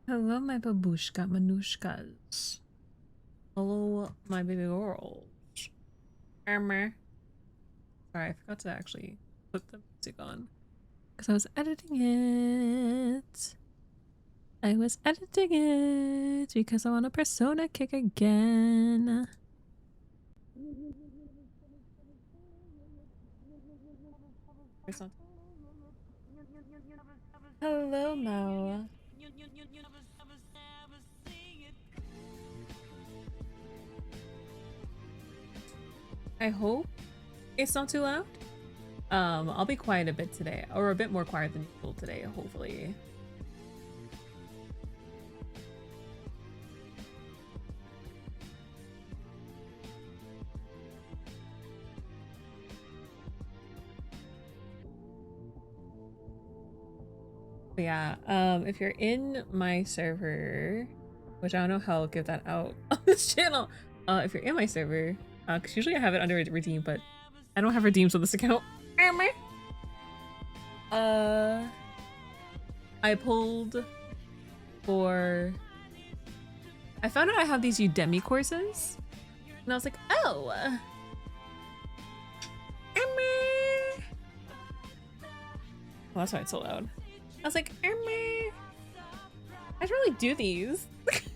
Hello, my babushka manushkas. Hello, my baby girls. Armor. Sorry, I forgot to actually put the music on because I was editing it. I was editing it because I want a persona kick again. Hello, Mo. I hope it's not too loud. I'll be quiet a bit today, or a bit more quiet than usual today, hopefully. But yeah, if you're in my server, which I don't know how I'll give that out on this channel, if you're in my server, because usually I have it under redeem, but I don't have redeems on this account. Uh, I pulled for. I found out I have these Udemy courses, and I was like, oh, well, that's why it's so loud. I was like, I should really do these. It's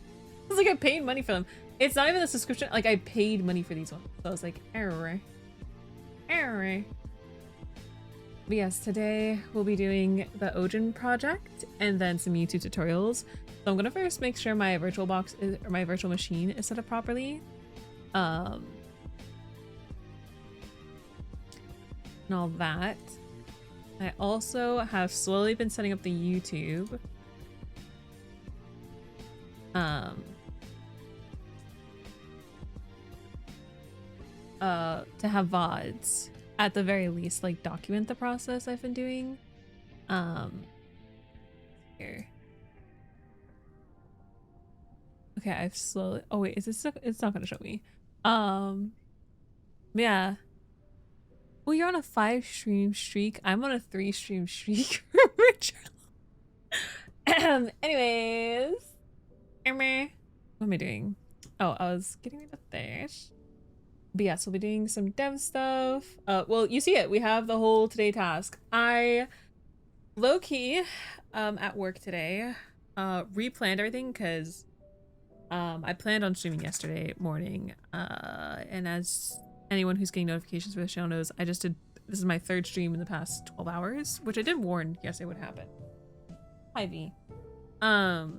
like I paid money for them. It's not even the subscription. Like I paid money for these ones. So I was like, error. But yes, today we'll be doing the Odin project and then some YouTube tutorials. So I'm gonna first make sure my virtual box is, or my virtual machine is set up properly. And all that. I also have slowly been setting up the YouTube. To have VODs at the very least, like document the process I've been doing. Here. Okay, I've slowly. Oh wait, is this? It's not gonna show me. Yeah. Well, you're on a 5 stream streak. I'm on a 3 stream streak. Anyways, what am I doing? Oh, I was getting rid of this. But yes, we'll be doing some dev stuff. Well, you see it. We have the whole today task. I low-key at work today replanned everything because I planned on streaming yesterday morning. And as anyone who's getting notifications for the channel knows, I just did this is my 3rd stream in the past 12 hours, which I did warn yesterday would happen. Hi V. For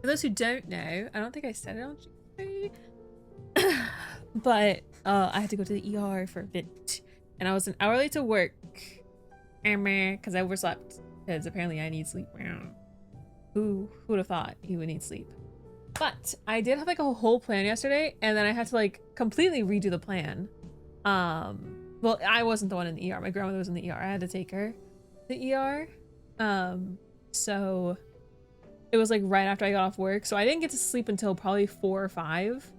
those who don't know, I don't think I said it on Tuesday. But I had to go to the ER for a bit, and I was an hour late to work because I overslept because apparently I need sleep. Who would have thought he would need sleep? But I did have like a whole plan yesterday, and then I had to like completely redo the plan. Well, I wasn't the one in the ER. My grandmother was in the ER. I had to take her to the ER. So it was like right after I got off work, so I didn't get to sleep until probably 4 or 5.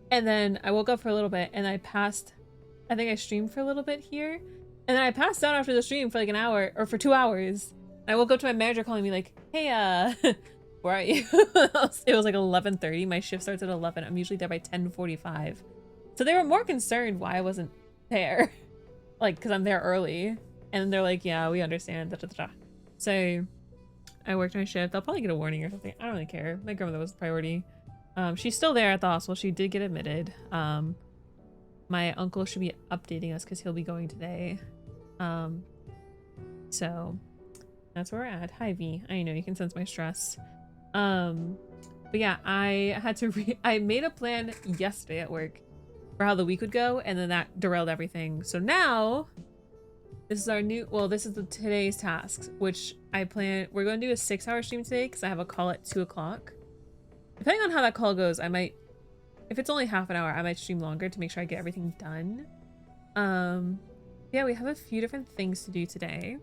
And then I woke up for a little bit and I think I streamed for a little bit here. And then I passed out after the stream for like an hour or for 2 hours. And I woke up to my manager calling me like, hey, where are you? It was like 11:30. My shift starts at 11. I'm usually there by 10:45. So they were more concerned why I wasn't there. Like, because I'm there early. And they're like, yeah, we understand. Da, da, da, da. So I worked my shift. I'll probably get a warning or something. I don't really care. My grandmother was the priority. She's still there at the hospital. She did get admitted. My uncle should be updating us because he'll be going today. So that's where we're at. Hi V. I know you can sense my stress. But yeah, I had to I made a plan yesterday at work for how the week would go, and then that derailed everything. So now this is our new, well, this is today's tasks, which I plan, we're going to do a 6-hour stream today because I have a call at 2 o'clock. Depending on how that call goes, I might, if it's only half an hour, I might stream longer to make sure I get everything done. Yeah, we have a few different things to do today.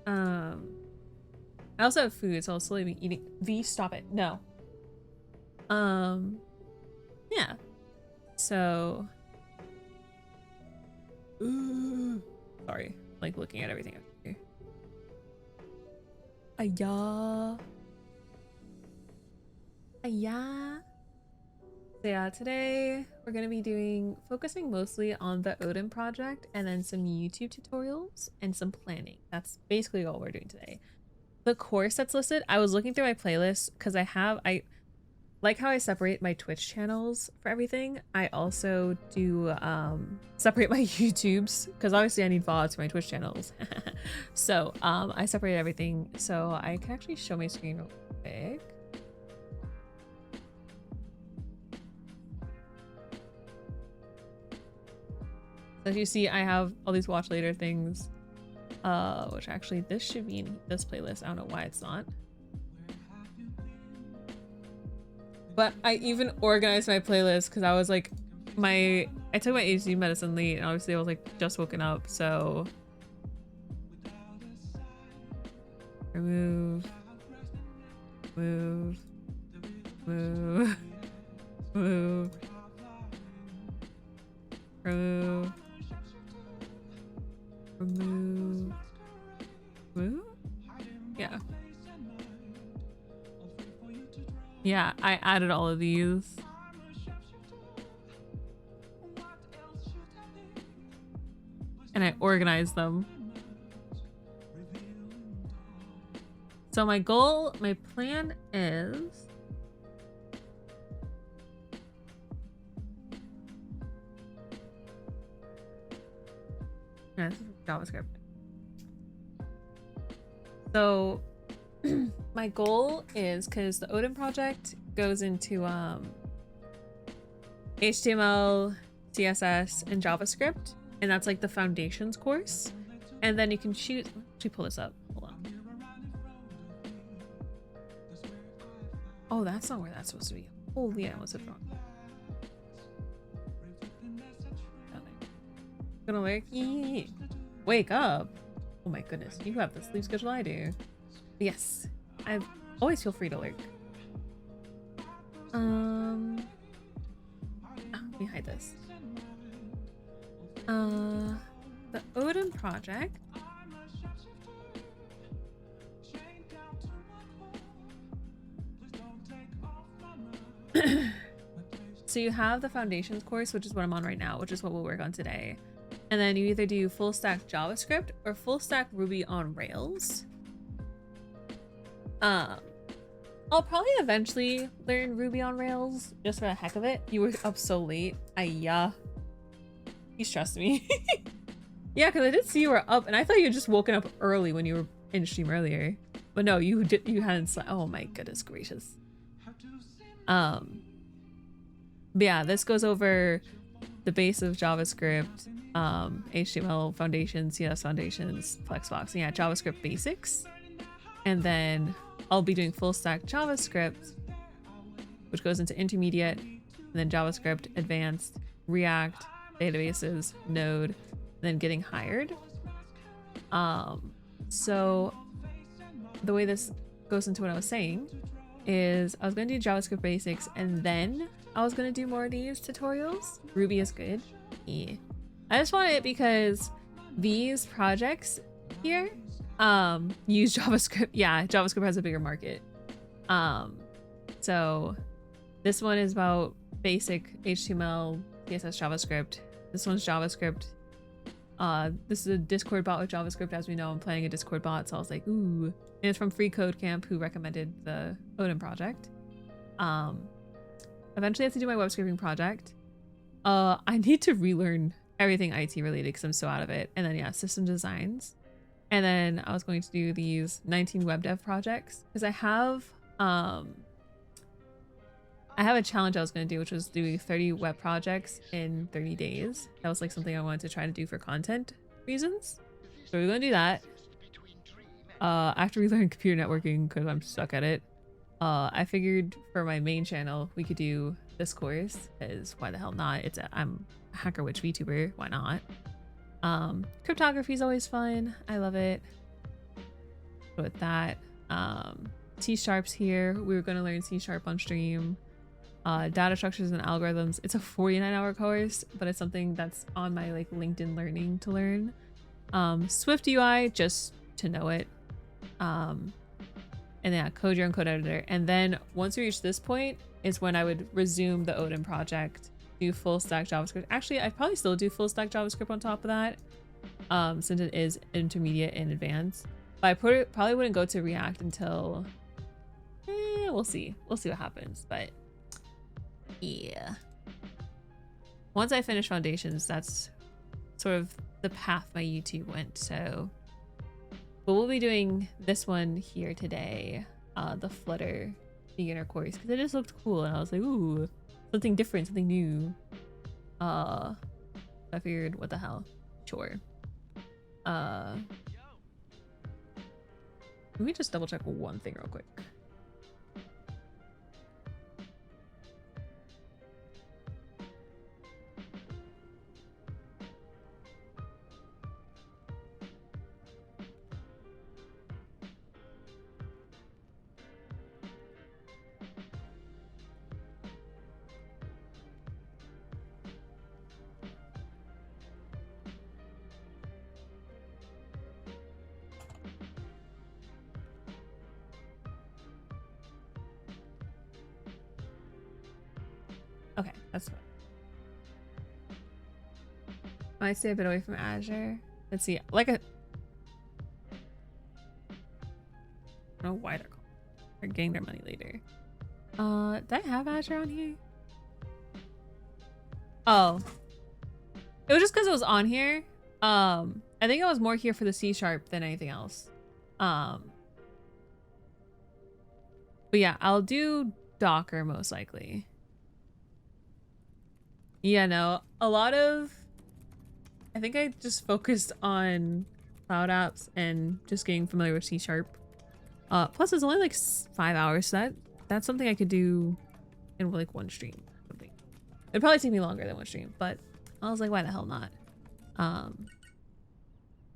I also have food, so I'll slowly be eating. V, stop it. No. Yeah. So. Sorry, like looking at everything up here. Yeah. Yeah. So yeah, today we're gonna be focusing mostly on the Odin project and then some YouTube tutorials and some planning. That's basically all we're doing today. The course that's listed, I was looking through my playlist because I like how I separate my Twitch channels for everything. I also do separate my YouTubes because obviously I need VODs for my Twitch channels. So I separate everything so I can actually show my screen real quick. So as you see, I have all these watch later things, which actually this should be in this playlist. I don't know why it's not. But I even organized my playlist because I was like, I took my ADHD medicine late and obviously I was like just woken up, so remove, move, move, move, remove, remove, move. Yeah, I added all of these. And I organized them. So my plan is this is JavaScript. So my goal is, because the Odin project goes into HTML, CSS, and JavaScript, and that's like the foundations course. And then you can choose. Actually, pull this up. Hold on. Oh, that's not where that's supposed to be. Holy, I almost said wrong. Gonna work. Wake up. Oh my goodness, you have the sleep schedule I do. Yes, I always feel free to lurk. Let me hide this. The Odin project. So you have the foundations course, which is what I'm on right now, which is what we'll work on today. And then you either do full stack JavaScript or full stack Ruby on Rails. I'll probably eventually learn Ruby on Rails just for the heck of it. You were up so late. You stressed me. Yeah, because I did see you were up and I thought you had just woken up early when you were in stream earlier. But no, you hadn't slept. Oh my goodness gracious. But yeah, this goes over the base of JavaScript, HTML foundations, CSS foundations, Flexbox, and yeah, JavaScript basics. And then I'll be doing full stack JavaScript, which goes into intermediate, and then JavaScript, advanced, React, databases, Node, then getting hired. So the way this goes into what I was saying is I was going to do JavaScript basics and then I was going to do more of these tutorials. Ruby is good. Yeah. I just want it because these projects here use JavaScript. Yeah, JavaScript has a bigger market. So this one is about basic HTML, CSS, JavaScript. This one's JavaScript. This is a Discord bot with JavaScript. As we know, I'm playing a Discord bot, so I was like, ooh. And it's from Free Code Camp, who recommended the Odin project. Eventually I have to do my web scraping project. I need to relearn everything IT related because I'm so out of it. And then yeah, system designs. And then I was going to do these 19 web dev projects because I have a challenge I was going to do, which was do 30 web projects in 30 days. That was like something I wanted to try to do for content reasons. So we're going to do that. I have to relearn computer networking because I'm stuck at it. I figured for my main channel we could do this course because why the hell not? I'm a hacker witch VTuber. Why not? Cryptography is always fun. I love it. So with that, C#'s here. We were going to learn C# on stream. Data structures and algorithms. It's a 49-hour course, but it's something that's on my like LinkedIn learning to learn. Swift UI, just to know it. and then code your own code editor. And then once we reach this point is when I would resume the Odin project, do full stack JavaScript. Actually, I'd probably still do full stack JavaScript on top of that, since it is intermediate and advanced. But I probably wouldn't go to React until, we'll see. We'll see what happens. But yeah, once I finish foundations, that's sort of the path my YouTube went. So, but we'll be doing this one here today, the Flutter beginner course, because it just looked cool, and I was like, ooh, something different, something new. I figured, what the hell, sure. Let me just double check one thing real quick. Okay, that's fine. Might stay a bit away from Azure. Let's see, like I don't know why they're getting their money later. Did I have Azure on here? Oh, it was just because it was on here. I think I was more here for the C# than anything else. But yeah, I'll do Docker most likely. Yeah, no, a lot of, I think I just focused on cloud apps and just getting familiar with C#. Plus it's only like 5 hours, so that's something I could do in like one stream. It'd probably take me longer than one stream, but I was like, why the hell not?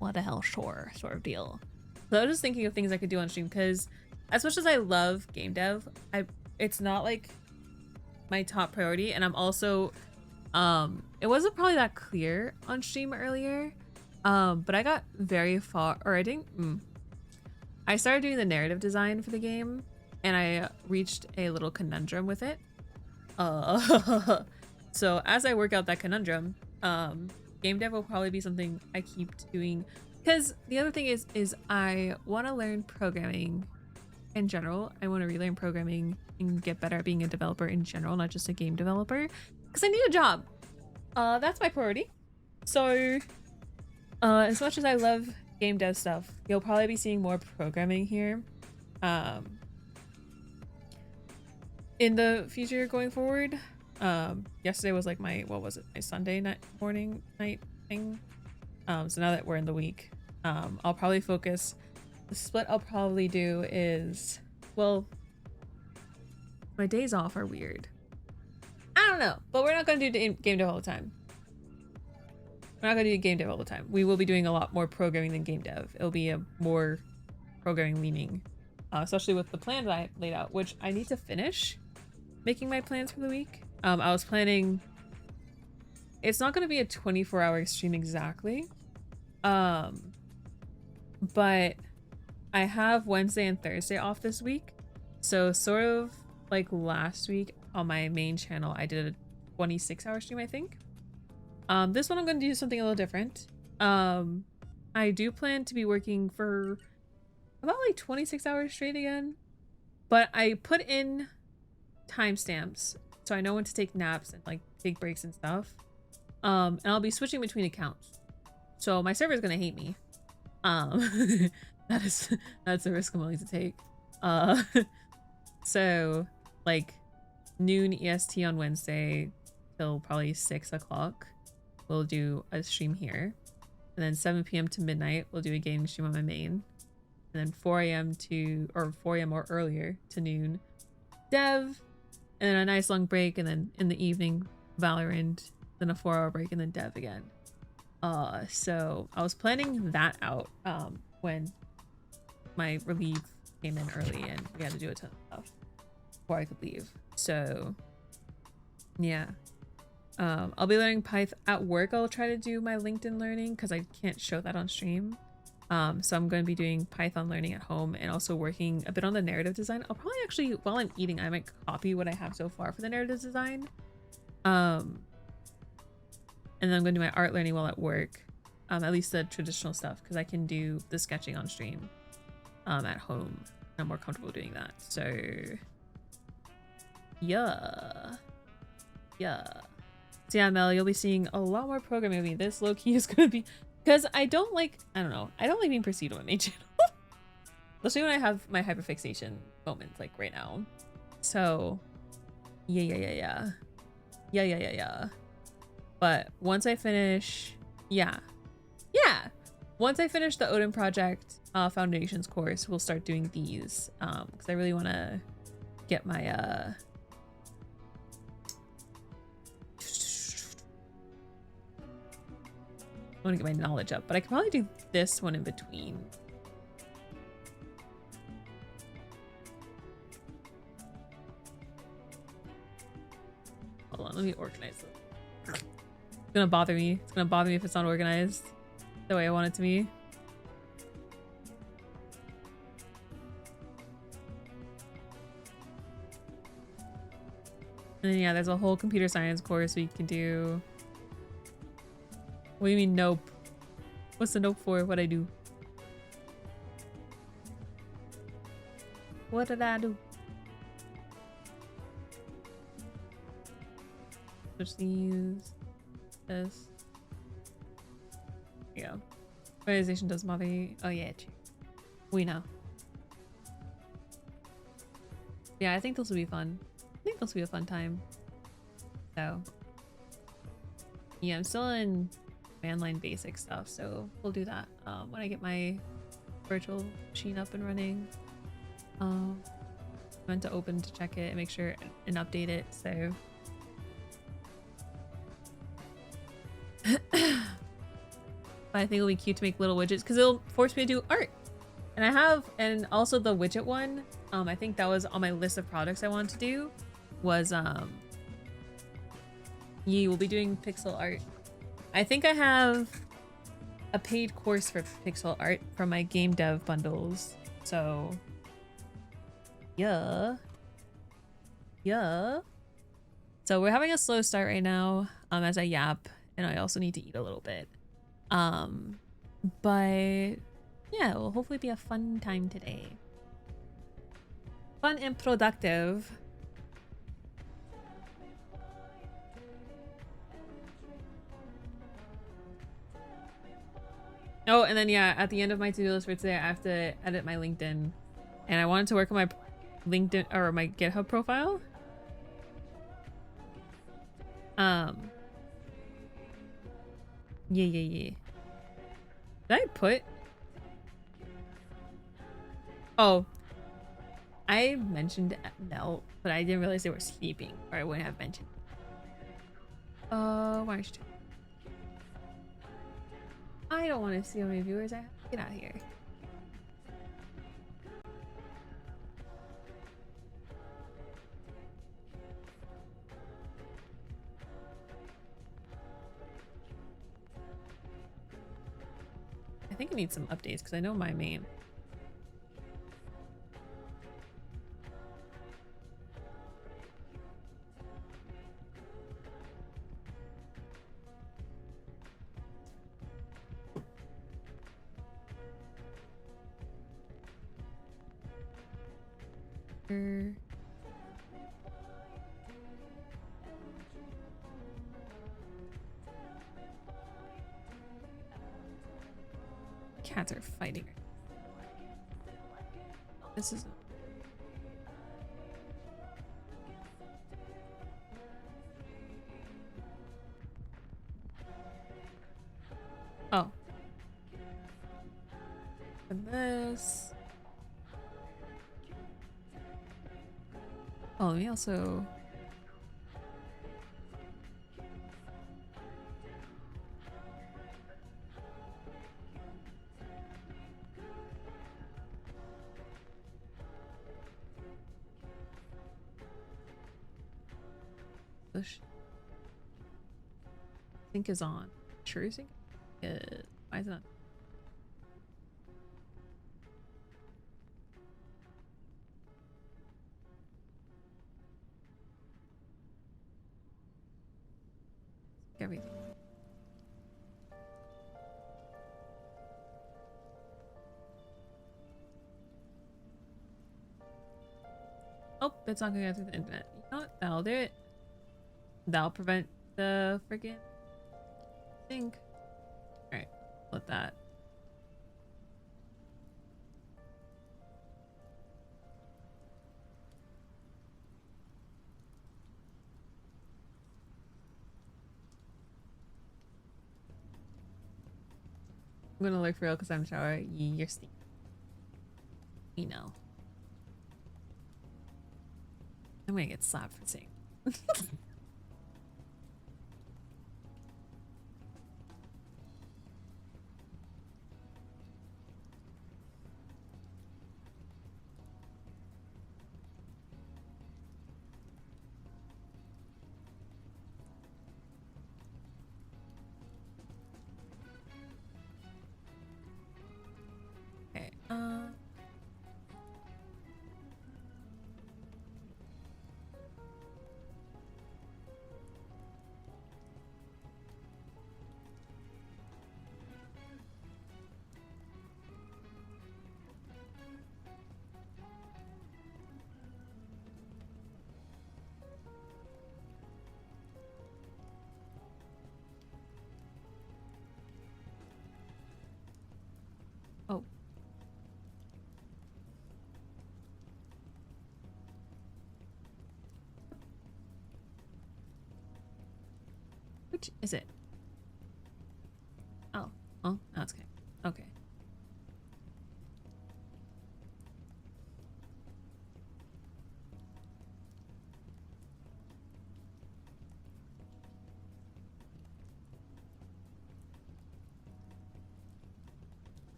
What the hell, sure, sort of deal. So I was just thinking of things I could do on stream, because as much as I love game dev, it's not like my top priority, and I'm also it wasn't probably that clear on stream earlier, but I got very far, or I didn't, I started doing the narrative design for the game, and I reached a little conundrum with it. So as I work out that conundrum, game dev will probably be something I keep doing, because the other thing is I want to learn programming in general. I want to relearn programming and get better at being a developer in general, not just a game developer, because I need a job. That's my priority. So as much as I love game dev stuff, you'll probably be seeing more programming here in the future going forward. Yesterday was like my, what was it, my Sunday night thing. So now that we're in the week, I'll probably focus, the split I'll probably do is, well, my days off are weird. I don't know, but we're not going to do game dev all the time. We're not going to do game dev all the time. We will be doing a lot more programming than game dev. It'll be a more programming leaning, especially with the plan that I laid out, which I need to finish making my plans for the week. I was planning, it's not going to be a 24-hour stream exactly, but I have Wednesday and Thursday off this week. So sort of like last week on my main channel, I did a 26-hour stream, I think. This one I'm going to do something a little different. I do plan to be working for about like 26 hours straight again, but I put in timestamps so I know when to take naps and like take breaks and stuff. And I'll be switching between accounts, so my server is gonna hate me. That's a risk I'm willing to take. So like noon EST on Wednesday till probably 6 o'clock, we'll do a stream here, and then 7 p.m. to midnight we'll do a gaming stream on my main, and then 4 a.m. to, or 4 a.m. or earlier to noon dev, and then a nice long break, and then in the evening Valorant, then a 4-hour break, and then dev again. So I was planning that out when my relief came in early and we had to do a ton of stuff before I could leave. So yeah, I'll be learning Python at work. I'll try to do my LinkedIn learning because I can't show that on stream. So I'm going to be doing Python learning at home and also working a bit on the narrative design. I'll probably actually, while I'm eating, I might copy what I have so far for the narrative design. And then I'm going to do my art learning while at work. At least the traditional stuff, because I can do the sketching on stream at home. I'm more comfortable doing that. So yeah. So yeah, Mel, you'll be seeing a lot more programming of me. This low-key is going to be, because I don't like being perceived on my channel. Especially when I have my hyperfixation moments like right now. So yeah. But once I finish, once I finish the Odin project foundations course, we'll start doing these because I really want to get my I want to get my knowledge up, but I can probably do this one in between. Hold on, let me organize it. It's gonna bother me. It's gonna bother me if it's not organized the way I want it to be. And then yeah, there's a whole computer science course we can do. What do you mean nope? What's the nope for? What'd I do? What did I do? Switch these. This. Yeah. Organization does bother you. Oh yeah, we know. Yeah, I think this will be fun. I think this will be a fun time. So yeah, I'm still in manline basic stuff, so we'll do that when I get my virtual machine up and running. I went to open to check it and make sure and update it, so but I think it'll be cute to make little widgets because it'll force me to do art. And also the widget one, I think that was on my list of projects I wanted to do, was we'll be doing pixel art. I think I have a paid course for pixel art from my game dev bundles. So yeah. So we're having a slow start right now, as I yap, and I also need to eat a little bit. But yeah, it will hopefully be a fun time today. Fun and productive. Oh, and then yeah, at the end of my to-do list for today, I have to edit my LinkedIn. And I wanted to work on my LinkedIn or my GitHub profile. Yeah. Did I put? Oh, I mentioned Mel, but I didn't realize they were sleeping, or I wouldn't have mentioned. Why aren't you? I don't want to see how many viewers I have. Get out of here. I think I need some updates because I know my main. Cats are fighting. This is. Oh. And this. Oh, let me also. Sync is on. True sync? Why is that? Oh, it's not gonna go through the internet. You know what? That'll do it. That'll prevent the freaking thing. Alright, let that. I'm gonna look for real because I'm shower. You're Steve. You know. I'm gonna get slapped for saying. Okay, oh. Which is it? Oh, oh, that's okay. Okay.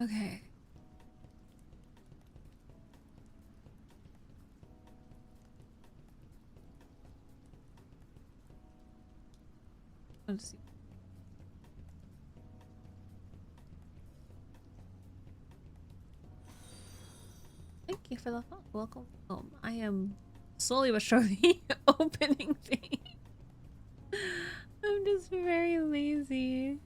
Okay. Let's see. Thank you for the thought. Welcome home. I am slowly but surely opening things. I'm just very lazy.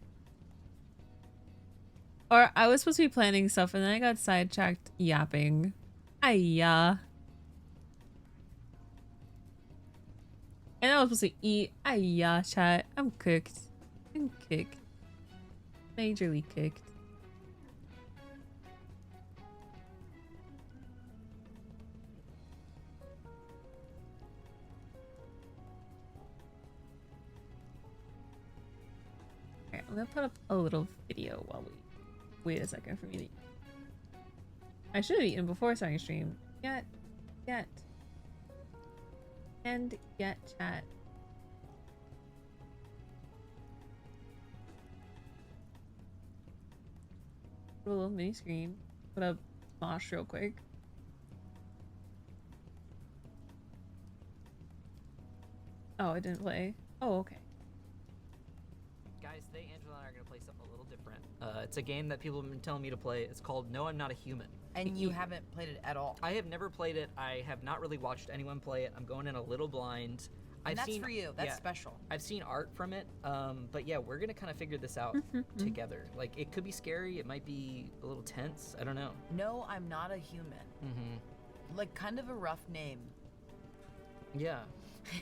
Or I was supposed to be planning stuff and then I got sidetracked yapping. Ayya. And I was supposed to eat. Ayya, chat. I'm cooked. I'm cooked. Majorly cooked. Alright, I'm gonna put up a little video while we wait a second for me to eat. I should have eaten before starting stream. Yet. And yet, chat. Put a little mini screen. Put up Mosh real quick. Oh, it didn't play. Oh, okay. Guys, today Angela and I are going to play something a little different. It's a game that people have been telling me to play. It's called No, I'm Not a Human. And you haven't played it at all. I have never played it. I have not really watched anyone play it. I'm going in a little blind. And that's for you. That's special. I've seen art from it. But yeah, we're going to kind of figure this out together. Like, it could be scary. It might be a little tense. I don't know. No, I'm Not a Human. Like, kind of a rough name. Yeah.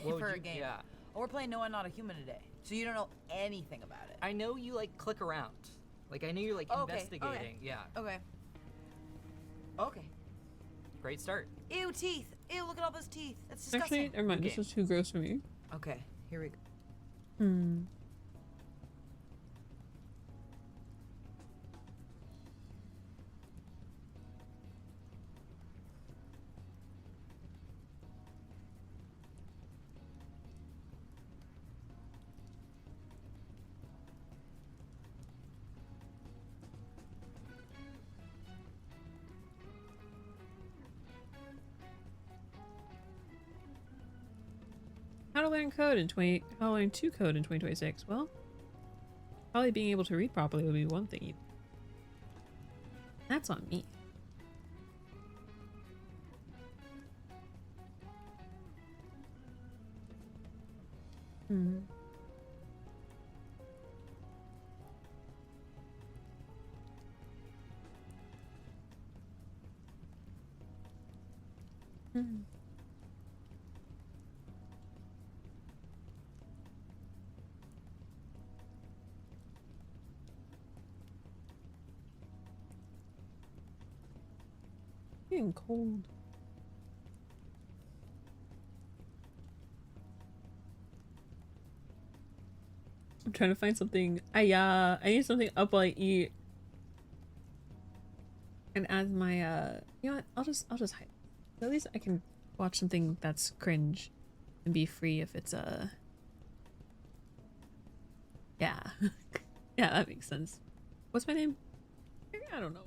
For a game. Yeah. Oh, we're playing No, I'm Not a Human today. So you don't know anything about it. I know you, like, click around. Like, I know you're, like, investigating. Okay. Yeah. Okay. Okay. Great start. Ew, teeth. Ew, look at all those teeth. That's disgusting. Actually, never mind. This was too gross for me. Okay, here we go. How to learn how to learn to code in 2026? Well, probably being able to read properly would be one thing. That's on me. Getting cold. I'm trying to find something. I need something up while I eat. And as my you know what? I'll just hide. At least I can watch something that's cringe and be free if it's yeah. Yeah, that makes sense. What's my name? I don't know.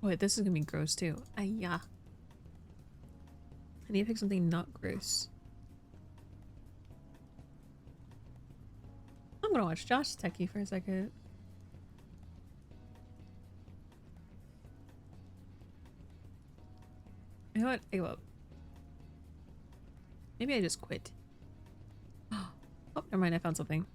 Wait, this is gonna be gross too. Yeah. I need to pick something not gross. I'm gonna watch Josh Techie for a second. You know what? I give up. Maybe I just quit. Oh, never mind. I found something.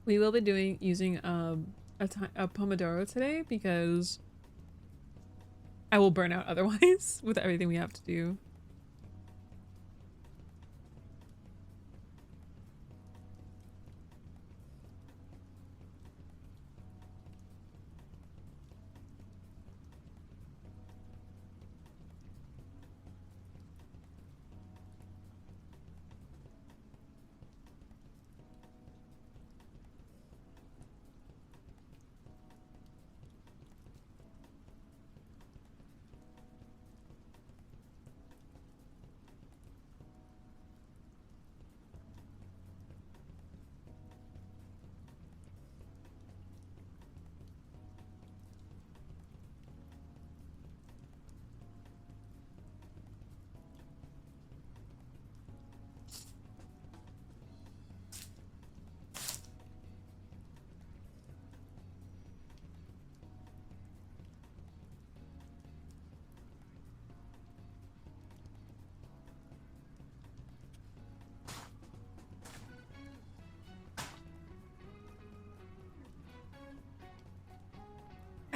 We will be using a Pomodoro today because I will burn out otherwise with everything we have to do.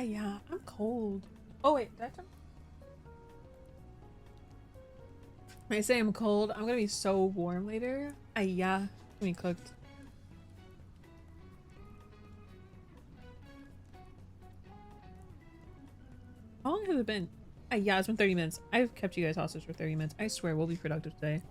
Yeah, I'm cold. Oh wait, did I turn? When I say I'm cold, I'm gonna be so warm later. Yeah, we cooked. How long has it been? Yeah, it's been 30 minutes. I've kept you guys hostage for 30 minutes. I swear we'll be productive today.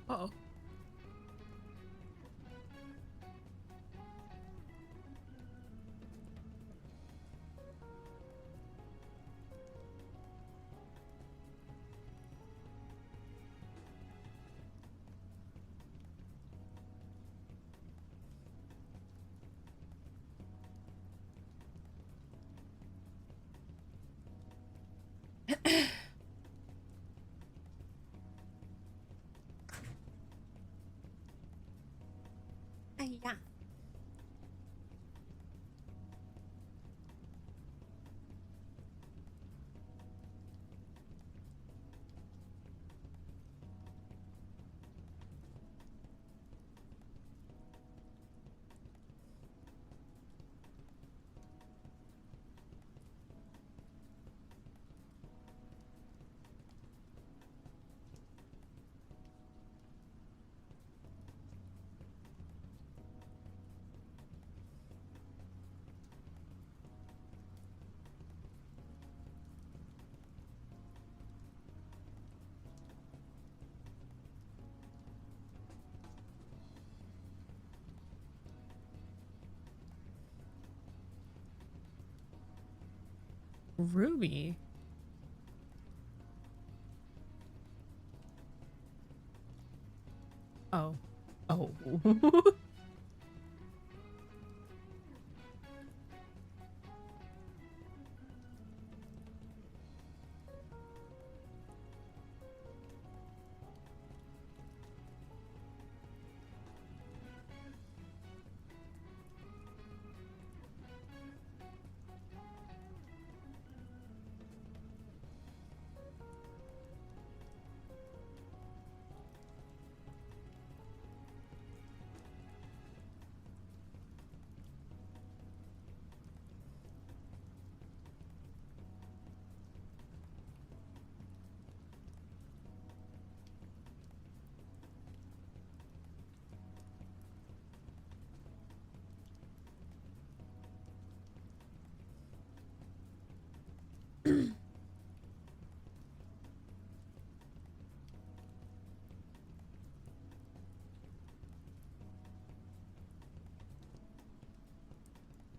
Uh-oh. Yeah. Ruby. Oh. Oh.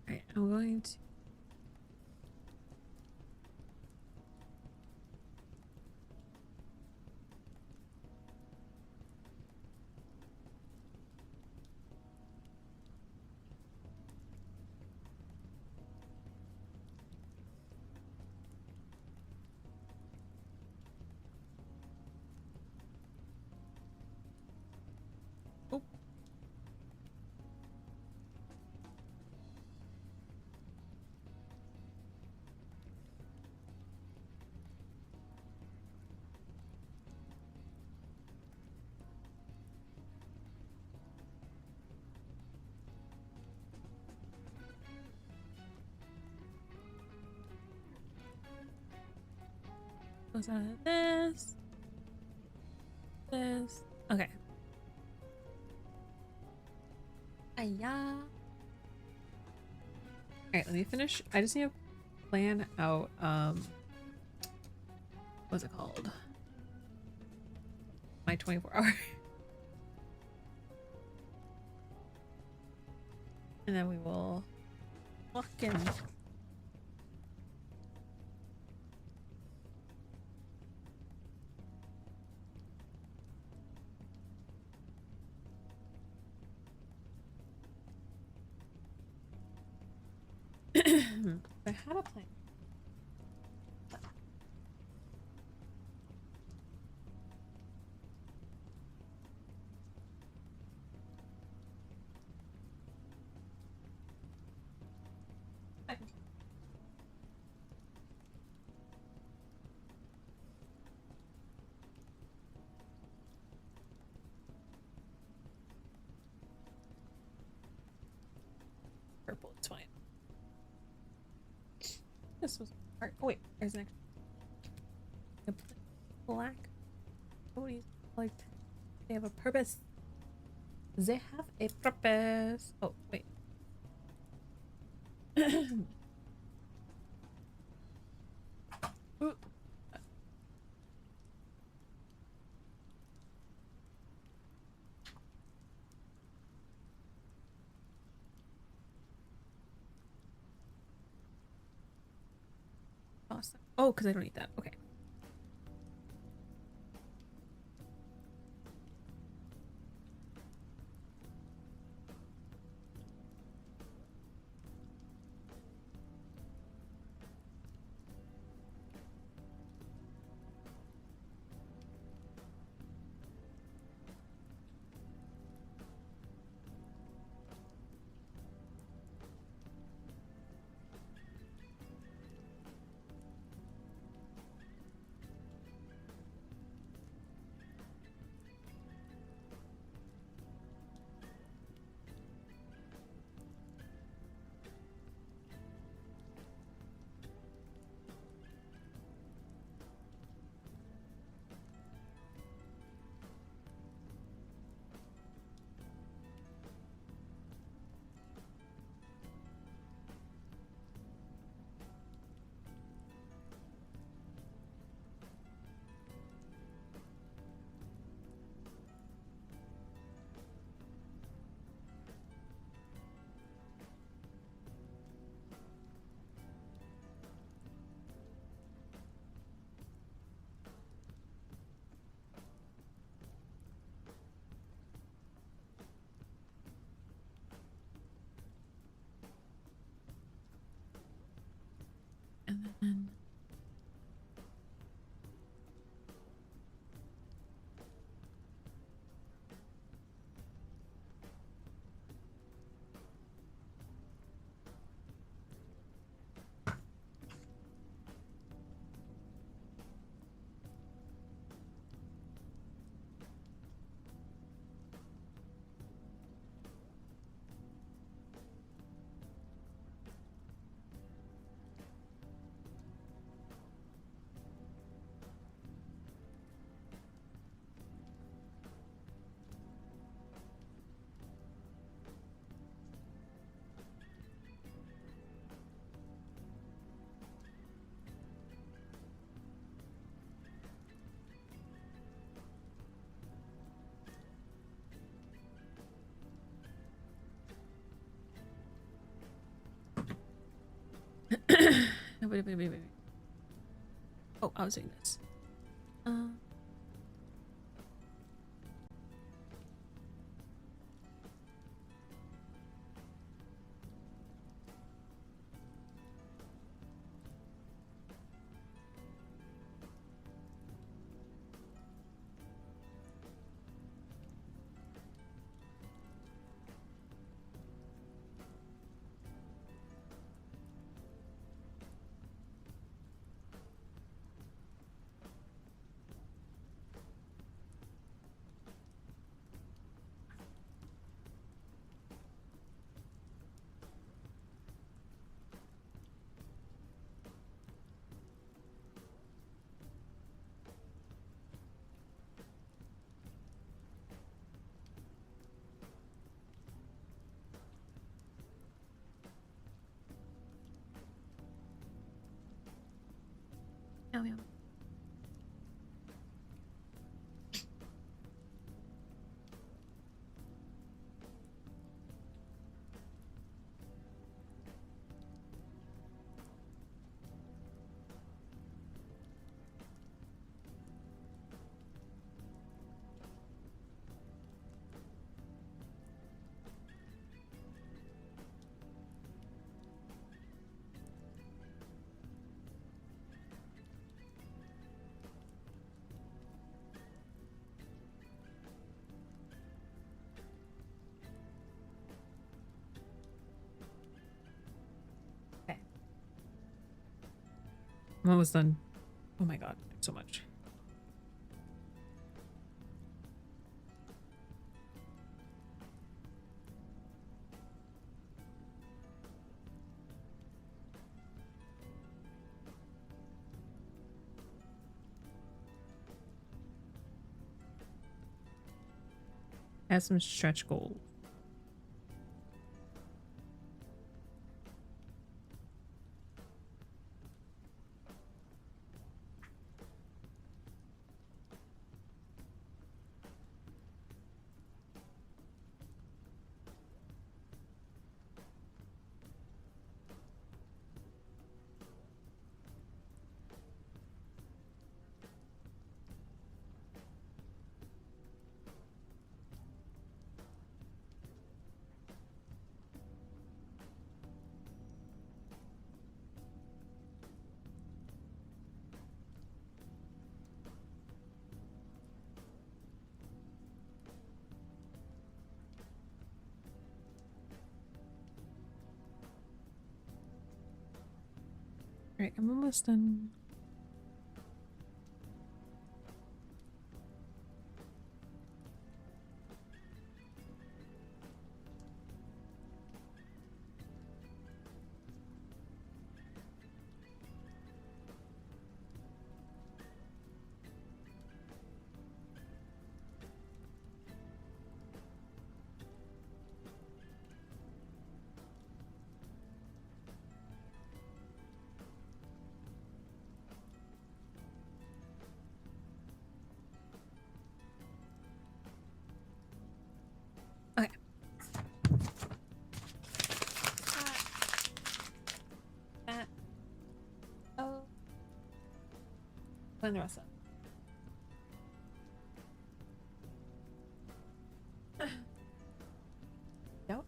Alright, I'm going to oh. What's out of this? This. Okay. Yeah. Alright, let me finish. I just need to plan out what's it called? My 24-hour. And then we will lock in. I had a plan. Purple, it's fine. This was hard. Oh wait, there's an extra. Black. Oh, he's like they have a purpose. They have a purpose. Oh wait. Ooh. toss that. Oh, because I don't need that. Okay. And then no, wait. Oh, I was doing this. Oh, yeah. Okay. I'm almost done. Oh my god, so much. Add some stretch goals. Alright, I'm almost done. Okay. That. Oh. When the rest up. No.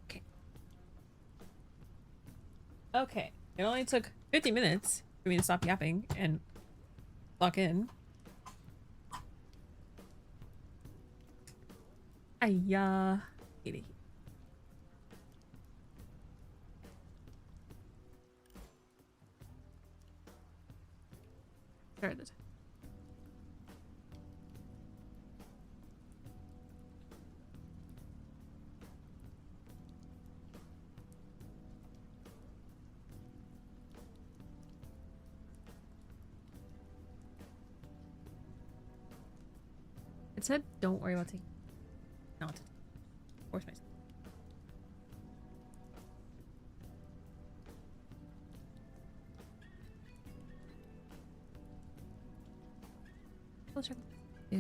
Okay. Okay. It only took 50 minutes for me to stop yapping and log in. Ayah. Hate it. Started. It said, don't worry about taking. Not. Force myself. We'll check. Yeah.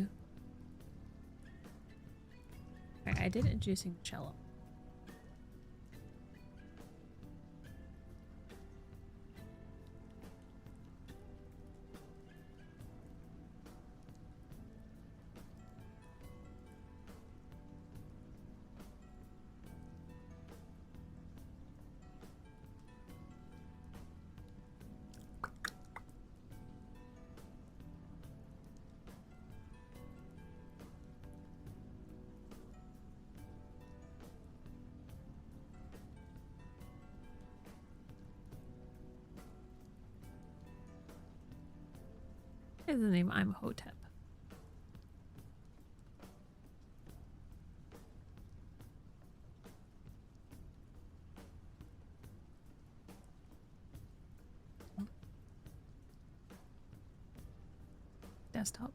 Alright, I did introducing cello. Is the name I'm Hotep. Desktop.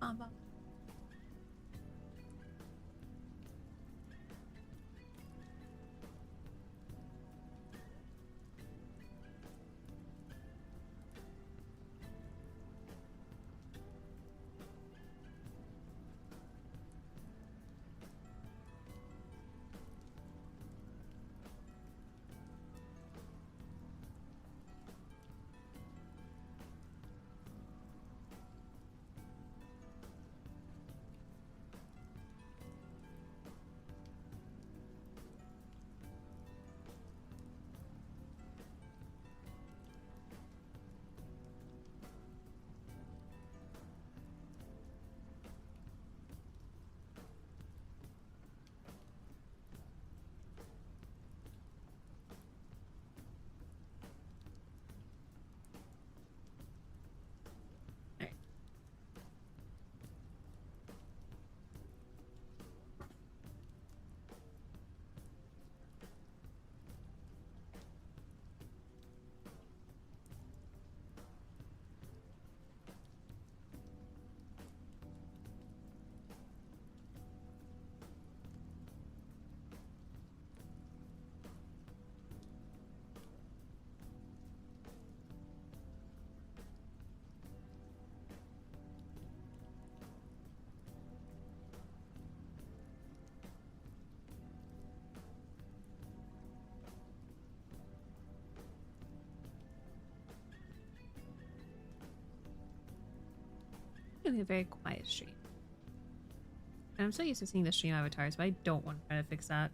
Aba. gonna be a very quiet stream. And I'm so used to seeing the stream avatars, but I don't want to try to fix that.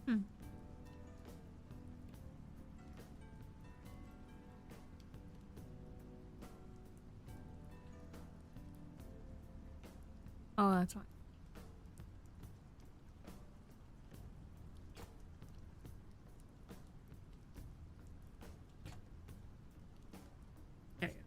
Hmm. Oh, that's why. There you go.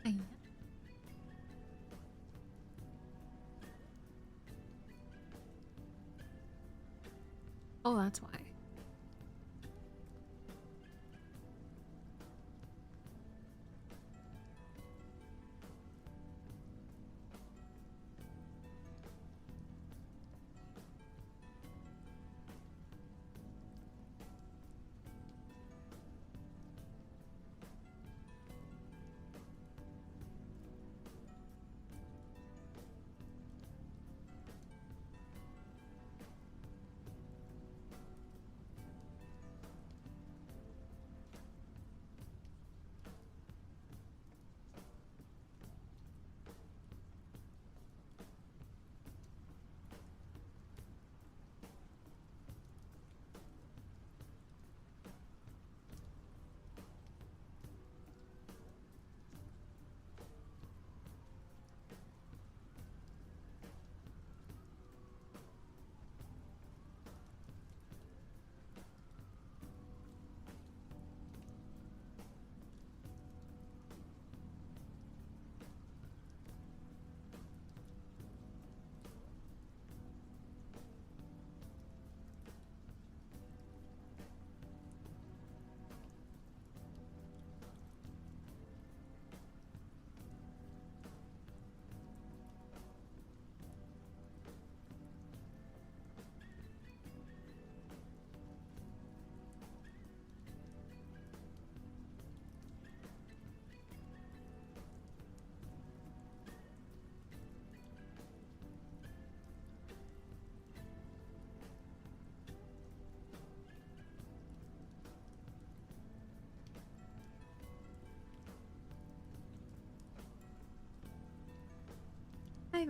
Yeah. Oh, that's why.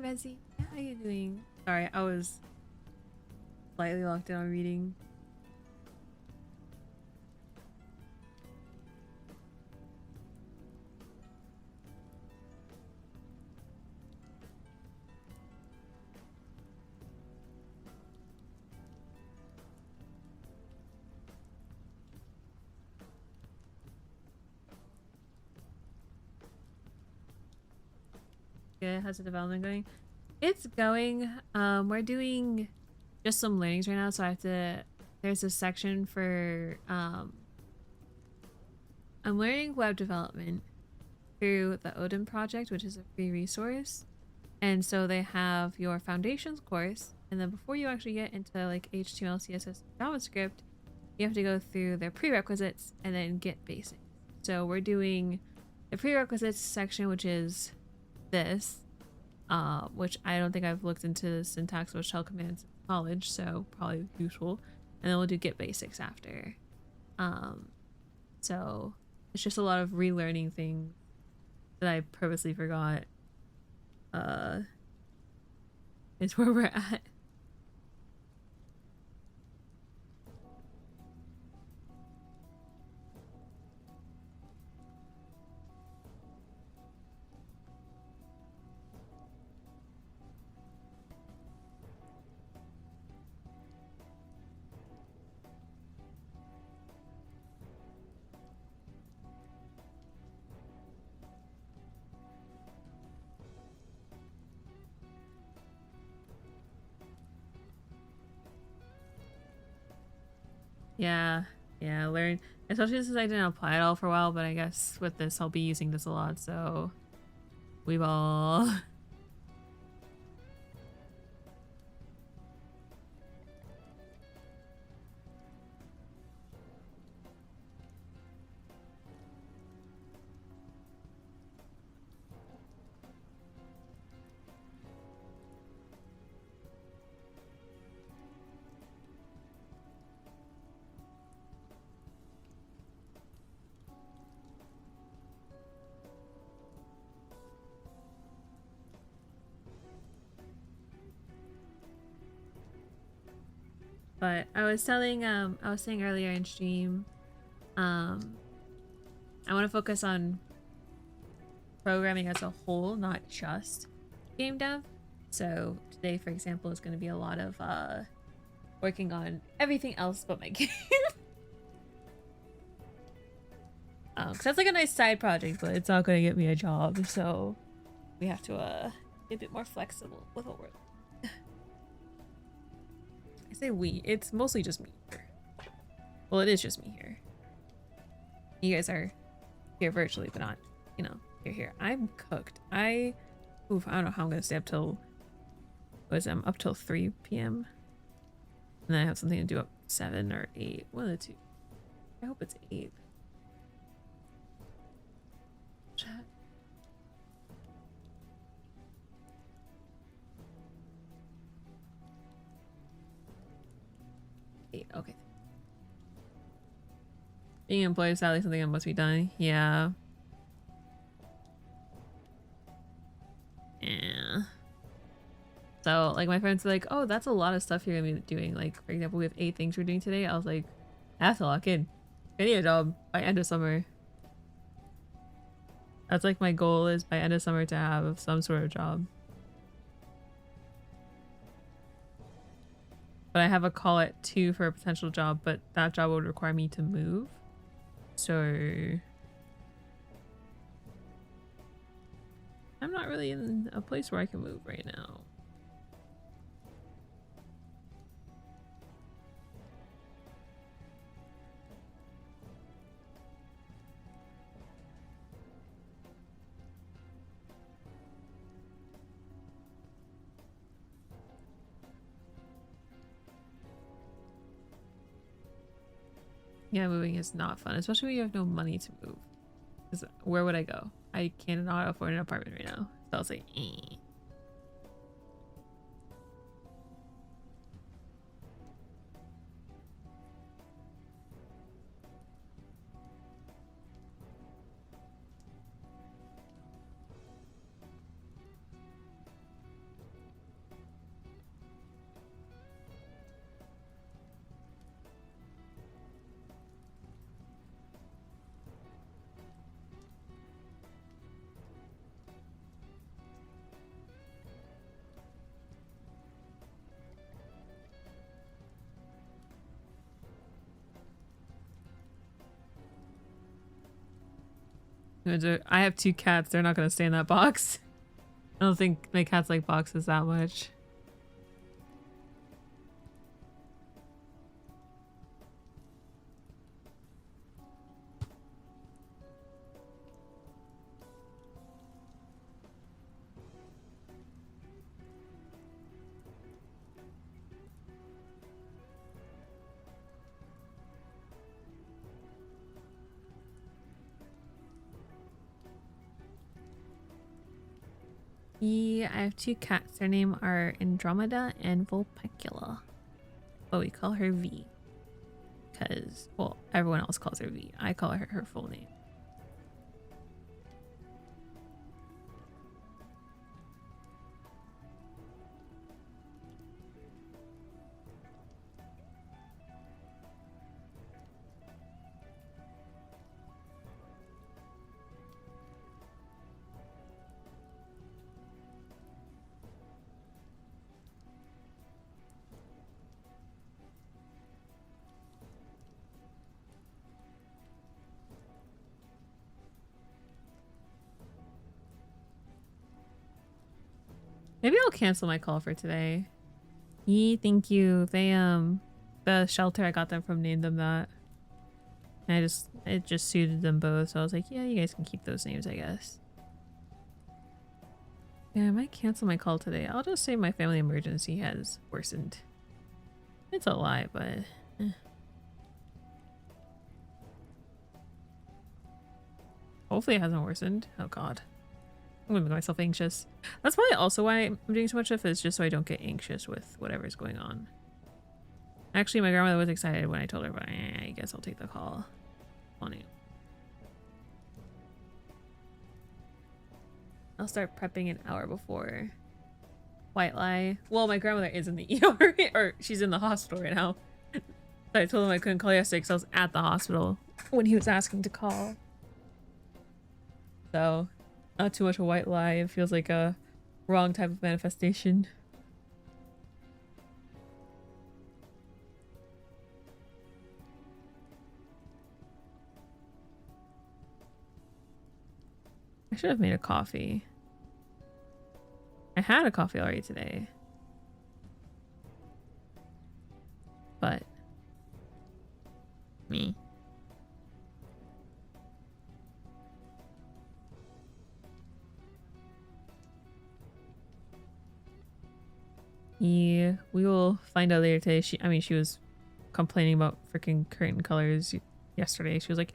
Rezzy. How are you doing? Sorry, I was slightly locked in on reading. Good. How's the development going? It's going. We're doing just some learnings right now, so I have to. There's a section for I'm learning web development through the Odin project, which is a free resource. And so they have your foundations course, and then before you actually get into like HTML, CSS, JavaScript, you have to go through their prerequisites and then get basics. So we're doing the prerequisites section, which is this, which I don't think I've looked into the syntax of shell commands in college, so probably useful. And then we'll do get basics after. So it's just a lot of relearning things that I purposely forgot. Is where we're at. Yeah, learn. Especially since I didn't apply it all for a while, but I guess with this I'll be using this a lot, so we've all But I was saying earlier in stream, I want to focus on programming as a whole, not just game dev. So today, for example, is going to be a lot of working on everything else but my game. Cause that's like a nice side project, but it's not going to get me a job. So we have to be a bit more flexible with what we're. I say we, it's mostly just me here. Well, it is just me here. You guys are here virtually, but not, you know, you're here. I'm cooked. I don't know how I'm gonna stay up till, I'm up till 3 p.m. And then I have something to do up 7 or 8. One of the two. I hope it's 8. Chat. Okay. Being employed is sadly something that must be done. Yeah. Yeah. So, like, my friends are like, oh, that's a lot of stuff you're gonna be doing. Like, for example, we have 8 things we're doing today. I was like, I have to lock in. I need a job by end of summer. That's like my goal, is by end of summer to have some sort of job. But I have a call at 2 for a potential job, but that job would require me to move. So I'm not really in a place where I can move right now. Yeah, moving is not fun, especially when you have no money to move. Because where would I go? I cannot afford an apartment right now. So I'll say, eh. I have 2 cats. They're not gonna stay in that box. I don't think my cats like boxes that much. Yeah, I have 2 cats. Their name are Andromeda and Vulpecula. But we call her V. Because, well, everyone else calls her V. I call her her full name. Maybe I'll cancel my call for today. Yee, thank you. They, the shelter I got them from named them that. And it just suited them both. So I was like, yeah, you guys can keep those names, I guess. Yeah, I might cancel my call today. I'll just say my family emergency has worsened. It's a lie, but... Hopefully it hasn't worsened. Oh god. I'm gonna make myself anxious. That's probably also why I'm doing so much stuff, is just so I don't get anxious with whatever's going on. Actually, my grandmother was excited when I told her, but I guess I'll take the call on it. I'll start prepping an hour before. White lie. Well, my grandmother is in the ER, or she's in the hospital right now. I told him I couldn't call yesterday because I was at the hospital when he was asking to call. So, not too much a white lie. It feels like a wrong type of manifestation. I should have made a coffee. I had a coffee already today. But me. Yeah, we will find out later today. She was complaining about freaking curtain colors yesterday. She was like,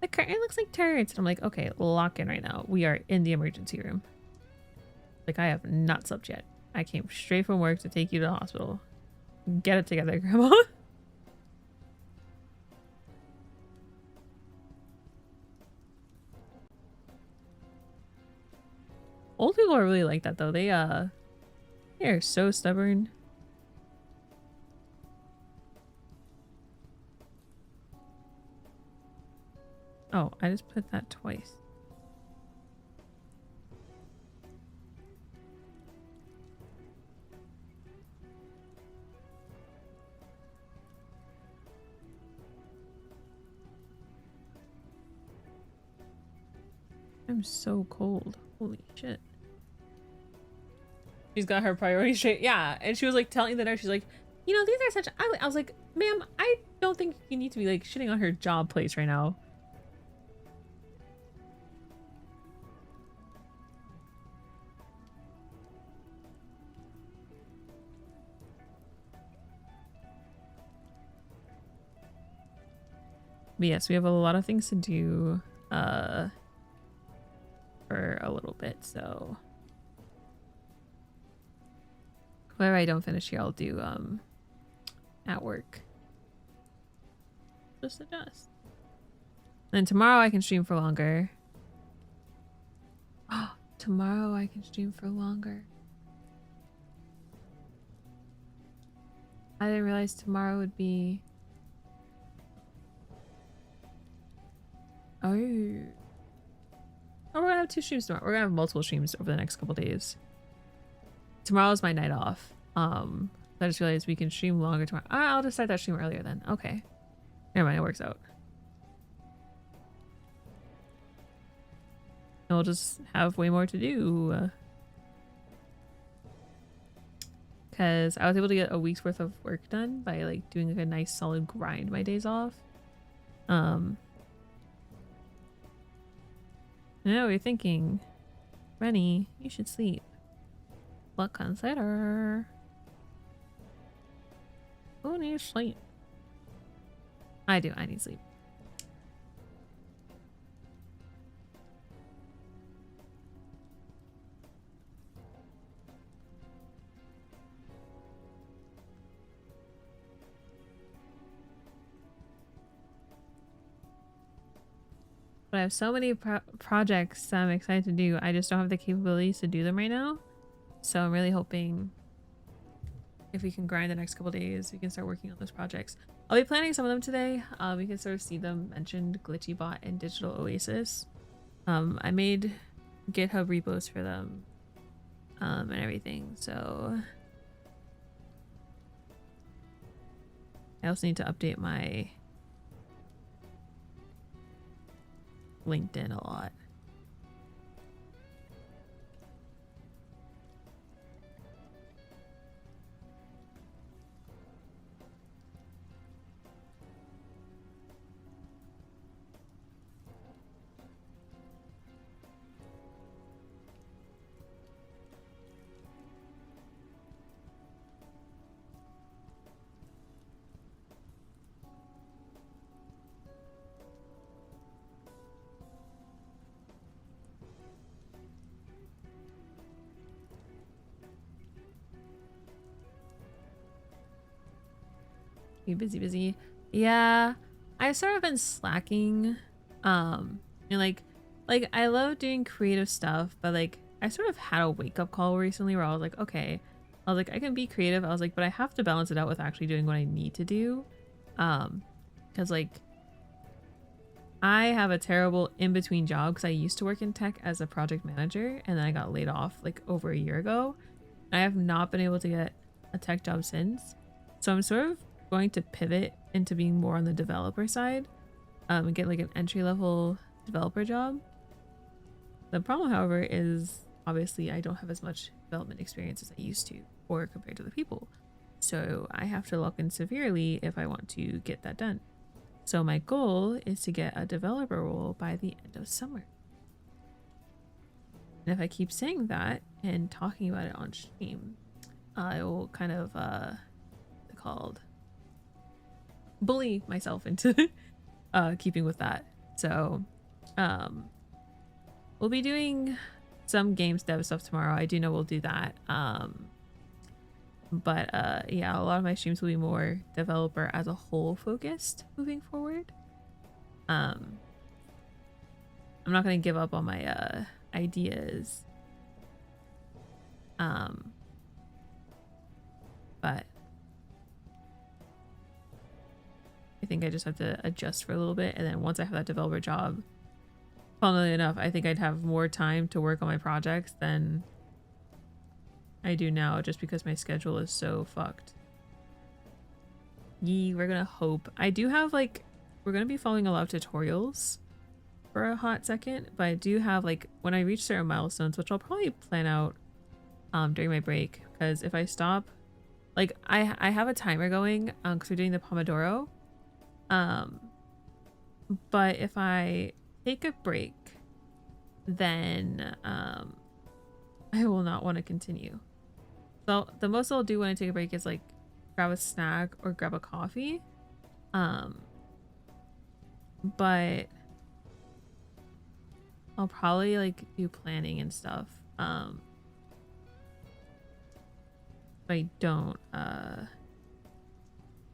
the curtain looks like turrets. And I'm like, okay, lock in right now. We are in the emergency room. Like, I have not slept yet. I came straight from work to take you to the hospital. Get it together, Grandma. Old people are really like that, though. They are so stubborn. Oh, I just put that twice. I'm so cold. Holy shit. She's got her priorities straight. Yeah, and she was like telling the nurse, she's like, you know, these are such ugly. I was like, ma'am, I don't think you need to be like shitting on her job place right now. But yes, we have a lot of things to do for a little bit, so whatever I don't finish here, I'll do at work. Just adjust. And tomorrow I can stream for longer. Oh, tomorrow I can stream for longer. I didn't realize tomorrow would be... Oh, we're gonna have 2 streams tomorrow. We're gonna have multiple streams over the next couple days. Tomorrow's my night off. I just realized we can stream longer tomorrow. I'll just start that stream earlier then. Okay. Never mind, it works out. we'll just have way more to do. Because I was able to get a week's worth of work done by like doing like a nice solid grind my days off. I know you're thinking, Rennie, you should sleep. But consider who needs sleep? I do, I need sleep. But I have so many projects that I'm excited to do. I just don't have the capabilities to do them right now. So I'm really hoping if we can grind the next couple days, we can start working on those projects. I'll be planning some of them today. We can sort of see them mentioned, GlitchyBot and Digital Oasis. I made GitHub repos for them and everything. So I also need to update my LinkedIn a lot. You busy? Yeah, I've sort of been slacking. And like I love doing creative stuff, but like I sort of had a wake up call recently where I was like, okay, I was like, I can be creative. I was like, but I have to balance it out with actually doing what I need to do. Because like I have a terrible in-between job because I used to work in tech as a project manager and then I got laid off like over a year ago. I have not been able to get a tech job since. So I'm sort of going to pivot into being more on the developer side and get like an entry-level developer job. The problem, however, is obviously I don't have as much development experience as I used to or compared to the people. So I have to lock in severely if I want to get that done. So my goal is to get a developer role by the end of summer. And if I keep saying that and talking about it on stream, I will kind of bully myself into keeping with that. So we'll be doing some games dev stuff tomorrow. I do know we'll do that. But yeah, a lot of my streams will be more developer as a whole focused moving forward. I'm not going to give up on my ideas. But I think I just have to adjust for a little bit, and then once I have that developer job, funnily enough, I think I'd have more time to work on my projects than I do now, just because my schedule is so fucked. Yee, we're gonna hope. I do have like, we're gonna be following a lot of tutorials for a hot second, but I do have like, when I reach certain milestones, which I'll probably plan out during my break, because if I stop, like I have a timer going because we're doing the Pomodoro. But if I take a break, then I will not want to continue. So the most I'll do when I take a break is like grab a snack or grab a coffee. But I'll probably like do planning and stuff. I don't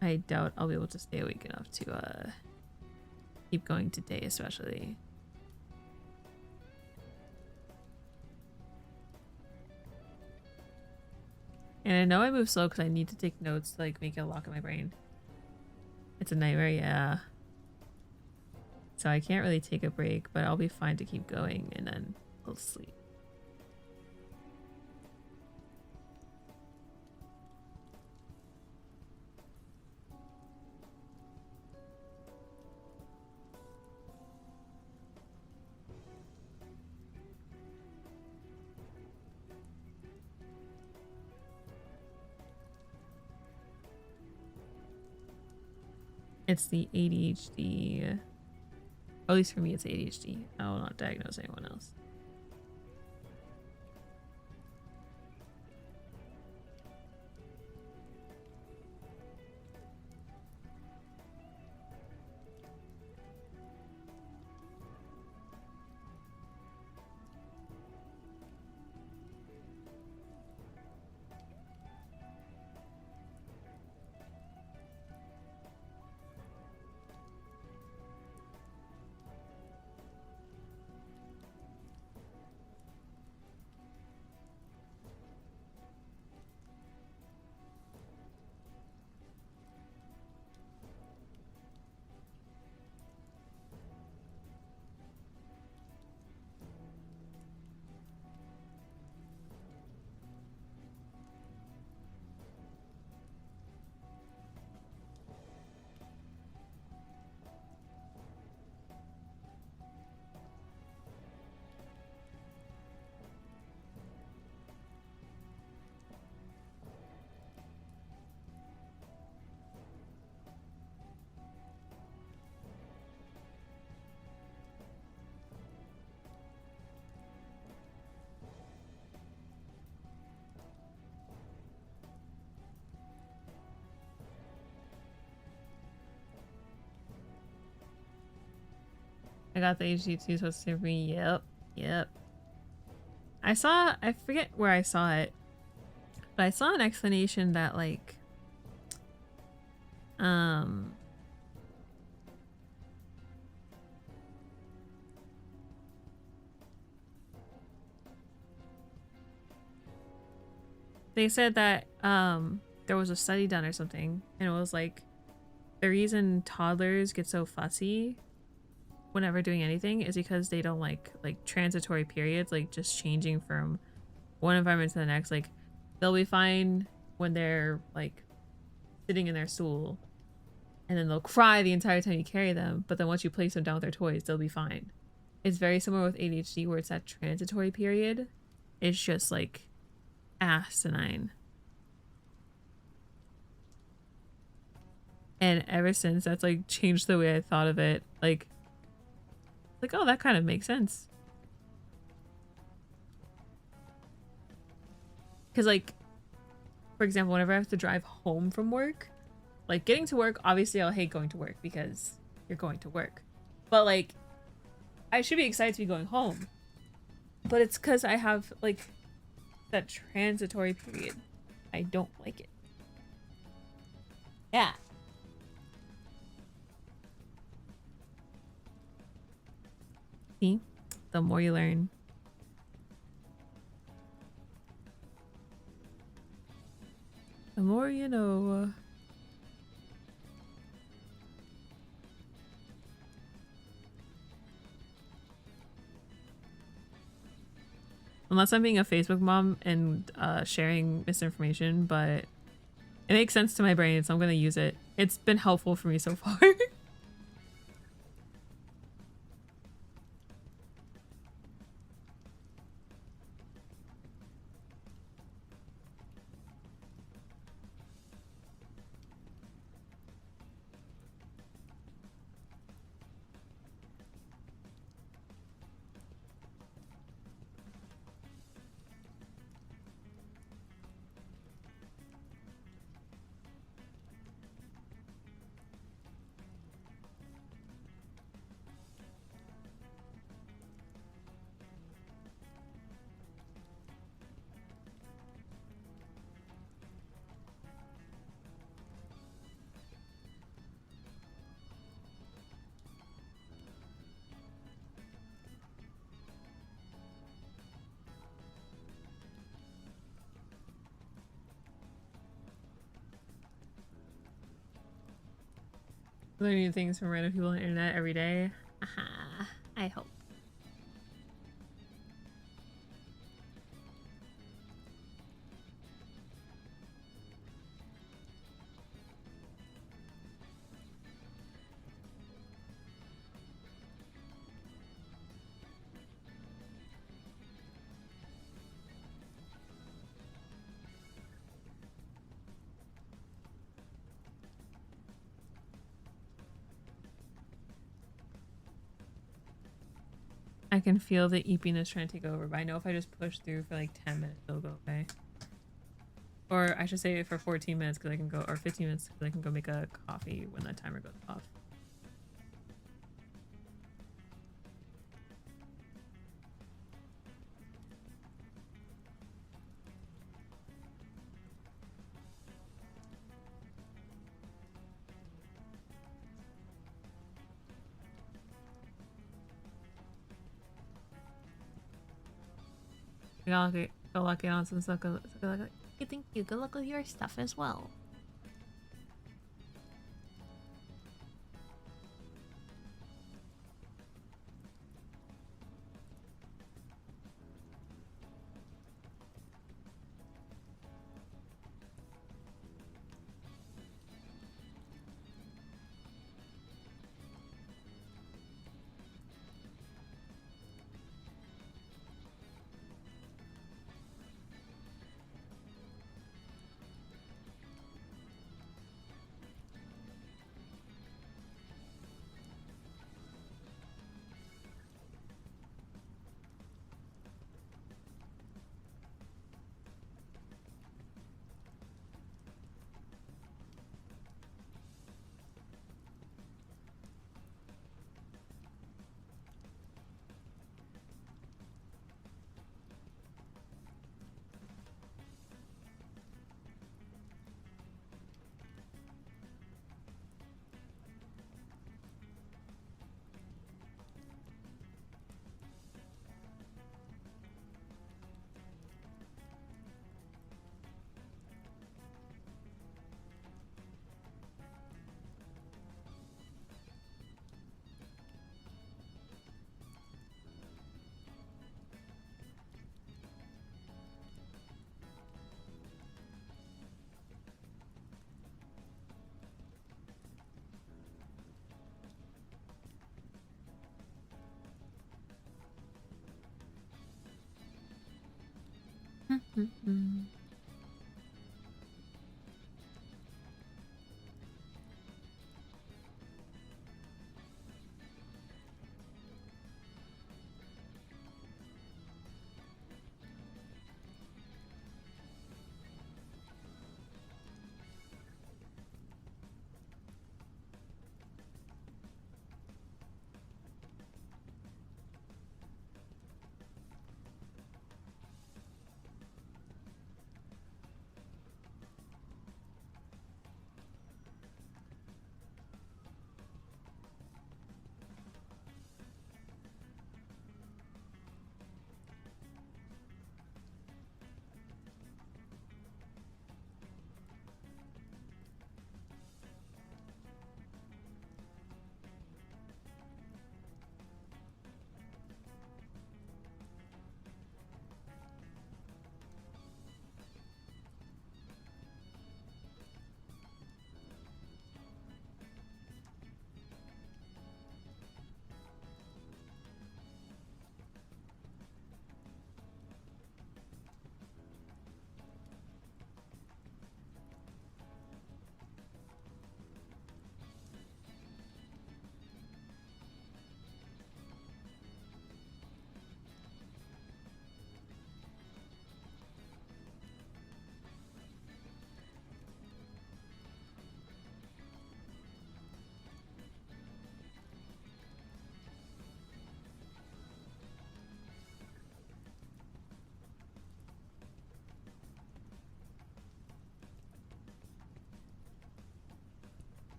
I doubt I'll be able to stay awake enough to keep going today, especially. And I know I move slow because I need to take notes to like make it lock in my brain. It's a nightmare, yeah. So I can't really take a break, but I'll be fine to keep going and then I'll sleep. it's the ADHD. Or at least for me, it's ADHD. I will not diagnose anyone else. I got the HD2 supposed to save me. Yep. Yep. I forget where I saw it, but I saw an explanation that like, they said that, there was a study done or something, and it was like, the reason toddlers get so fussy whenever doing anything is because they don't like transitory periods, like just changing from one environment to the next. Like they'll be fine when they're like sitting in their stool, and then they'll cry the entire time you carry them, but then once you place them down with their toys, they'll be fine. It's very similar with ADHD, where it's that transitory period. It's just like asinine. And ever since, that's like changed the way I thought of it. Like, oh, that kind of makes sense. Because like, for example, whenever I have to drive home from work, like getting to work, obviously I'll hate going to work because you're going to work. But like, I should be excited to be going home. But it's because I have like that transitory period. I don't like it. Yeah. See? The more you learn. The more you know. Unless I'm being a Facebook mom and sharing misinformation, but it makes sense to my brain, so I'm gonna use it. It's been helpful for me so far. Learning new things from random people on the internet every day. I hope. I can feel the eepiness trying to take over, but I know if I just push through for like 10 minutes, it'll go away. Or I should say for 14 minutes because I can go, or 15 minutes because I can go make a coffee when the timer goes off. Go luck on some stuff. Good luck. Thank you. Good luck with your stuff as well.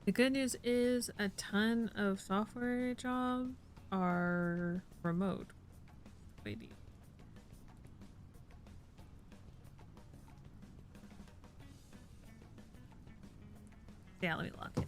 The good news is a ton of software jobs are remote. Wait. Yeah, let me lock in.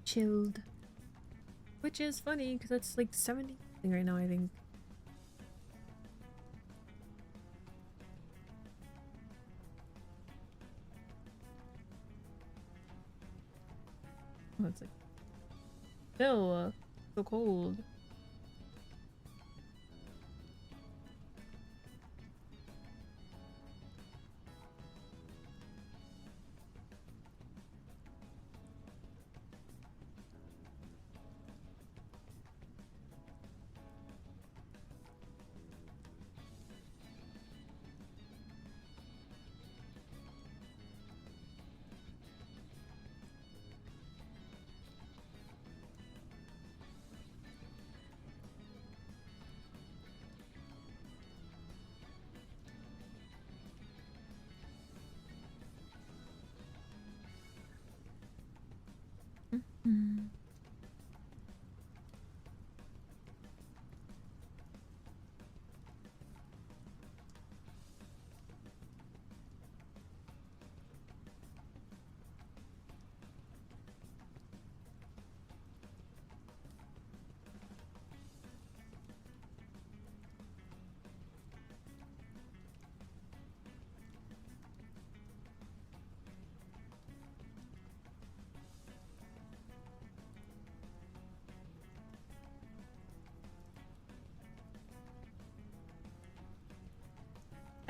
chilled. Which is funny because it's like 70 right now, I think. Oh, it's like still so cold. Mm.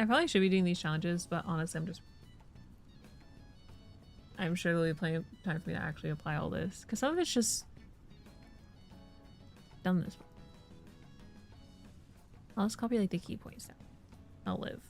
I probably should be doing these challenges, but honestly, I'm sure there'll be plenty of time for me to actually apply all this, because some of it's just done this way. I'll just copy like the key points down. I'll live.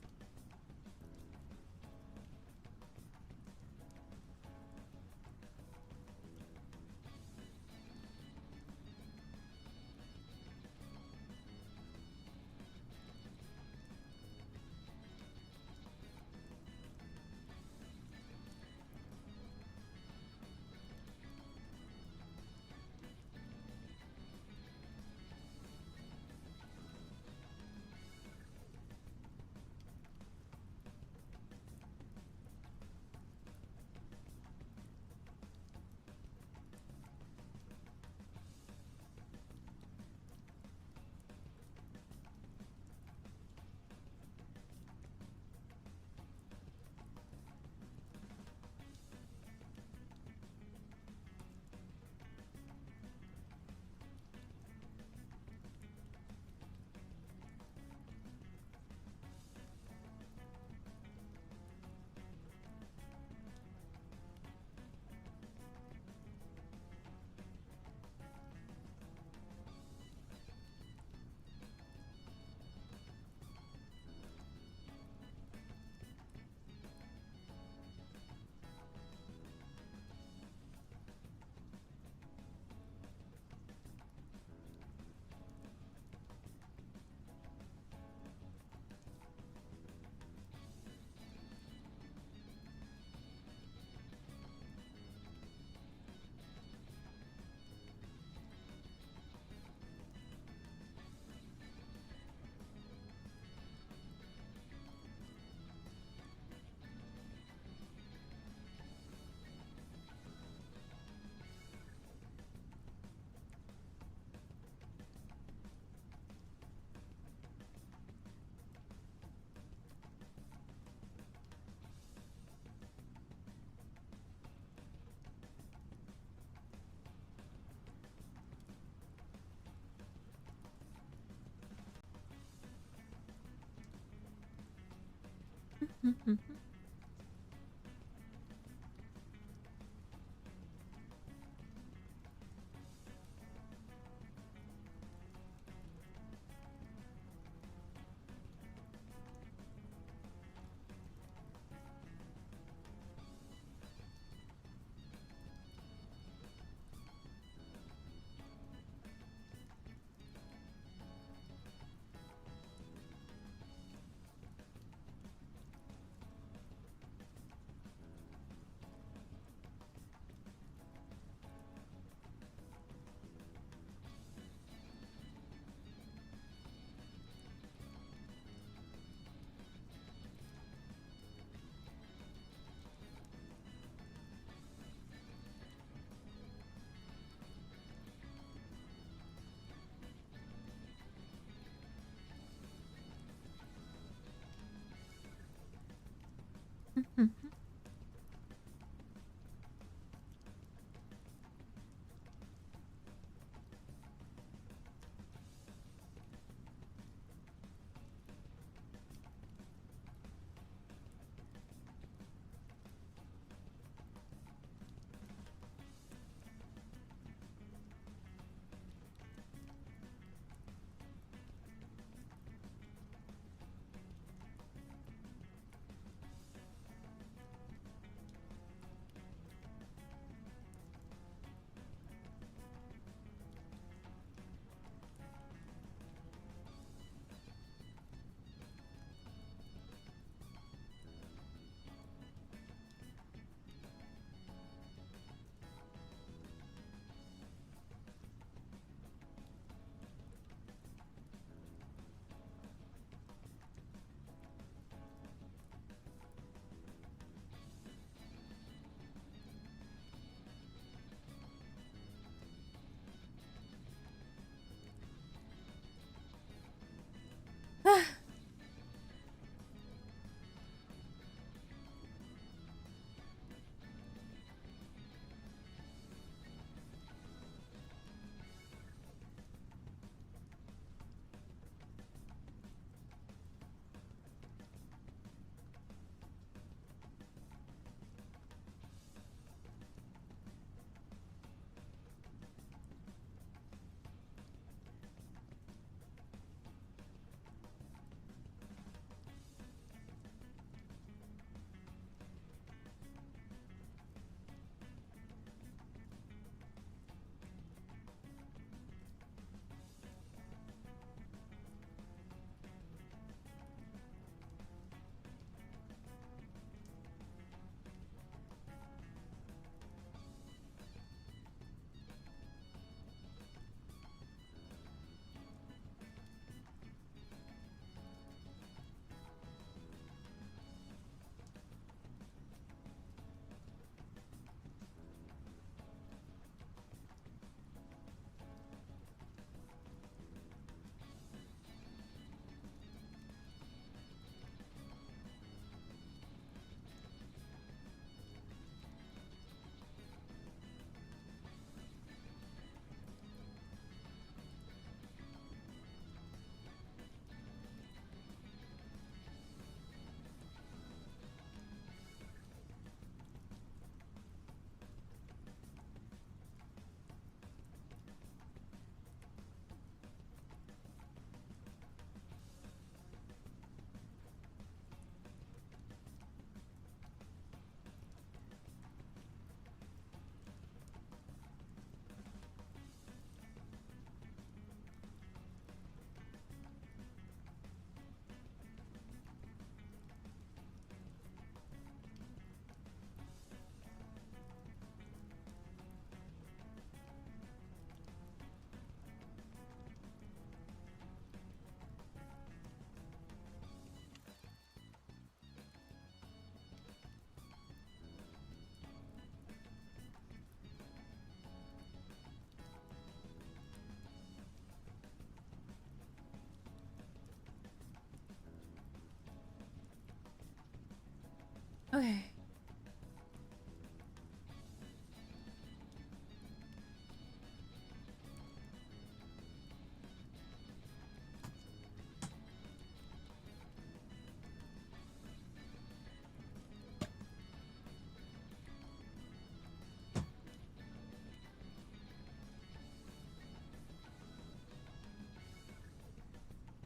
Okay.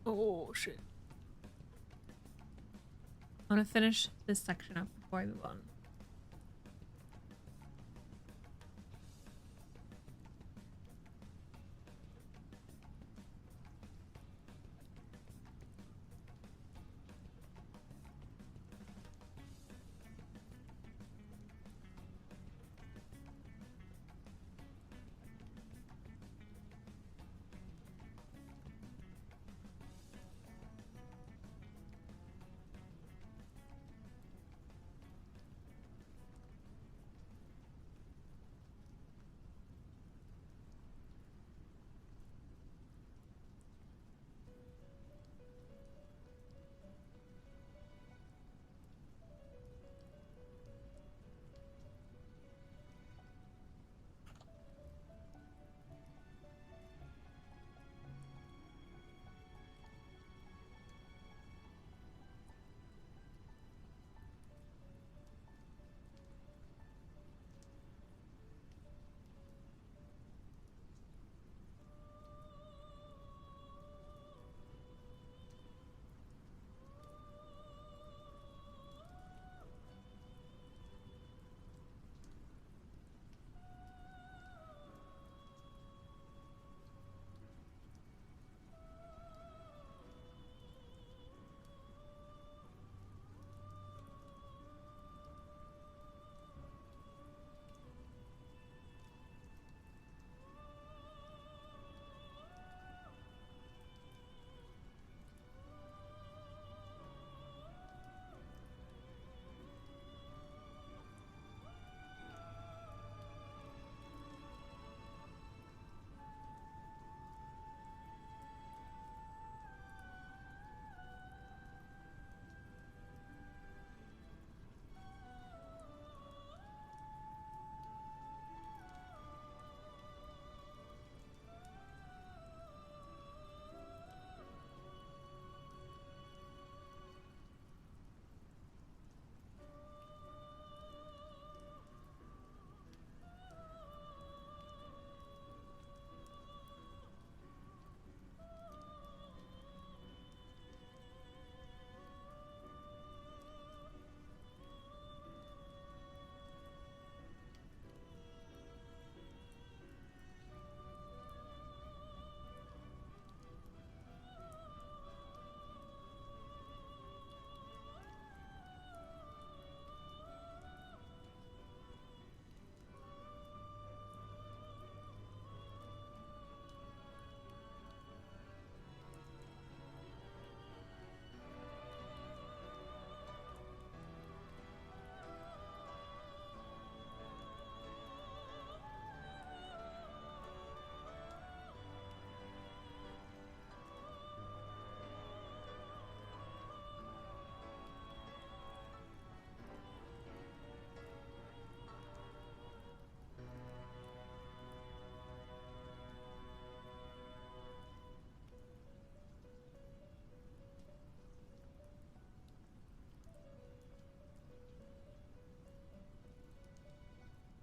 Oh shit. I want to finish this section up before I move on.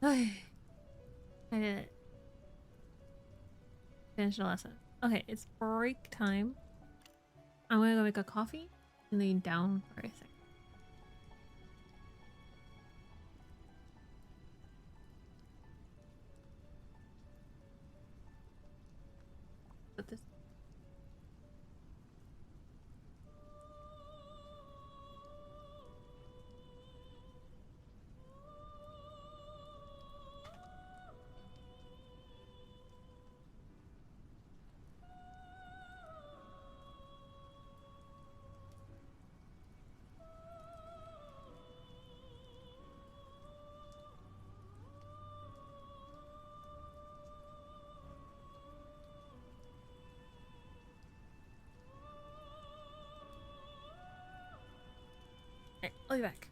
I did it. Finish the lesson. Okay, it's break time. I'm gonna go make a coffee and lay down for a second. Put this. Alright, I'll be back.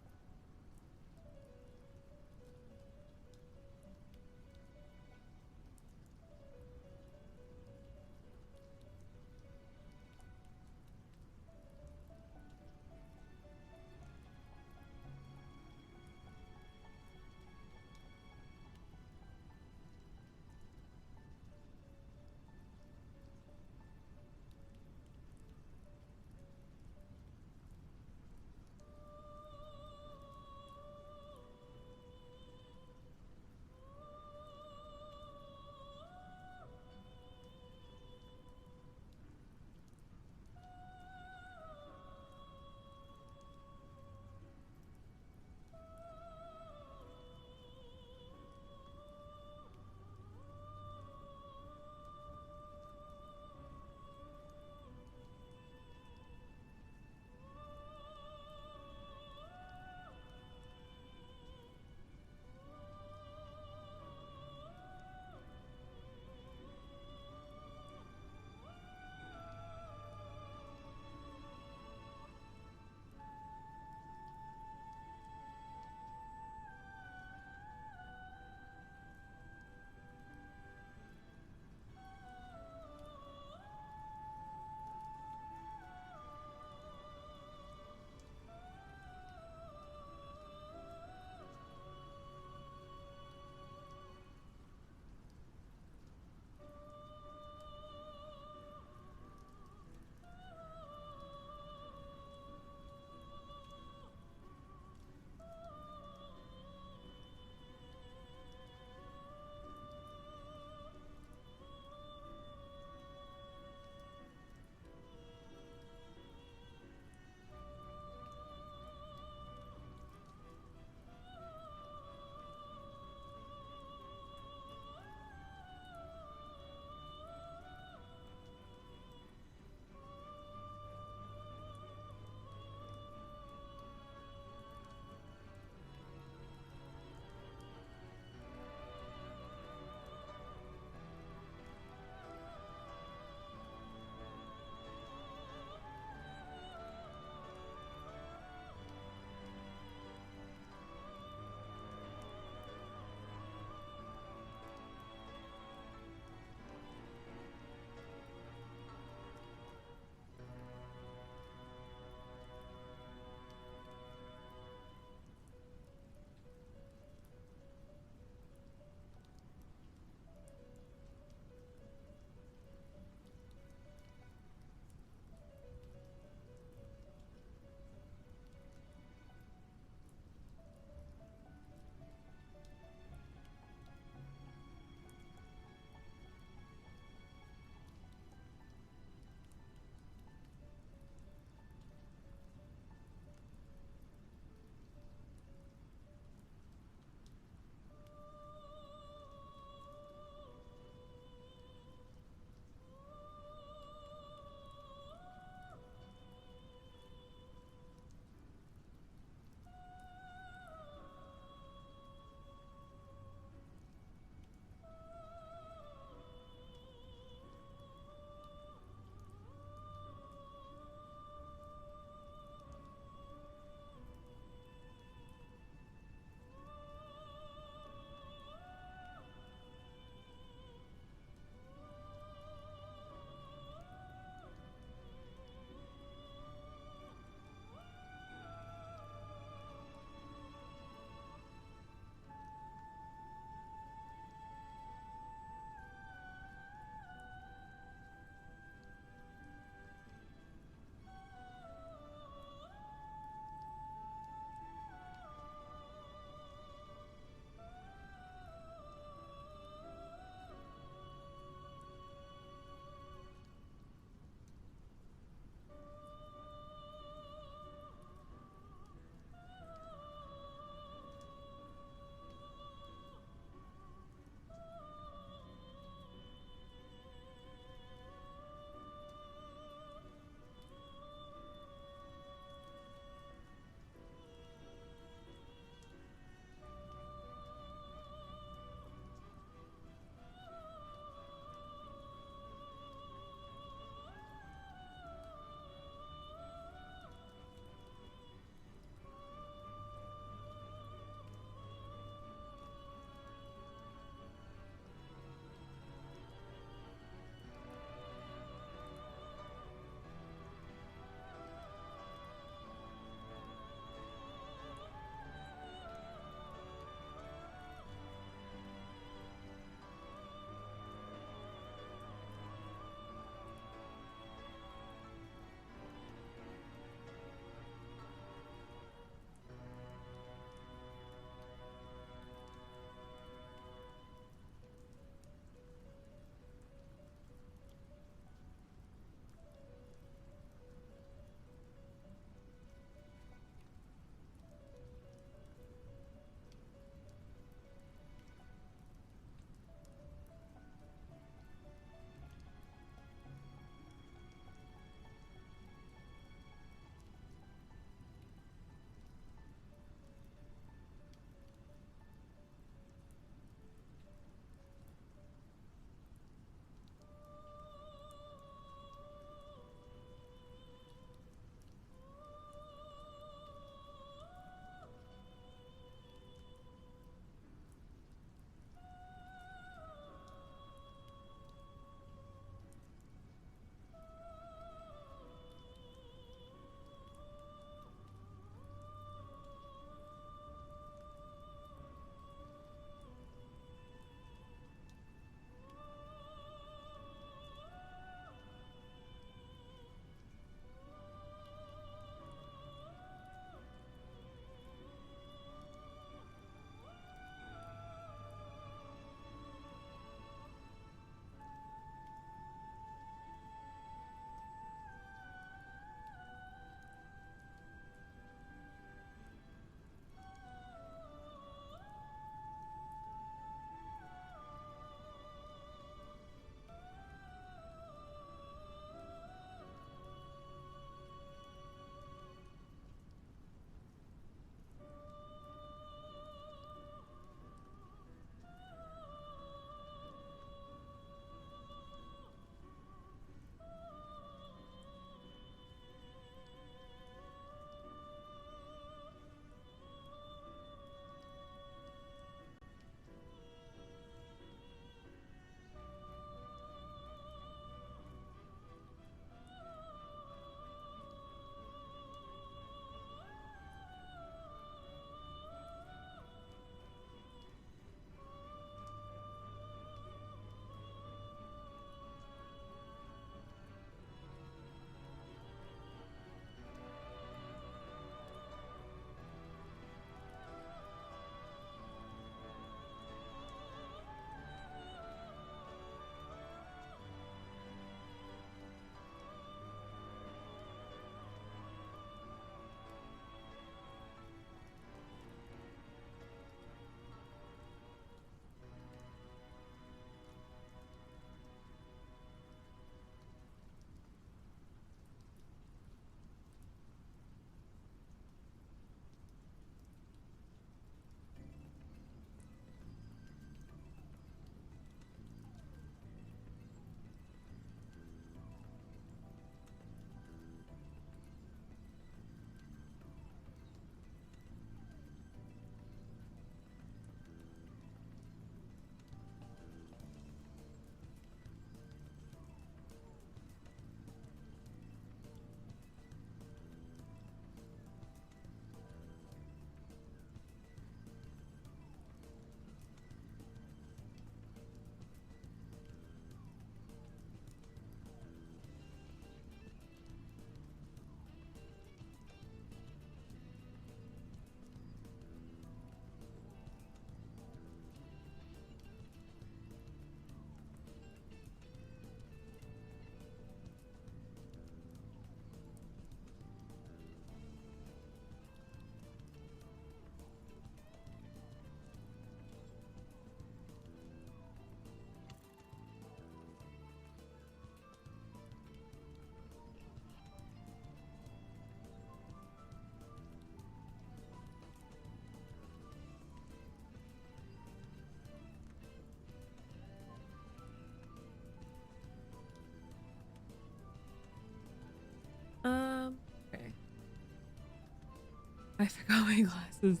I forgot my glasses.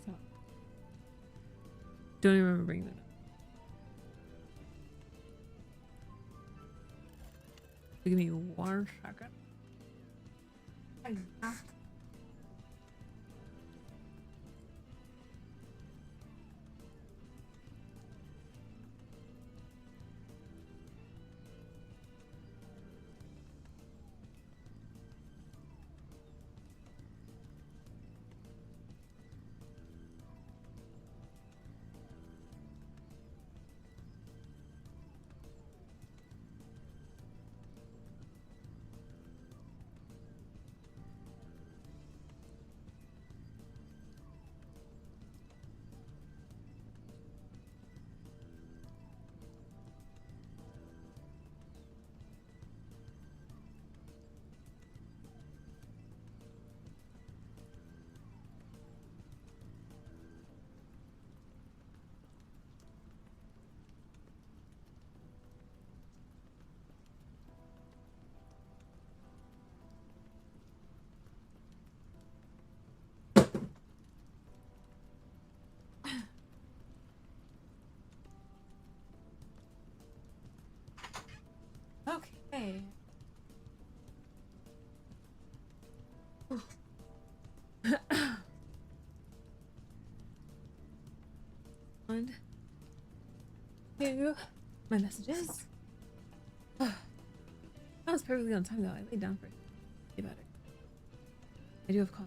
Don't even remember bringing them up. Give me 1 second. Okay. 1, 2, my messages. That was perfectly on time though. I laid down for it. Think about it. I do have coffee.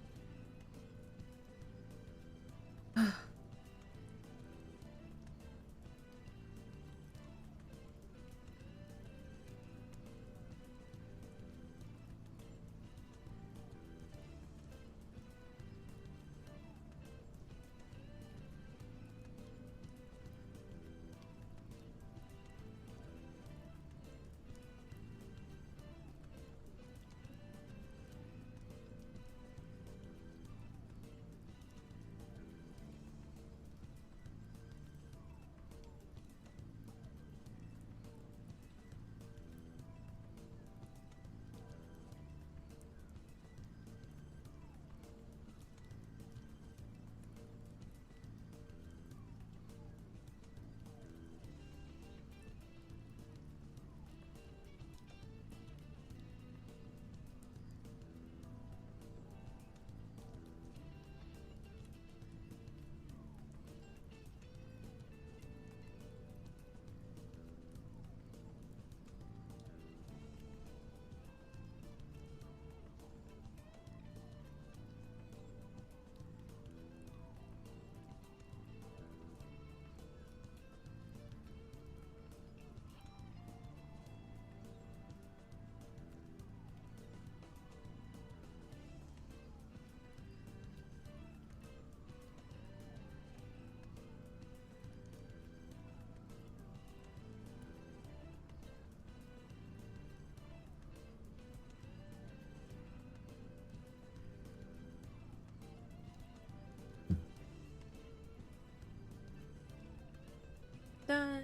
Done.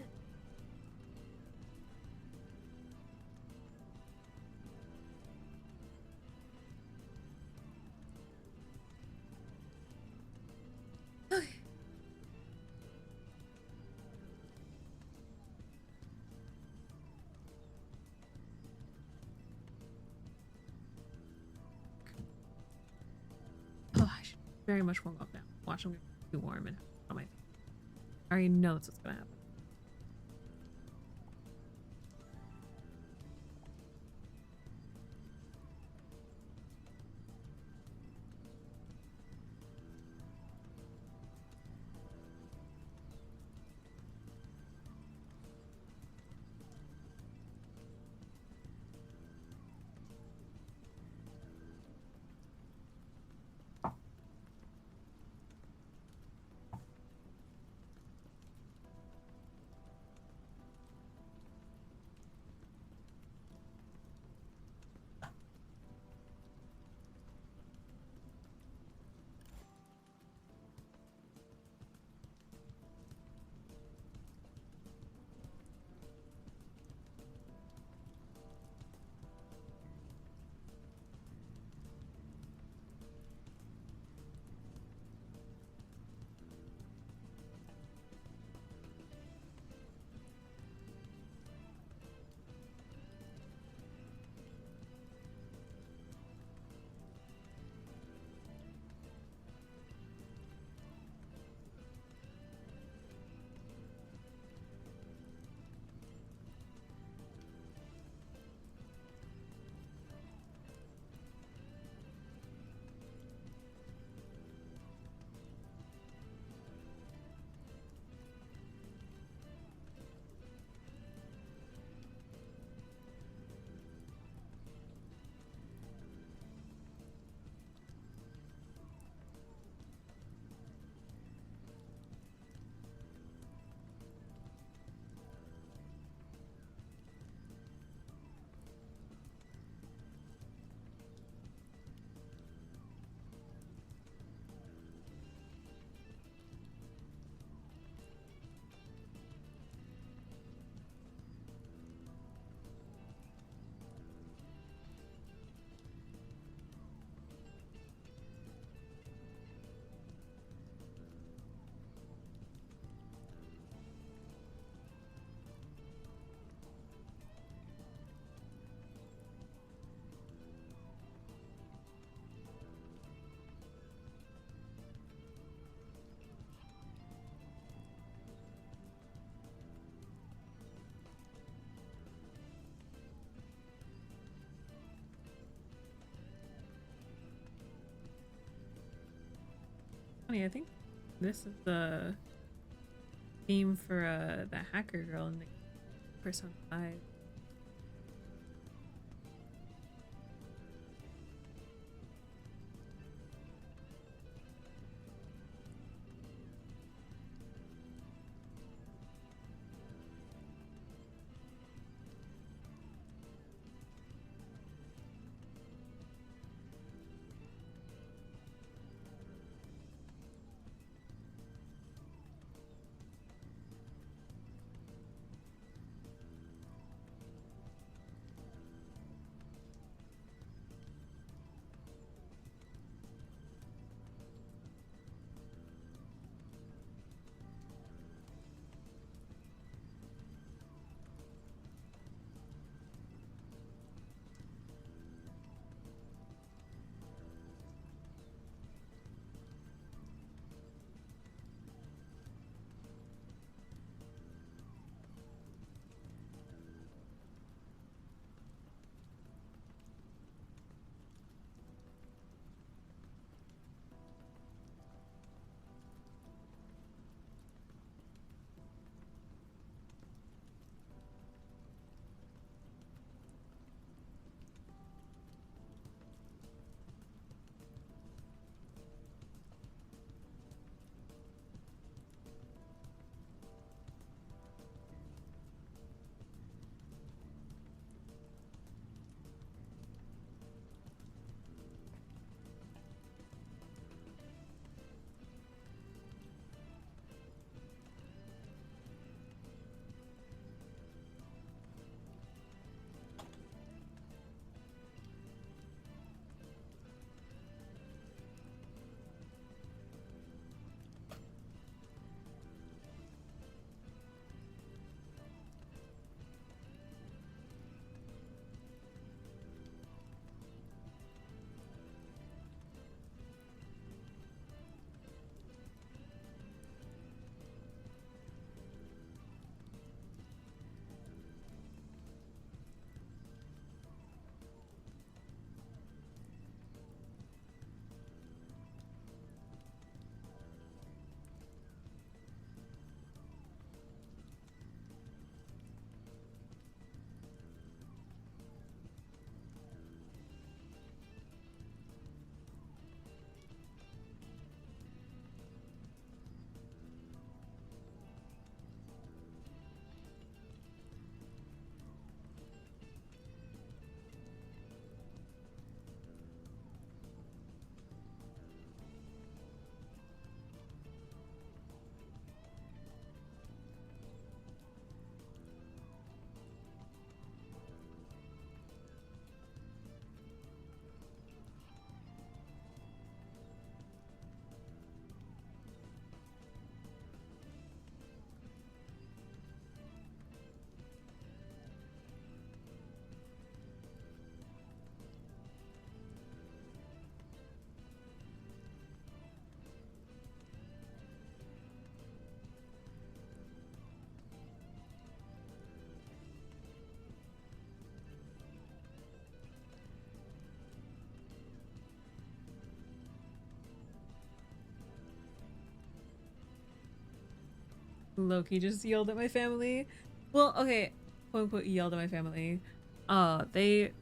Okay. Oh, I should very much warm up now. Watch them get too warm and on my face. I already know that's what's gonna happen. Funny, I think this is the theme for the hacker girl in the Persona 5. Loki just yelled at my family. Well, okay, quote unquote yelled at my family. They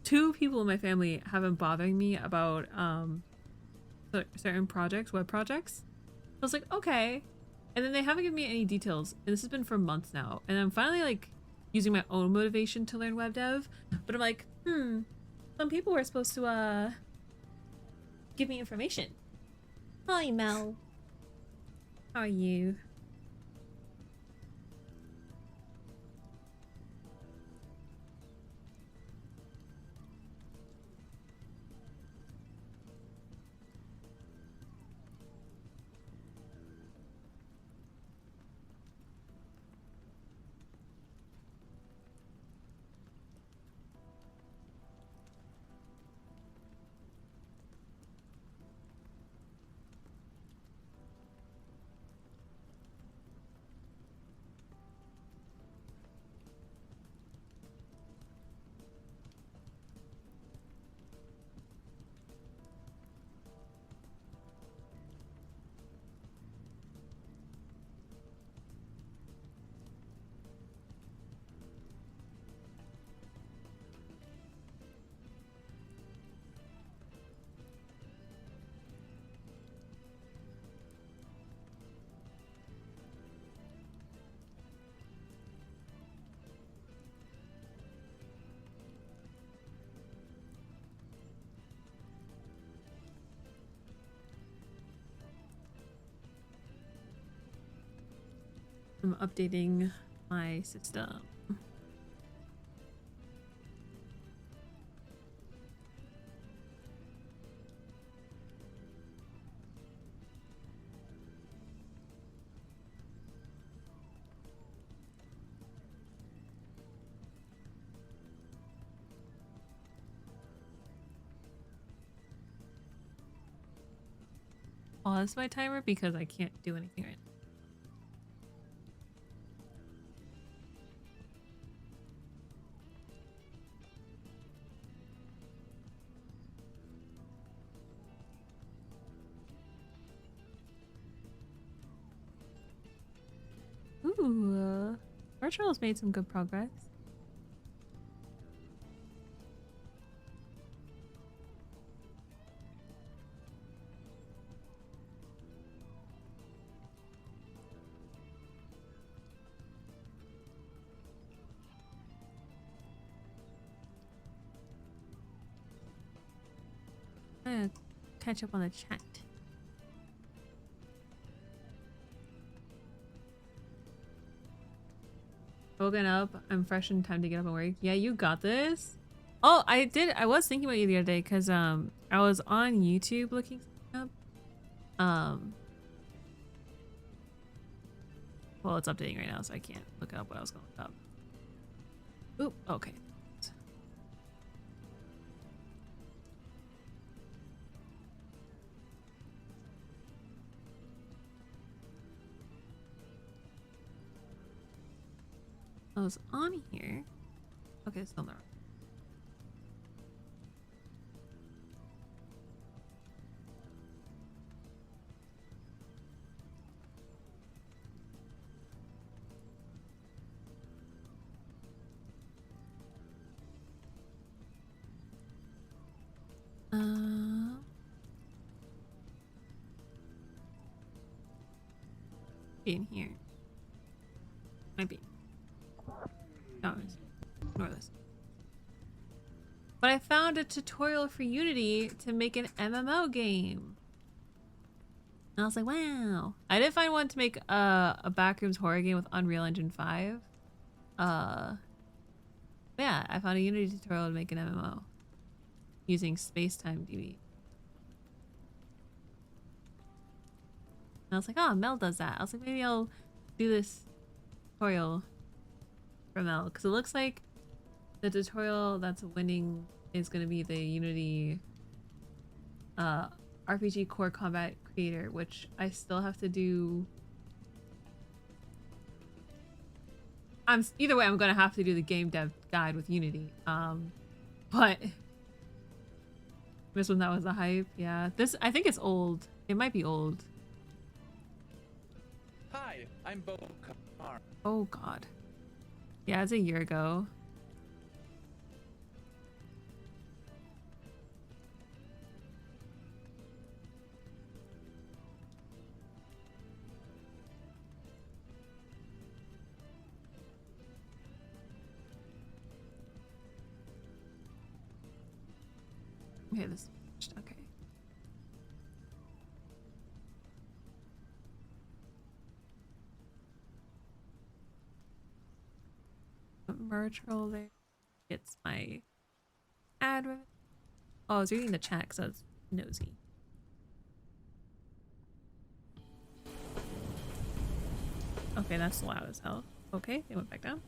two people in my family have been bothering me about certain projects, web projects. I was like, okay. And then they haven't given me any details. And this has been for months now. And I'm finally like using my own motivation to learn web dev. But I'm like, some people were supposed to give me information. Hi Mel. How are you? I'm updating my system. Pause my timer because I can't do anything right now. Ooh, Virtual's made some good progress. I'm gonna catch up on the chat. Woken up. I'm fresh in time to get up and work. Yeah, you got this. Oh, I did. I was thinking about you the other day because I was on YouTube looking up. Well, it's updating right now, so I can't look up what I was going to look up. Oop. Okay. I was on here. Okay, still not. In here. Might be. No, ignore this. But I found a tutorial for Unity to make an MMO game. And I was like, wow. I did find one to make a backrooms horror game with Unreal Engine 5. Yeah, I found a Unity tutorial to make an MMO using Spacetime DB. And I was like, oh, Mel does that. I was like, maybe I'll do this tutorial for Mel. Because it looks like the tutorial that's winning is going to be the Unity RPG Core Combat Creator, which I still have to do. Either way, I'm going to have to do the game dev guide with Unity. But this one, that was the hype. Yeah, this, I think it's old. It might be old. Hi, I'm Bo. Oh god. Yeah, it's a year ago. Okay, this okay. Merge roll there. It's my ad. Oh, I was reading the chat because I was nosy. Okay, that's loud as hell. Okay, it went back down.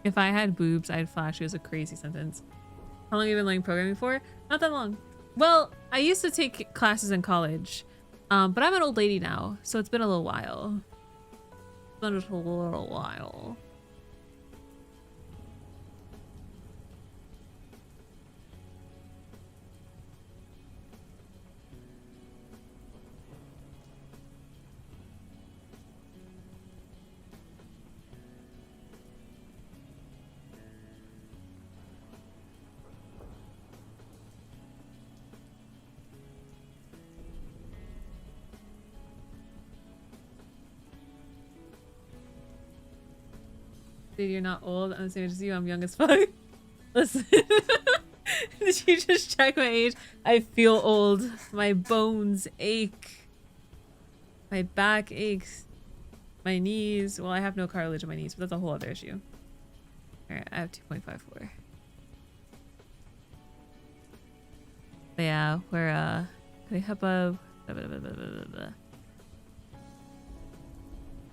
If I had boobs, I'd flash you as a crazy sentence. How long have you been learning programming for? Not that long. Well, I used to take classes in college, but I'm an old lady now, so it's been a little while. It's been just a little while. Dude, you're not old. I'm the same age as you. I'm young as fuck. Listen. Did you just check my age? I feel old. My bones ache. My back aches. My knees. Well, I have no cartilage in my knees, but that's a whole other issue. Alright, I have 2.54. But yeah, we're can we help above?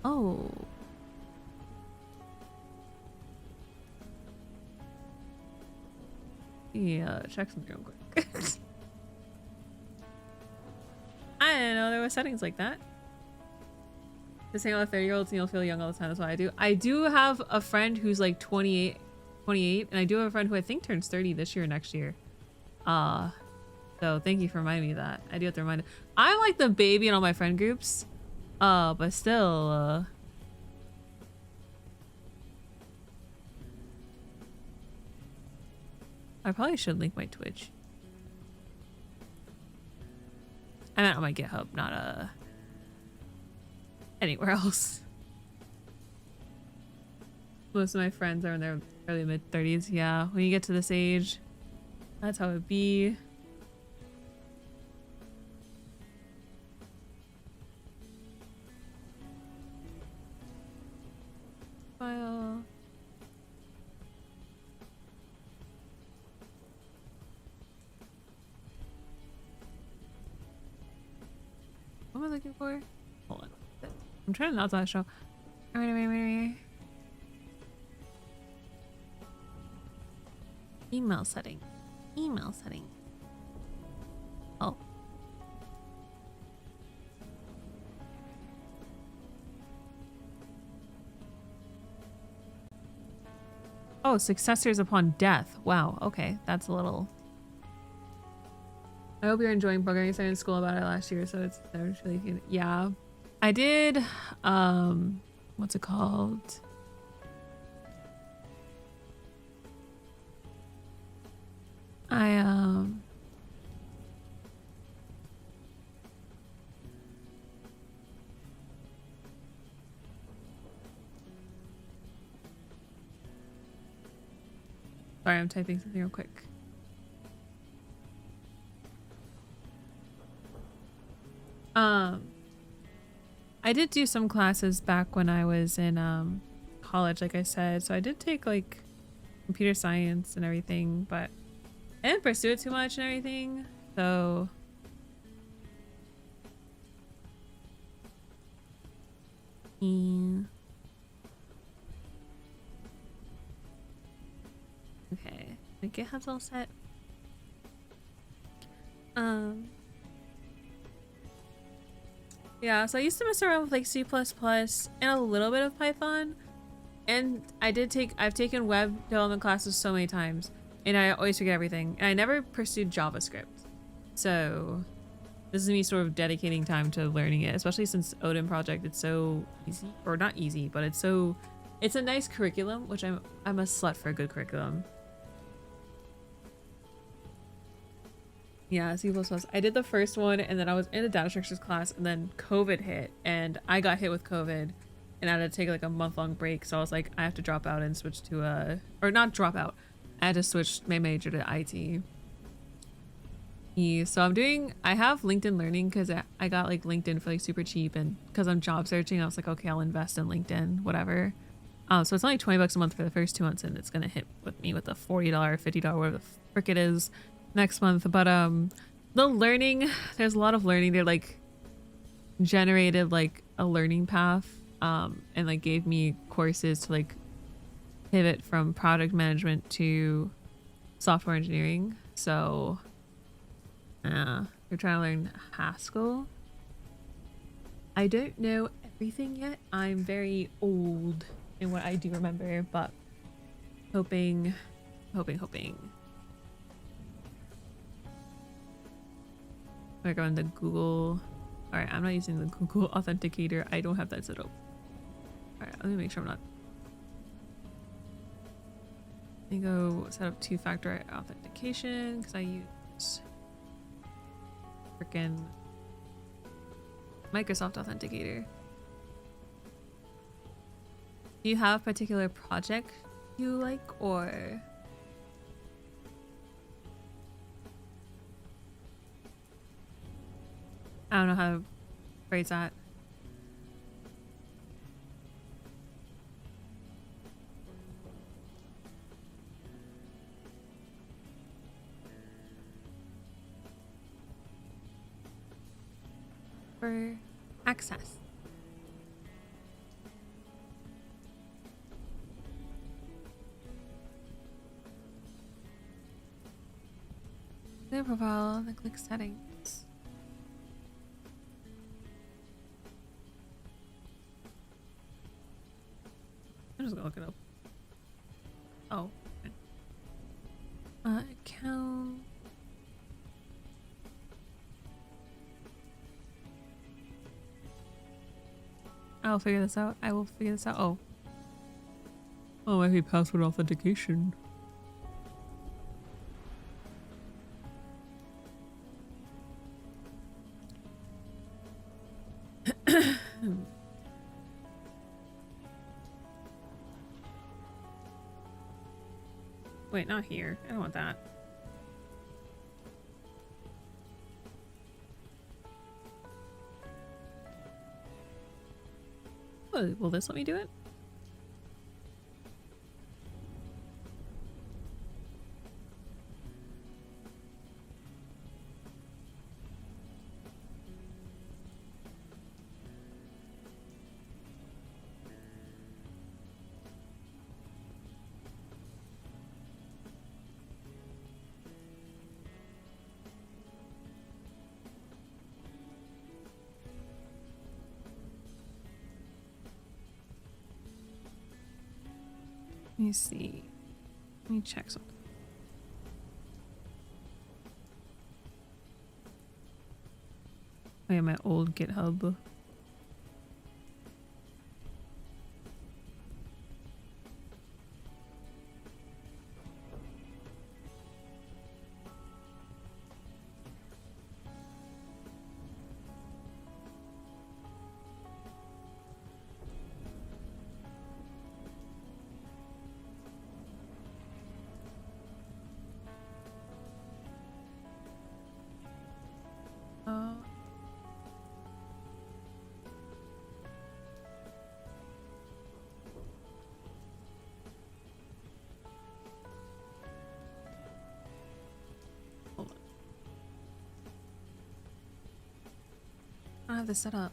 Oh. Yeah, check something real quick. I didn't know there were settings like that. Just hang out with 30-year-olds and you'll feel young all the time. That's what I do. I do have a friend who's like 28, and I do have a friend who I think turns 30 this year or next year. So thank you for reminding me of that. I do have to remind. I'm like the baby in all my friend groups. But still, I probably should link my Twitch. I meant on my GitHub, not anywhere else. Most of my friends are in their early mid-30s. Yeah, when you get to this age, that's how it be. File. What am I looking for? Hold on. I'm trying to not to show. Email setting. Email setting. Oh. Oh, successors upon death. Wow. Okay. That's a little... I hope you're enjoying programming. I started in school about it last year, so it's really... Yeah. I did... What's it called? Sorry, I'm typing something real quick. I did do some classes back when I was in college, like I said. So I did take like computer science and everything, but I didn't pursue it too much and everything. So okay, my GitHub's all set. Yeah, so I used to mess around with like C++ and a little bit of Python. And I've taken web development classes so many times and I always forget everything. And I never pursued JavaScript. So this is me sort of dedicating time to learning it, especially since Odin project, it's so easy, or not easy, but it's a nice curriculum, which I'm a slut for a good curriculum. Yeah, C++. I did the first one and then I was in a data structures class and then COVID hit and I got hit with COVID and I had to take like a month-long break. So I was like, I have to drop out and switch to or not drop out. I had to switch my major to IT. Yeah, so I have LinkedIn Learning because I got like LinkedIn for like super cheap, and because I'm job searching, I was like, okay, I'll invest in LinkedIn, whatever. So it's only $20 a month for the first 2 months and it's gonna hit with me with a $40, $50, whatever the frick it is, next month. But the learning, there's a lot of learning. They like generated like a learning path and like gave me courses to like pivot from product management to software engineering. So you're trying to learn Haskell. I don't know everything yet. I'm very old in what I do remember, but hoping. We're going to Google. All right, I'm not using the Google Authenticator. I don't have that set up. All right, let me make sure I'm not. Let me go set up two-factor authentication because I use freaking Microsoft Authenticator. Do you have a particular project you like, or? I don't know how to phrase that. For access. Their profile, then click settings. I'm just gonna look it up. Oh. Account. I'll figure this out. I will figure this out. Oh. Oh, might be password authentication. Wait, not here. I don't want that. Will this let me do it? Let me see. Let me check something. Oh yeah, my old GitHub. Hold on. I don't have this set up.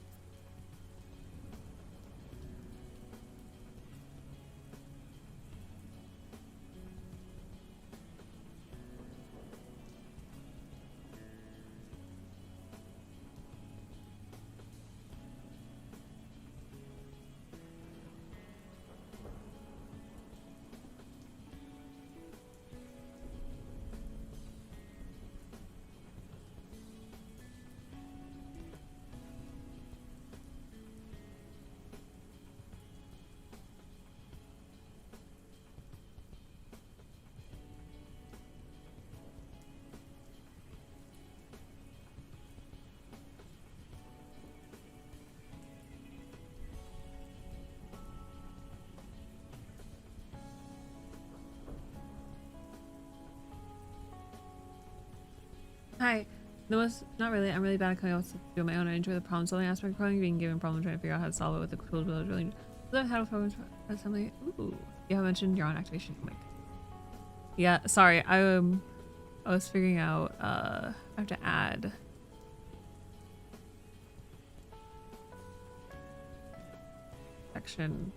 Hi. No, it's not really. I'm really bad at coming up with stuff to do on my own. I enjoy the problem solving aspect of coding, being given a problem, trying to figure out how to solve it with the tools without really. I've had problems for assembly. Ooh. You have mentioned your own activation. Like, yeah, sorry. I was figuring out I have to add section.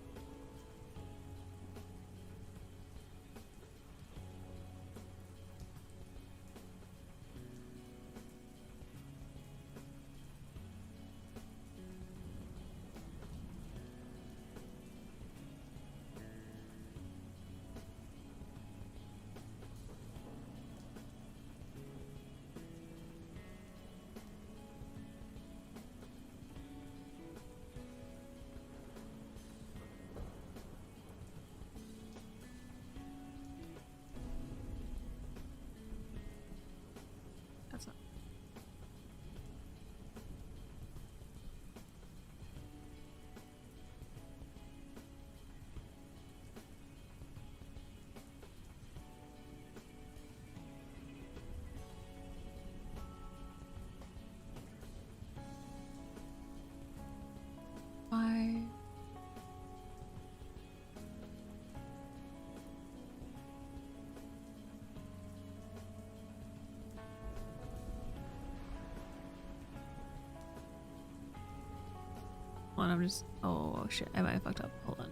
Hold on, I'm just. Oh shit, I might have fucked up. Hold on.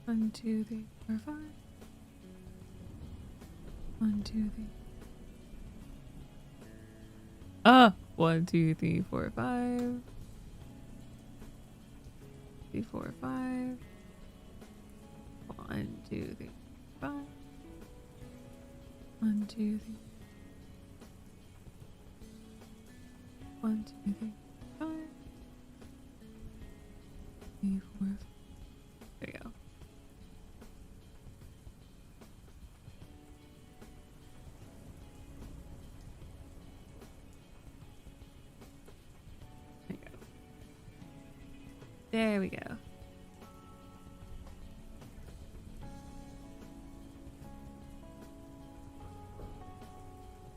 One, two, three, four, five. 1, 2, 3. 1, 2, 3, 4, 5. 3, 4, 5. 1, 2, 3, 5. 1, 2, 3. 1, 2, 3, 5. 3, 4, 5. There you go. There we go.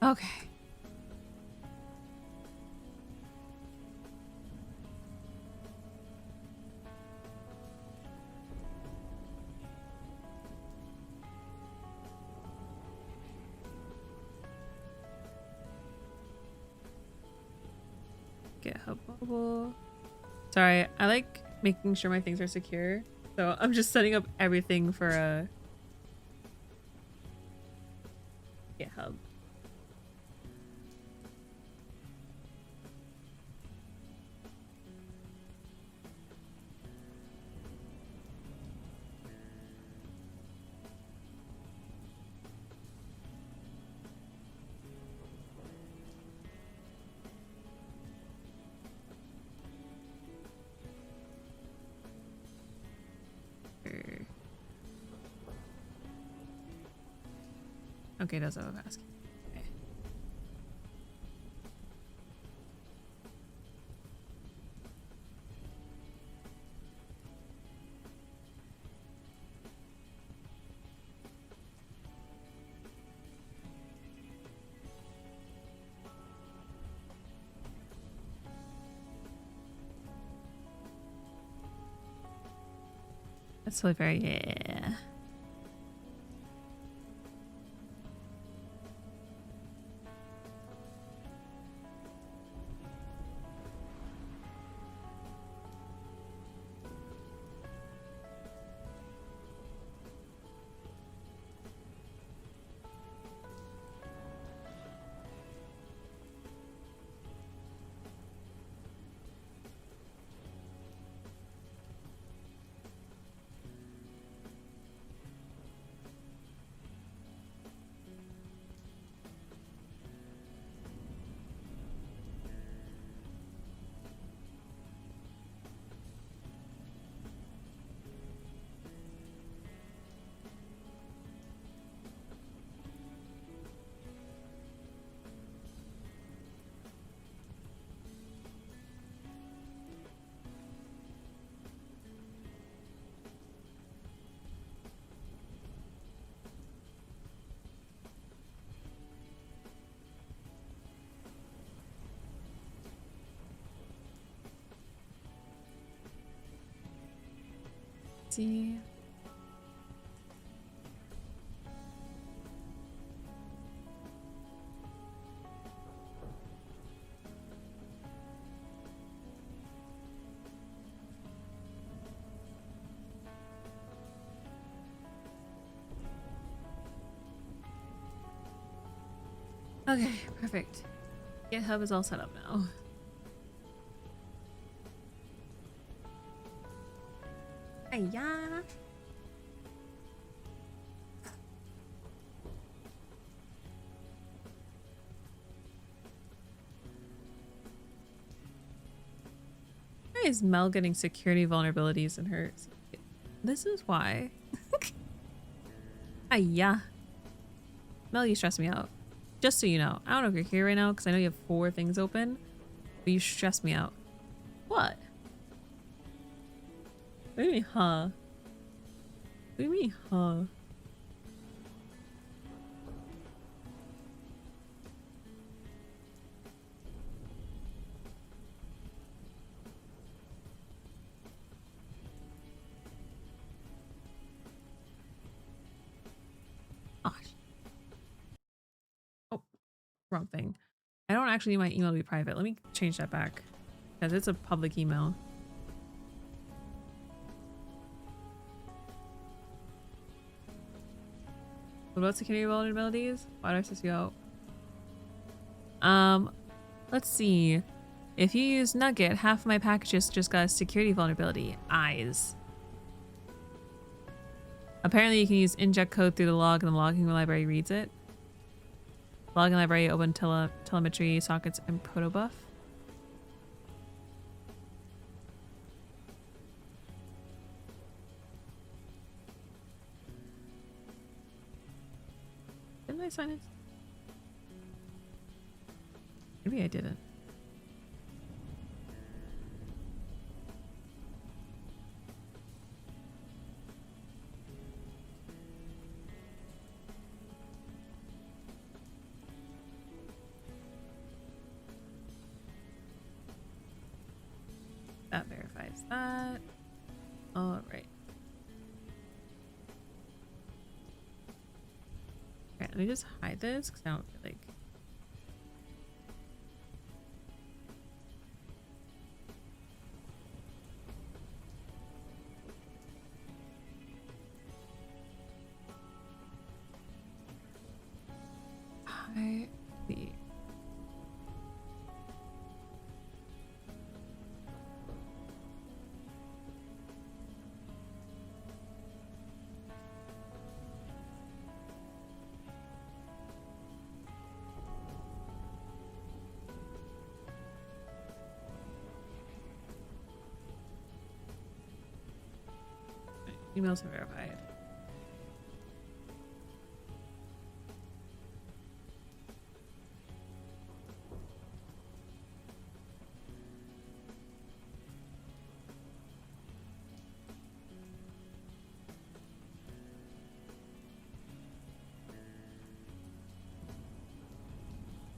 Okay. GitHub bubble. Sorry, I like making sure my things are secure. So I'm just setting up everything for a GitHub. Okay, that's what I'm asking. Okay. That's totally fair, yeah. See. Okay, perfect. GitHub is all set up now. Hiya. Why is Mel getting security vulnerabilities in her? This is why. Hiya. Mel, you stress me out. Just so you know, I don't know if you're here right now because I know you have 4 things open, but you stress me out. What? What do you mean, huh? What do you mean, huh? wrong thing. I don't actually need my email to be private. Let me change that back because it's a public email. What about security vulnerabilities? Why do I suss you out? Let's see. If you use Nugget, half of my packages just got a security vulnerability. Eyes. Apparently you can use inject code through the log and the logging library reads it. Logging library, open telemetry, sockets, and protobuf. Didn't I sign it? Maybe I didn't. That verifies that. All right. Okay, let me just hide this because I don't feel like. I see. Emails are verified.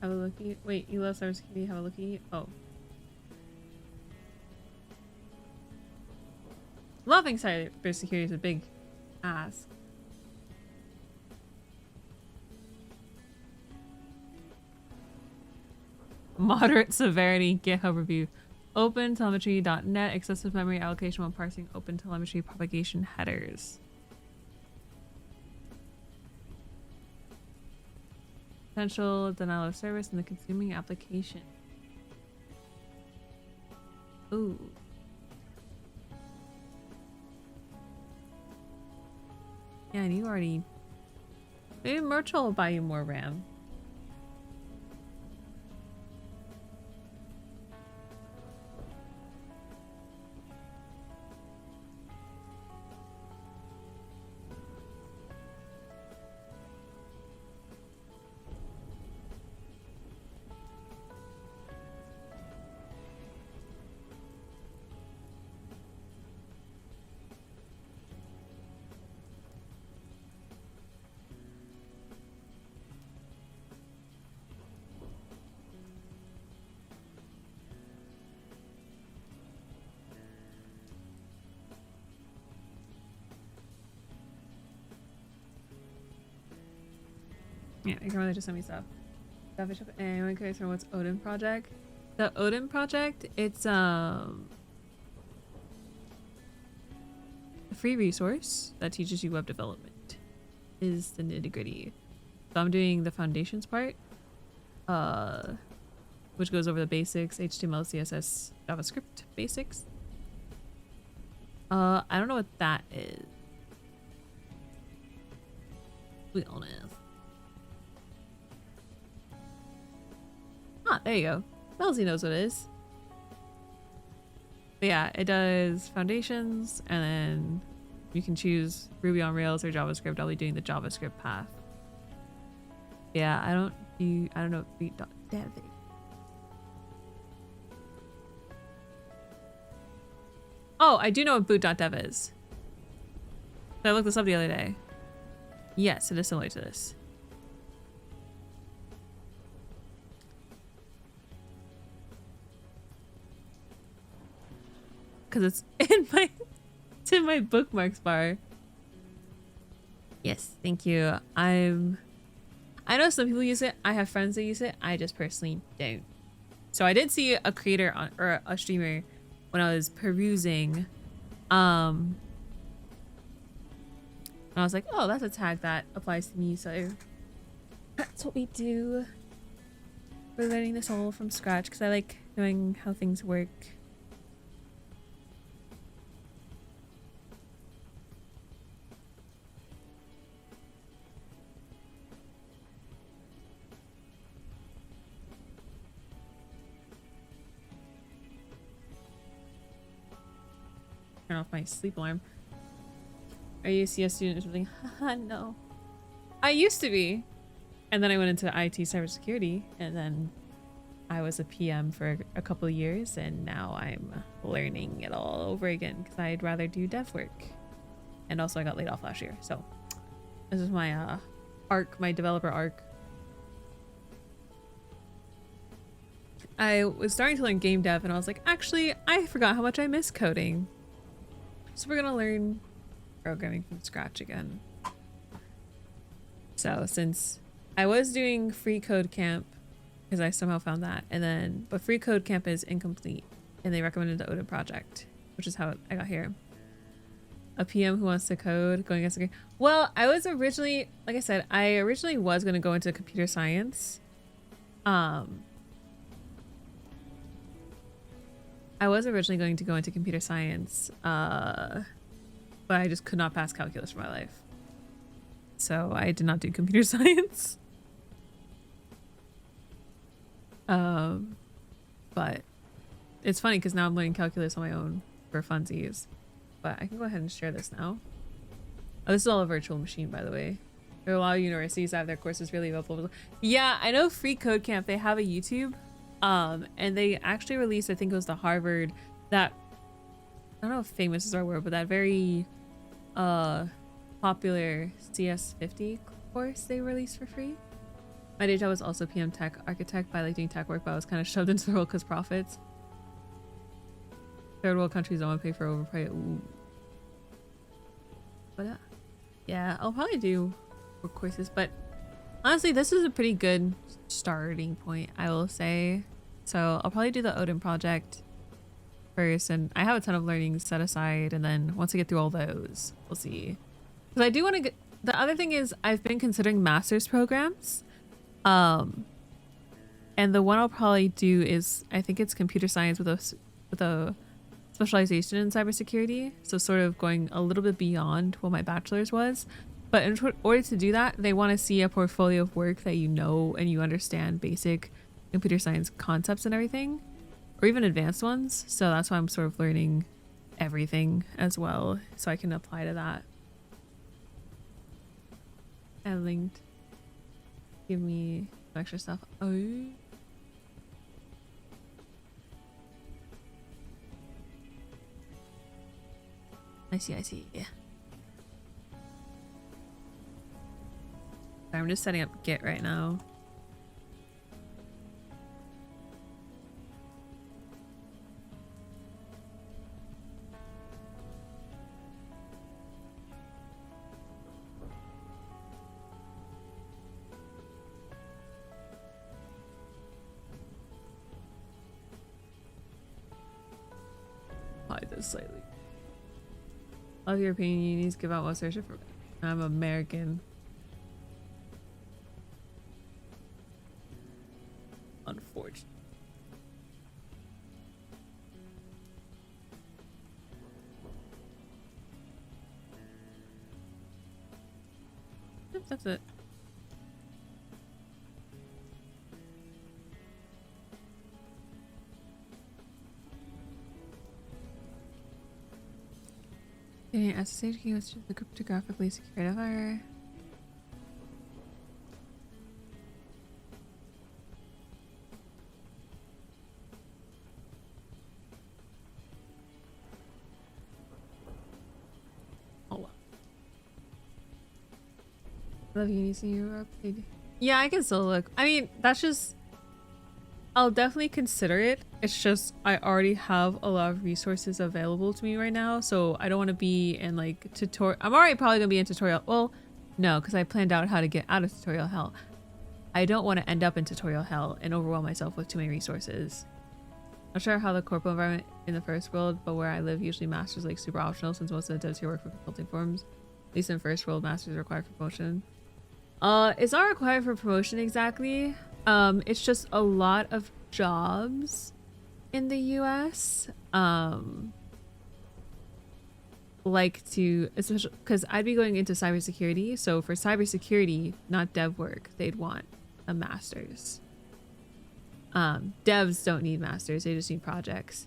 Have a lookie. Wait, you love cybersecurity. Have a lookie. Oh. Loving cybersecurity is a big ask. Moderate severity GitHub review. OpenTelemetry.net excessive memory allocation when parsing OpenTelemetry propagation headers. Potential denial of service in the consuming application. Ooh. Yeah, and you already... Maybe Merchant will buy you more RAM. Yeah, you can really just send me stuff. Anyone curious for what's Odin project? The Odin project, it's a free resource that teaches you web development. Is the nitty-gritty. So I'm doing the foundations part, which goes over the basics, HTML, CSS, JavaScript basics. I don't know what that is. We don't know. Ah, there you go. Melzy knows what it is. But yeah, it does foundations, and then you can choose Ruby on Rails or JavaScript. I'll be doing the JavaScript path. Yeah, I don't know boot.dev. Oh, I do know what boot.dev is. So I looked this up the other day. Yes, it is similar to this. Because it's in my bookmarks bar. Yes, thank you. I'm I know some people use it. I have friends that use it. I just personally don't. So I did see a creator or a streamer when I was perusing. And I was like, oh, that's a tag that applies to me. So that's what we do. We're learning this all from scratch because I like knowing how things work. Turn off my sleep alarm. Are you a CS student or something? Haha, no. I used to be. And then I went into IT cybersecurity, and then I was a PM for a couple of years, and now I'm learning it all over again because I'd rather do dev work. And also I got laid off last year, so this is my arc, my developer arc. I was starting to learn game dev, and I was like, actually, I forgot how much I miss coding. So we're gonna learn programming from scratch again. So since I was doing free code camp, because I somehow found that, and then but free code camp is incomplete, and they recommended the Odin project, which is how I got here. A PM who wants to code going against the grain. Well, I was originally, like I said, I originally was going to go into computer science. I was originally going to go into computer science, but I just could not pass calculus for my life. So I did not do computer science. But it's funny because now I'm learning calculus on my own for funsies. But I can go ahead and share this now. Oh, this is all a virtual machine, by the way. There are a lot of universities that have their courses really available. Yeah, I know Free Code Camp, they have a YouTube. And they actually released, I think it was the Harvard, that, I don't know if famous is our word, but that very popular CS50 course they released for free. My day job was also PM Tech Architect, but I like doing tech work, but I was kind of shoved into the role because profits. Third world countries don't want to pay for overpay. Ooh. But yeah, I'll probably do more courses, but honestly, this is a pretty good starting point, I will say. So I'll probably do the Odin project first, and I have a ton of learning set aside, and then once I get through all those, we'll see. Because I do want to get, the other thing is I've been considering master's programs. And the one I'll probably do is, I think it's computer science with a specialization in cybersecurity. So sort of going a little bit beyond what my bachelor's was. But in order to do that, they want to see a portfolio of work that you know and you understand basic computer science concepts and everything, or even advanced ones. So that's why I'm sort of learning everything as well, so I can apply to that. I linked. Give me extra stuff. Oh. I see. Yeah. I'm just setting up Git right now. Hide this slightly. Love your opinion. You need to give out what search for. I'm American. Unfortunate. Yep, that's it. Getting SSH key was the cryptographically secure identifier. Love you using your update. Yeah, I can still look. I mean, that's just, I'll definitely consider it. It's just I already have a lot of resources available to me right now, so I don't want to be in like tutorial. I'm already probably gonna be in tutorial. Well, no, because I planned out how to get out of tutorial hell. I don't want to end up in tutorial hell and overwhelm myself with too many resources. Not sure how the corporate environment in the first world, but where I live, usually masters like super optional since most of the devs here work for consulting firms. At least in first world, masters are required for promotion. It's not required for promotion exactly. It's just a lot of jobs in the US. Like to, especially because I'd be going into cybersecurity. So for cybersecurity, not dev work, they'd want a master's. Devs don't need masters, they just need projects.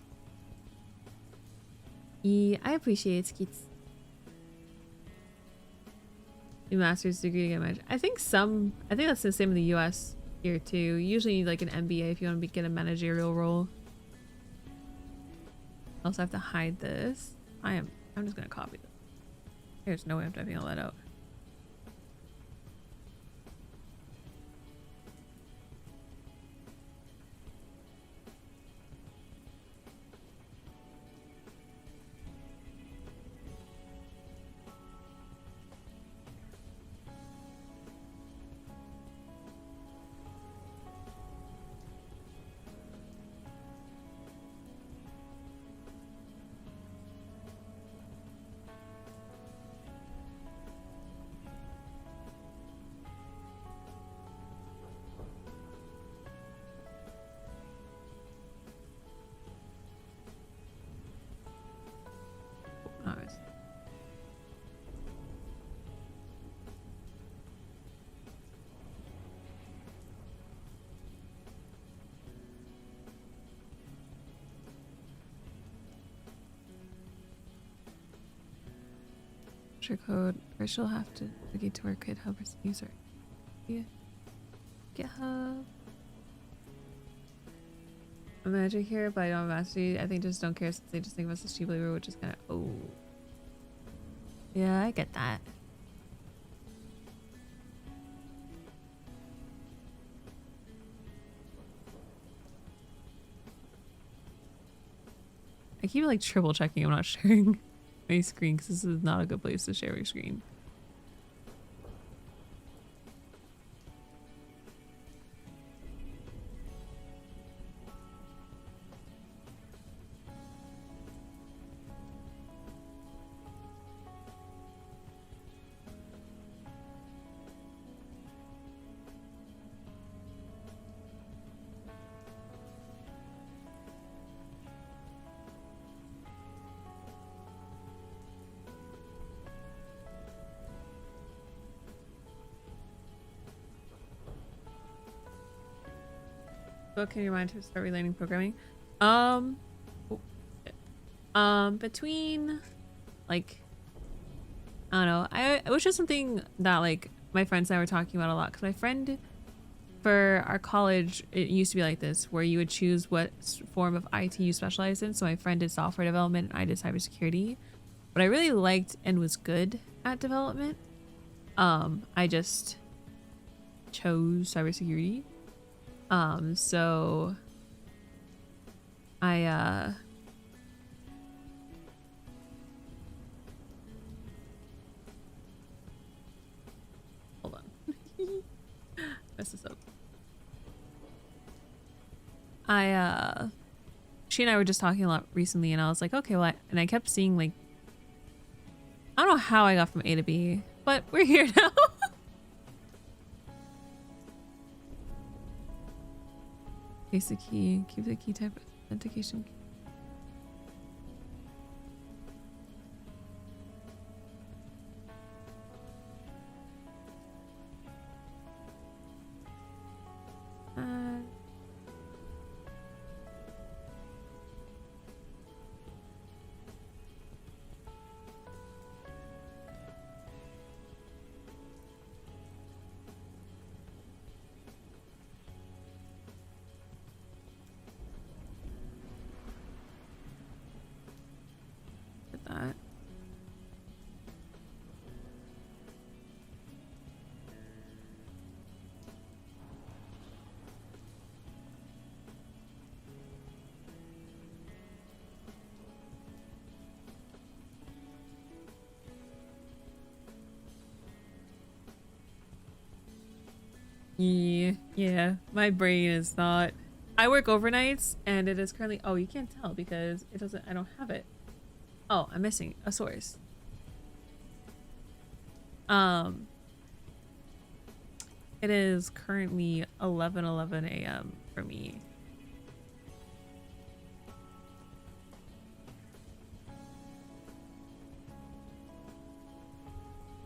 Yeah, I appreciate skits. Your master's degree to get managed. I think that's the same in the US here too. You usually need like an MBA if you want to get a managerial role. Also have to hide this. I'm just gonna copy this. There's no way I'm typing all that out. Code, or she'll have to navigate to where GitHub is user. Yeah. GitHub. I'm a manager here, but I don't have mastery. I think just don't care since they just think of us as cheap labor, which is kind of oh. Yeah, I get that. I keep like triple checking I'm not sharing my screen because this is not a good place to share your screen. What can you mind to start relearning programming? Between like I don't know. It was just something that like my friends and I were talking about a lot because my friend for our college it used to be like this where you would choose what form of IT you specialize in. So my friend did software development and I did cybersecurity, but I really liked and was good at development. I just chose cybersecurity. So I hold on. Mess this up. She and I were just talking a lot recently and I was like, okay, well, and I kept seeing like, I don't know how I got from A to B, but we're here now. Paste the key, keep the key type authentication. Yeah, my brain is not. I work overnights and it is currently, oh, you can't tell because it doesn't, I don't have it. Oh, I'm missing a source. It is currently 11:11 a.m. for me.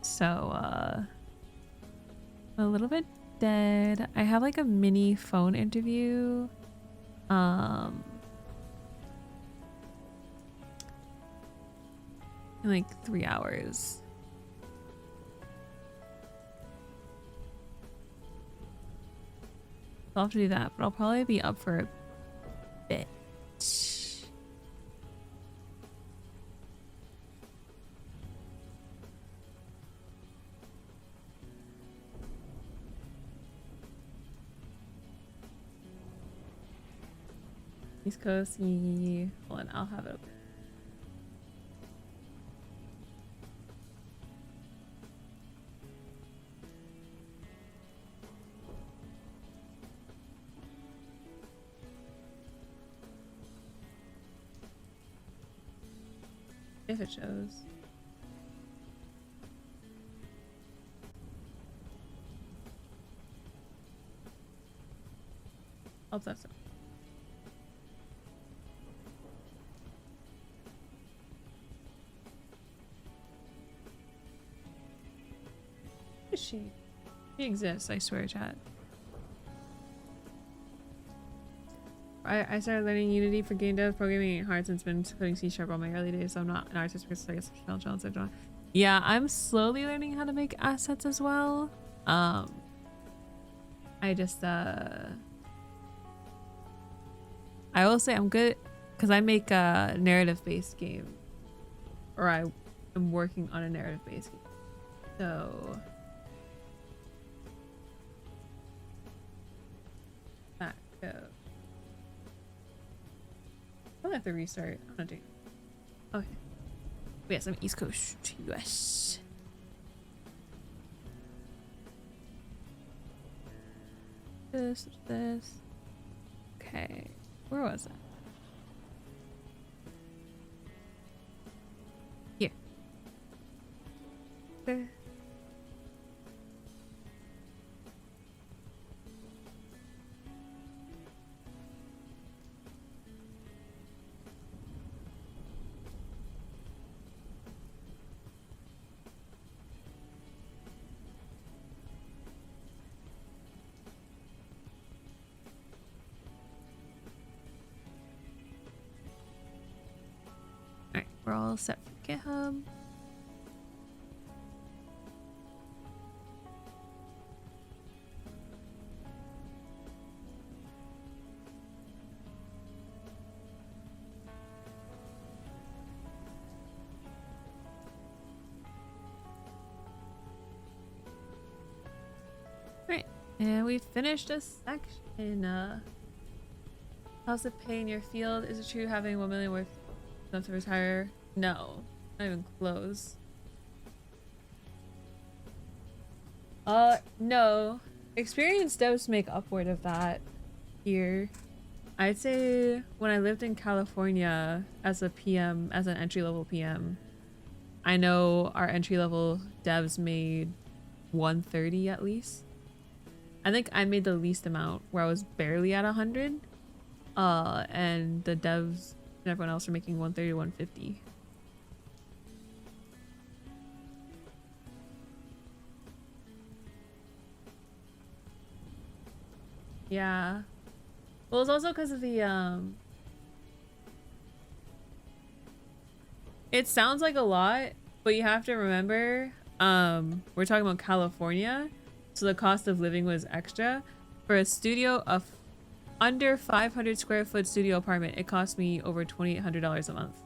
So, a little bit dead. I have like a mini phone interview. In like 3 hours. I'll have to do that, but I'll probably be up for a bit. East Coast, hold on, I'll have it open. If it shows. I'll test it. Is she? She exists, I swear, chat. I started learning Unity for game dev. Programming ain't hard since been coding C# all my early days, so I'm not an artist because I guess challenge I don't. Yeah, I'm slowly learning how to make assets as well. I just I will say I'm good because I make a narrative-based game, or I am working on a narrative-based game. So back up. I'll have to restart. I'm not doing it. Okay. Yes, I'm East Coast US. This. Okay. Where was that? Here. Okay. We're all set for GitHub. Right, and we finished a section. How's it pay in your field? Is it true having 1 million worth enough to retire? No, not even close. No. Experienced devs make upward of that here. I'd say when I lived in California as a PM, as an entry-level PM, I know our entry-level devs made 130 at least. I think I made the least amount where I was barely at 100. And the devs and everyone else are making 130, 150. Yeah. Well, it's also because of the, it sounds like a lot, but you have to remember, we're talking about California, so the cost of living was extra. For a studio of under 500 square foot studio apartment, it cost me over $2,800 a month.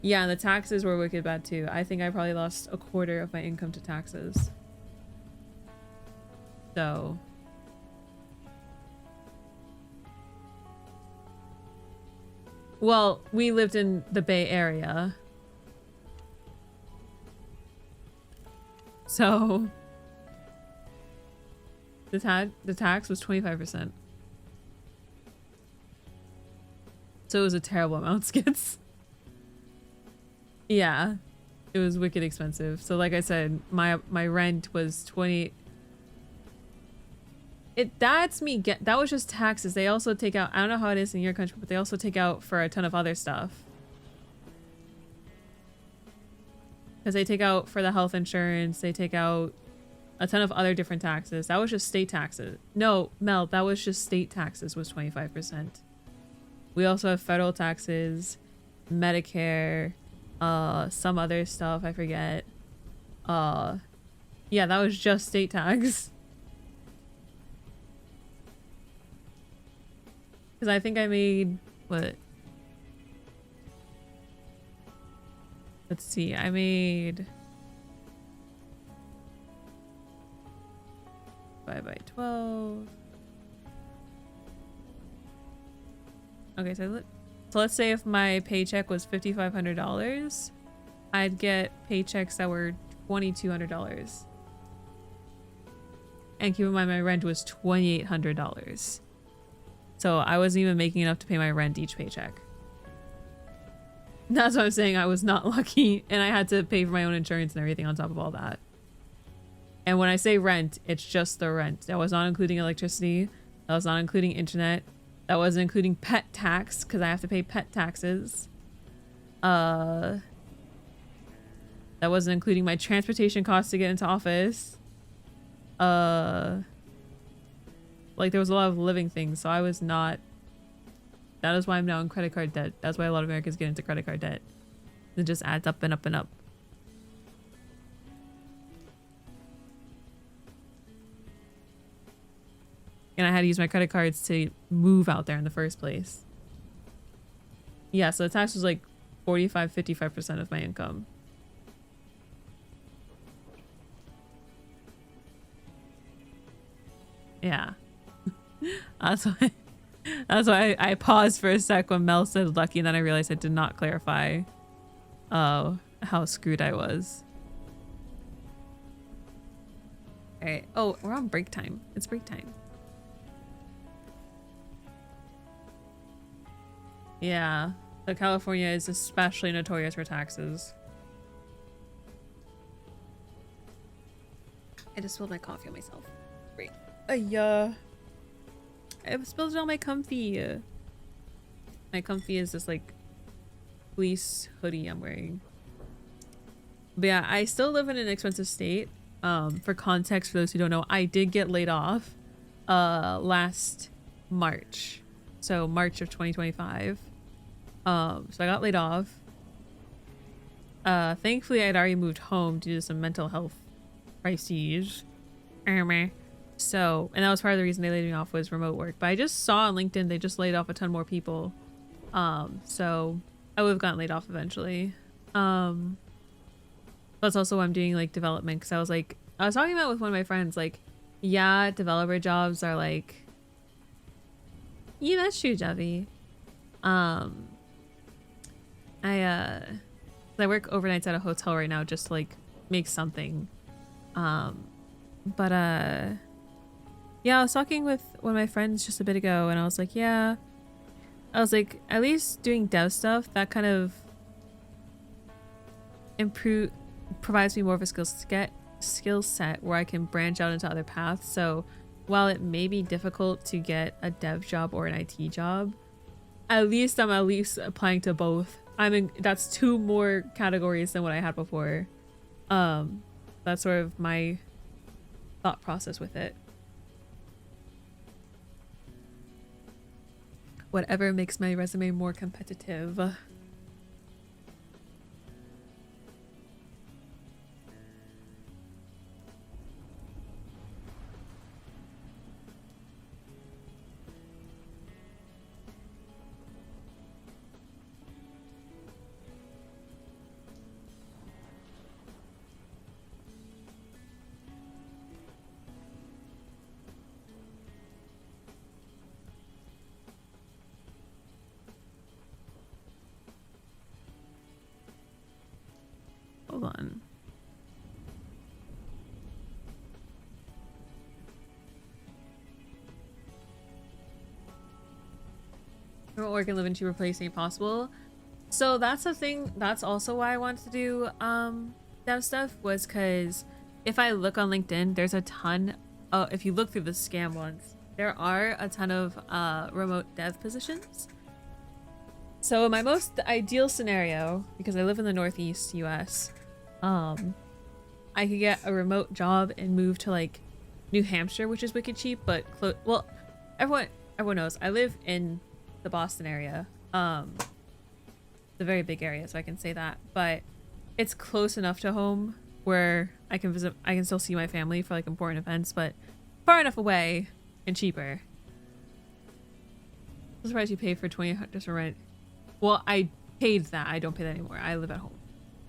Yeah, and the taxes were wicked bad too. I think I probably lost a quarter of my income to taxes. So well, we lived in the Bay Area. So The tax was 25%. So it was a terrible amount, Skits. Yeah. It was wicked expensive. So like I said, my rent was 20. That's me that was just taxes. They also take out, I don't know how it is in your country, but they also take out for a ton of other stuff. Because they take out for the health insurance, they take out a ton of other different taxes. That was just state taxes. No, Mel, that was just state taxes was 25%. We also have federal taxes, Medicare, some other stuff, I forget. Yeah, that was just state tax. Because I think I made, what? Let's see, I made 5 by 12. Okay, so let's say if my paycheck was $5,500, I'd get paychecks that were $2,200. And keep in mind my rent was $2,800. So I wasn't even making enough to pay my rent each paycheck. That's what I'm saying. I was not lucky, and I had to pay for my own insurance and everything on top of all that. And when I say rent, it's just the rent. That was not including electricity. That was not including internet. That wasn't including pet tax, because I have to pay pet taxes. That wasn't including my transportation costs to get into office. Like, there was a lot of living things, so I was not... That is why I'm now in credit card debt. That's why a lot of Americans get into credit card debt. It just adds up and up and up. And I had to use my credit cards to move out there in the first place. Yeah, so the tax was like 45-55% of my income. Yeah. That's why I paused for a sec when Mel said lucky, and then I realized I did not clarify how screwed I was. Alright. Oh, we're on break time. It's break time. Yeah. So California is especially notorious for taxes. I just spilled my coffee on myself. Great. Yeah. I spilled it on my comfy. My comfy is this like fleece hoodie I'm wearing. But yeah, I still live in an expensive state. For context, for those who don't know, I did get laid off last March. So March of 2025. So I got laid off. Thankfully I'd already moved home due to some mental health crises. So, and that was part of the reason they laid me off was remote work. But I just saw on LinkedIn they just laid off a ton more people. So I would have gotten laid off eventually. That's also why I'm doing like development, because I was talking about with one of my friends, like, yeah, developer jobs are like, yeah, that's true, Javi. I work overnights at a hotel right now just to like make something. Yeah, I was talking with one of my friends just a bit ago, and I was like, yeah. I was like, at least doing dev stuff, that kind of provides me more of a skill set where I can branch out into other paths. So while it may be difficult to get a dev job or an IT job, I'm applying to both. That's 2 more categories than what I had before. That's sort of my thought process with it. Whatever makes my resume more competitive. Hold on. remote work and live in cheaper place ain't possible. So that's the thing. That's also why I wanted to do dev stuff, was because if I look on LinkedIn, there's a ton. If you look through the scam ones, there are a ton of remote dev positions. So in my most ideal scenario, because I live in the Northeast US, I could get a remote job and move to like New Hampshire, which is wicked cheap, but well, everyone knows I live in the Boston area. It's a very big area, so I can say that, but it's close enough to home where I can visit. I can still see my family for like important events, but far enough away and cheaper. I'm surprised you pay for 20 just for rent. Well, I paid that. I don't pay that anymore. I live at home.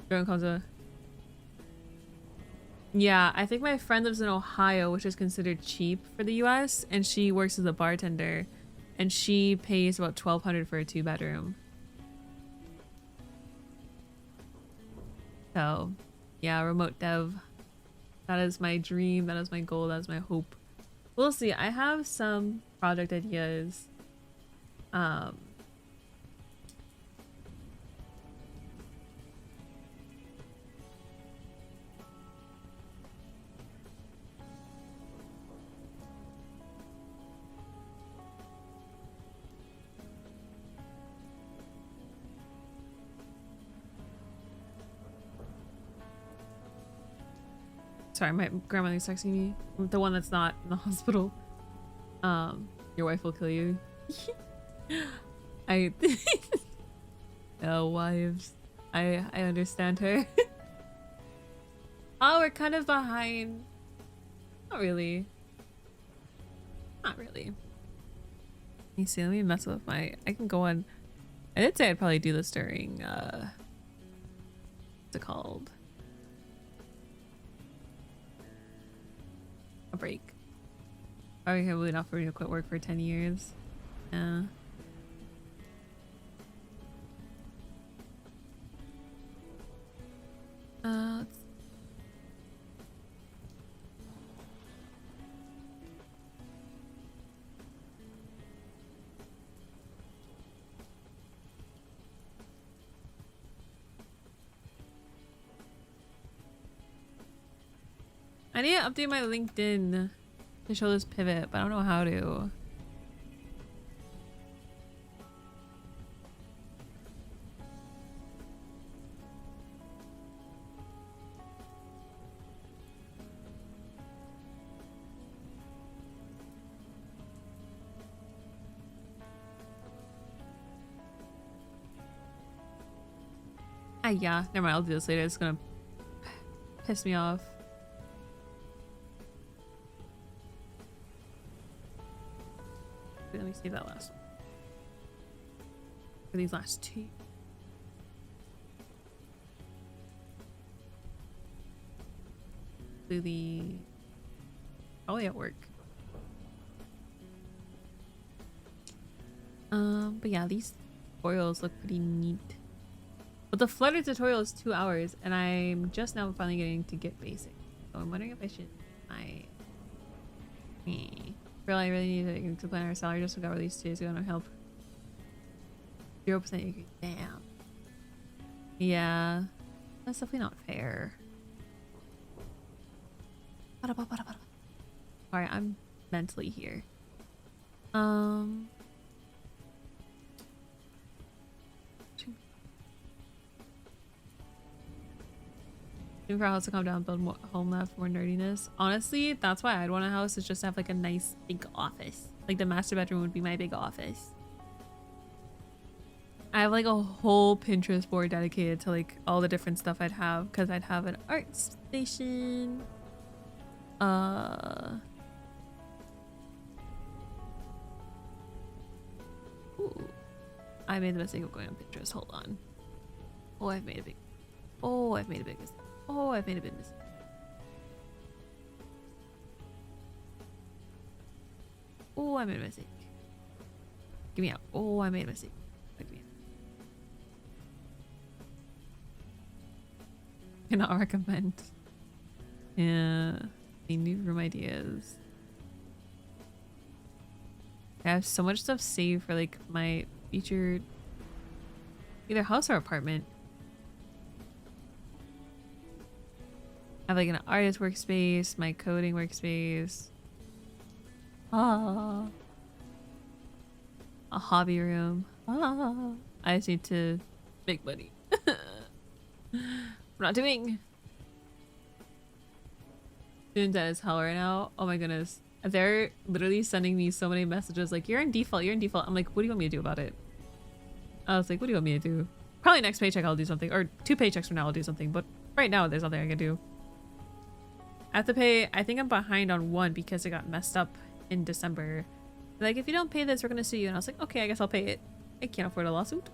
Everyone comes to... Yeah, I think my friend lives in Ohio, which is considered cheap for the US, and she works as a bartender, and she pays about $1,200 for a 2-bedroom. So, yeah, remote dev. That is my dream. That is my goal. That is my hope. We'll see. I have some project ideas. Sorry, my grandmother's texting me. The one that's not in the hospital. Your wife will kill you. Oh, wives. I understand her. Oh, we're kind of behind. Not really. Not really. Let me see, let me mess with my... I can go on... I did say I'd probably do this during, what's it called? A break. Probably heavily enough for me to quit work for 10 years. Yeah. I need to update my LinkedIn to show this pivot, but I don't know how to. Yeah, never mind, I'll do this later. It's gonna piss me off. Let me see that last one. For these last two. Do the... Probably at work. But yeah, these tutorials look pretty neat. But the Flutter tutorial is 2 hours, and I'm just now finally getting to get basic. So I'm wondering if I should... I really need to plan our salary just to cover these 2 days ago. No help. 0% increase. Damn. Yeah. That's definitely not fair. Alright, I'm mentally here. For a house to calm down, build more home left, more nerdiness. Honestly, that's why I'd want a house, is just to have like a nice big office. Like the master bedroom would be my big office. I have like a whole Pinterest board dedicated to like all the different stuff I'd have, because I'd have an art station. Ooh. I made the mistake of going on Pinterest. Hold on. Oh, I've made a big mistake. Oh, I've made a big mistake. Oh, I made a mistake. Give me out. Oh, I made a mistake. Give me out. Cannot recommend. Yeah. Any new room ideas? I have so much stuff saved for like my featured either house or apartment. I have like an artist workspace, my coding workspace. Ah. A hobby room. Ah. I just need to make money. I'm not doing. Student debt is hell right now. Oh my goodness. They're literally sending me so many messages like, you're in default, you're in default. I'm like, what do you want me to do about it? I was like, what do you want me to do? Probably next paycheck I'll do something. Or 2 paychecks from now I'll do something. But right now there's nothing I can do. I have to pay, I think I'm behind on 1 because it got messed up in December. Like, if you don't pay this, we're gonna sue you. And I was like, okay, I guess I'll pay it. I can't afford a lawsuit.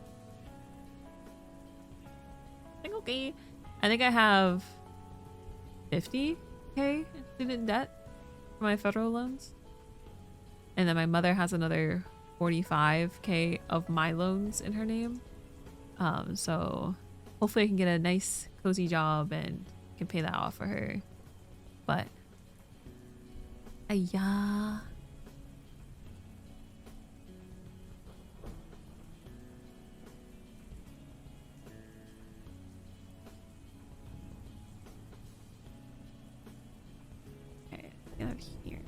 Like, okay. I think I have 50K in student debt for my federal loans. And then my mother has another 45K of my loans in her name. So hopefully I can get a nice cozy job and can pay that off for her. But yeah. Okay, get out here.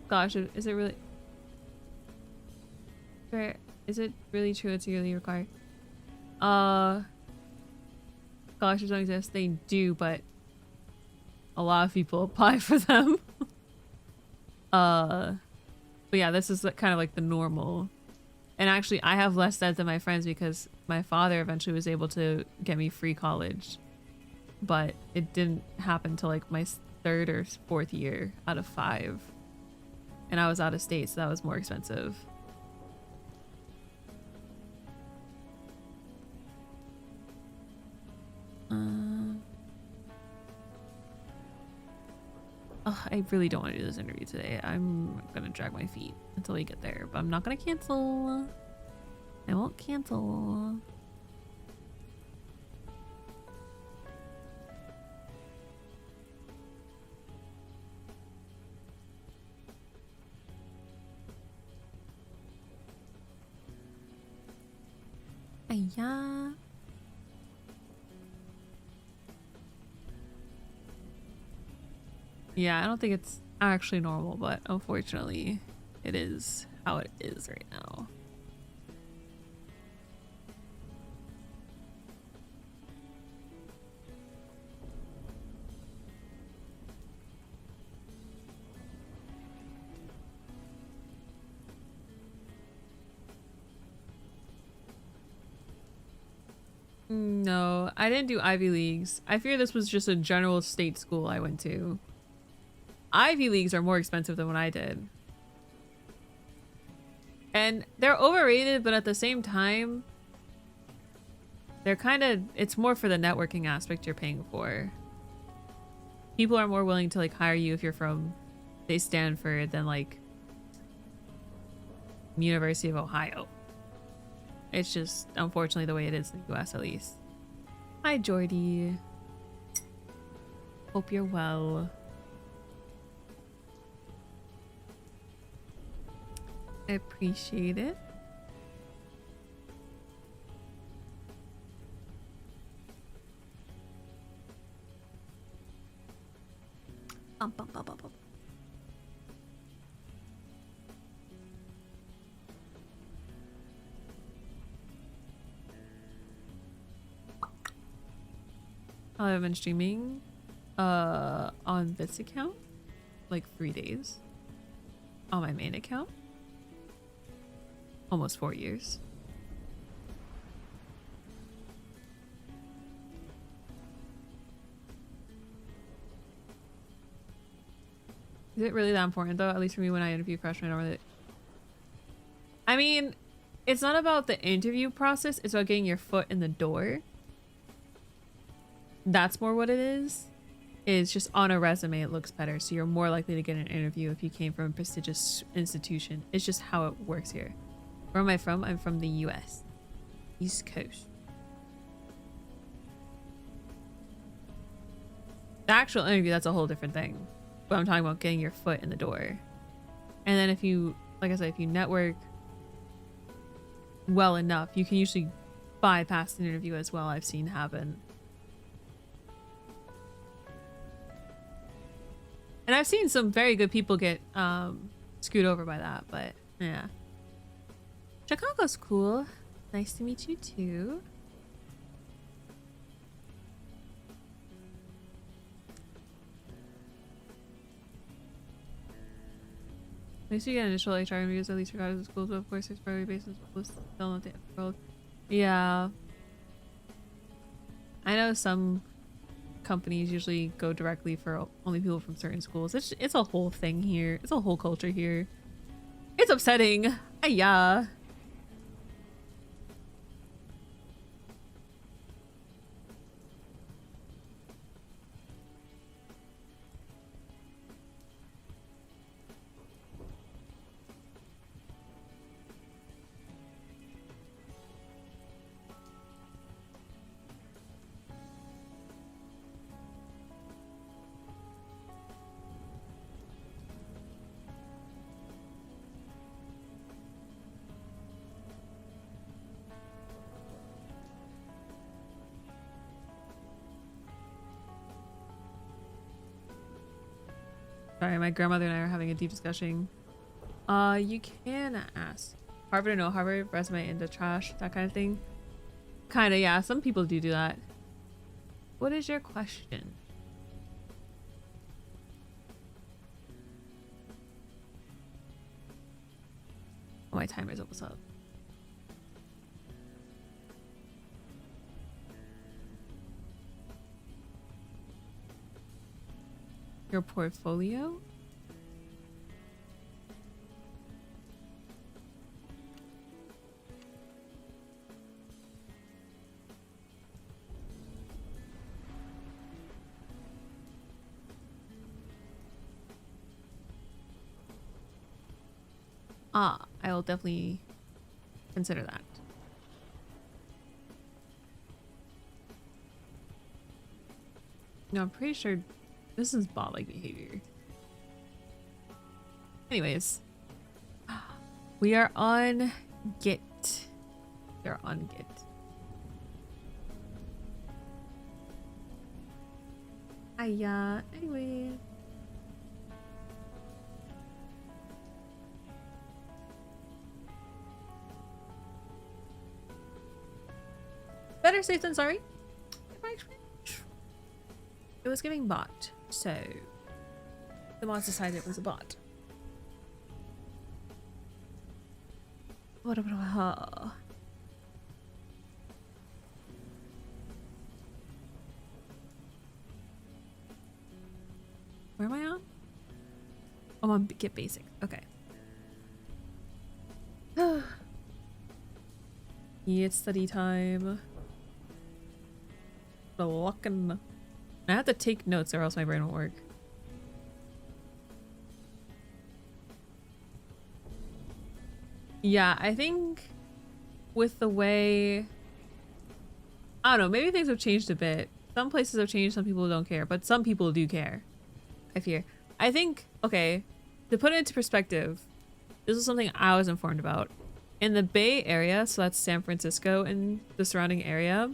Gosh, is it really? Is it really true it's yearly required? Scholarships don't exist. They do, but a lot of people apply for them. But yeah, this is kind of like the normal. And actually, I have less debt than my friends because my father eventually was able to get me free college. But it didn't happen till like my 3rd or 4th year out of 5. And I was out of state, so that was more expensive. Oh, I really don't want to do this interview today. I'm gonna drag my feet until we get there, but I'm not gonna cancel. I won't cancel. Yeah. Yeah, I don't think it's actually normal, but unfortunately, it is how it is right now. No, I didn't do Ivy Leagues. I fear this was just a general state school I went to. Ivy Leagues are more expensive than what I did. And they're overrated, but at the same time, they're kind of, it's more for the networking aspect you're paying for. People are more willing to like hire you if you're from, say, Stanford than like University of Ohio. It's just unfortunately the way it is in the US at least. Hi, Jordy. Hope you're well. I appreciate it. Bum, bum, bum, bum, bum. I've been streaming on this account like 3 days. On my main account almost 4 years. Is it really that important though? At least for me when I interview freshmen or I mean, it's not about the interview process, it's about getting your foot in the door. That's more what it is just on a resume it looks better, so you're more likely to get an interview if you came from a prestigious institution. It's just how it works here. Where am I from? I'm from the US. East Coast. The actual interview, that's a whole different thing. But I'm talking about getting your foot in the door. And then if you like I said, if you network well enough, you can usually bypass an interview as well. I've seen happen. And I've seen some very good people get screwed over by that, but yeah. Chicago's cool. Nice to meet you too. At least you get initial HR interviews, at least regardless of schools, but of course there's probably basis still not the world. Yeah. I know some companies usually go directly for only people from certain schools. It's a whole thing here. It's a whole culture here. It's upsetting. Yeah. Sorry, my grandmother and I are having a deep discussion. You can ask. Harvard or no Harvard, resume in the trash, that kind of thing. Kinda, yeah. Some people do that. What is your question? Oh, my timer's almost up. Your portfolio? Ah, I will definitely consider that. No, I'm pretty sure this is bot-like behavior. Anyways, we are on Git. We are on Git. Anyway. Better safe than sorry. It was giving bot, so the mods decided it was a bot. Where am I on? I'm on Get Basic. Okay. It's study time. Blocking. I have to take notes or else my brain won't work. Yeah, I think with the way... I don't know, maybe things have changed a bit. Some places have changed, some people don't care, but some people do care. I fear. I think, okay, to put it into perspective, this is something I was informed about. In the Bay Area, so that's San Francisco and the surrounding area,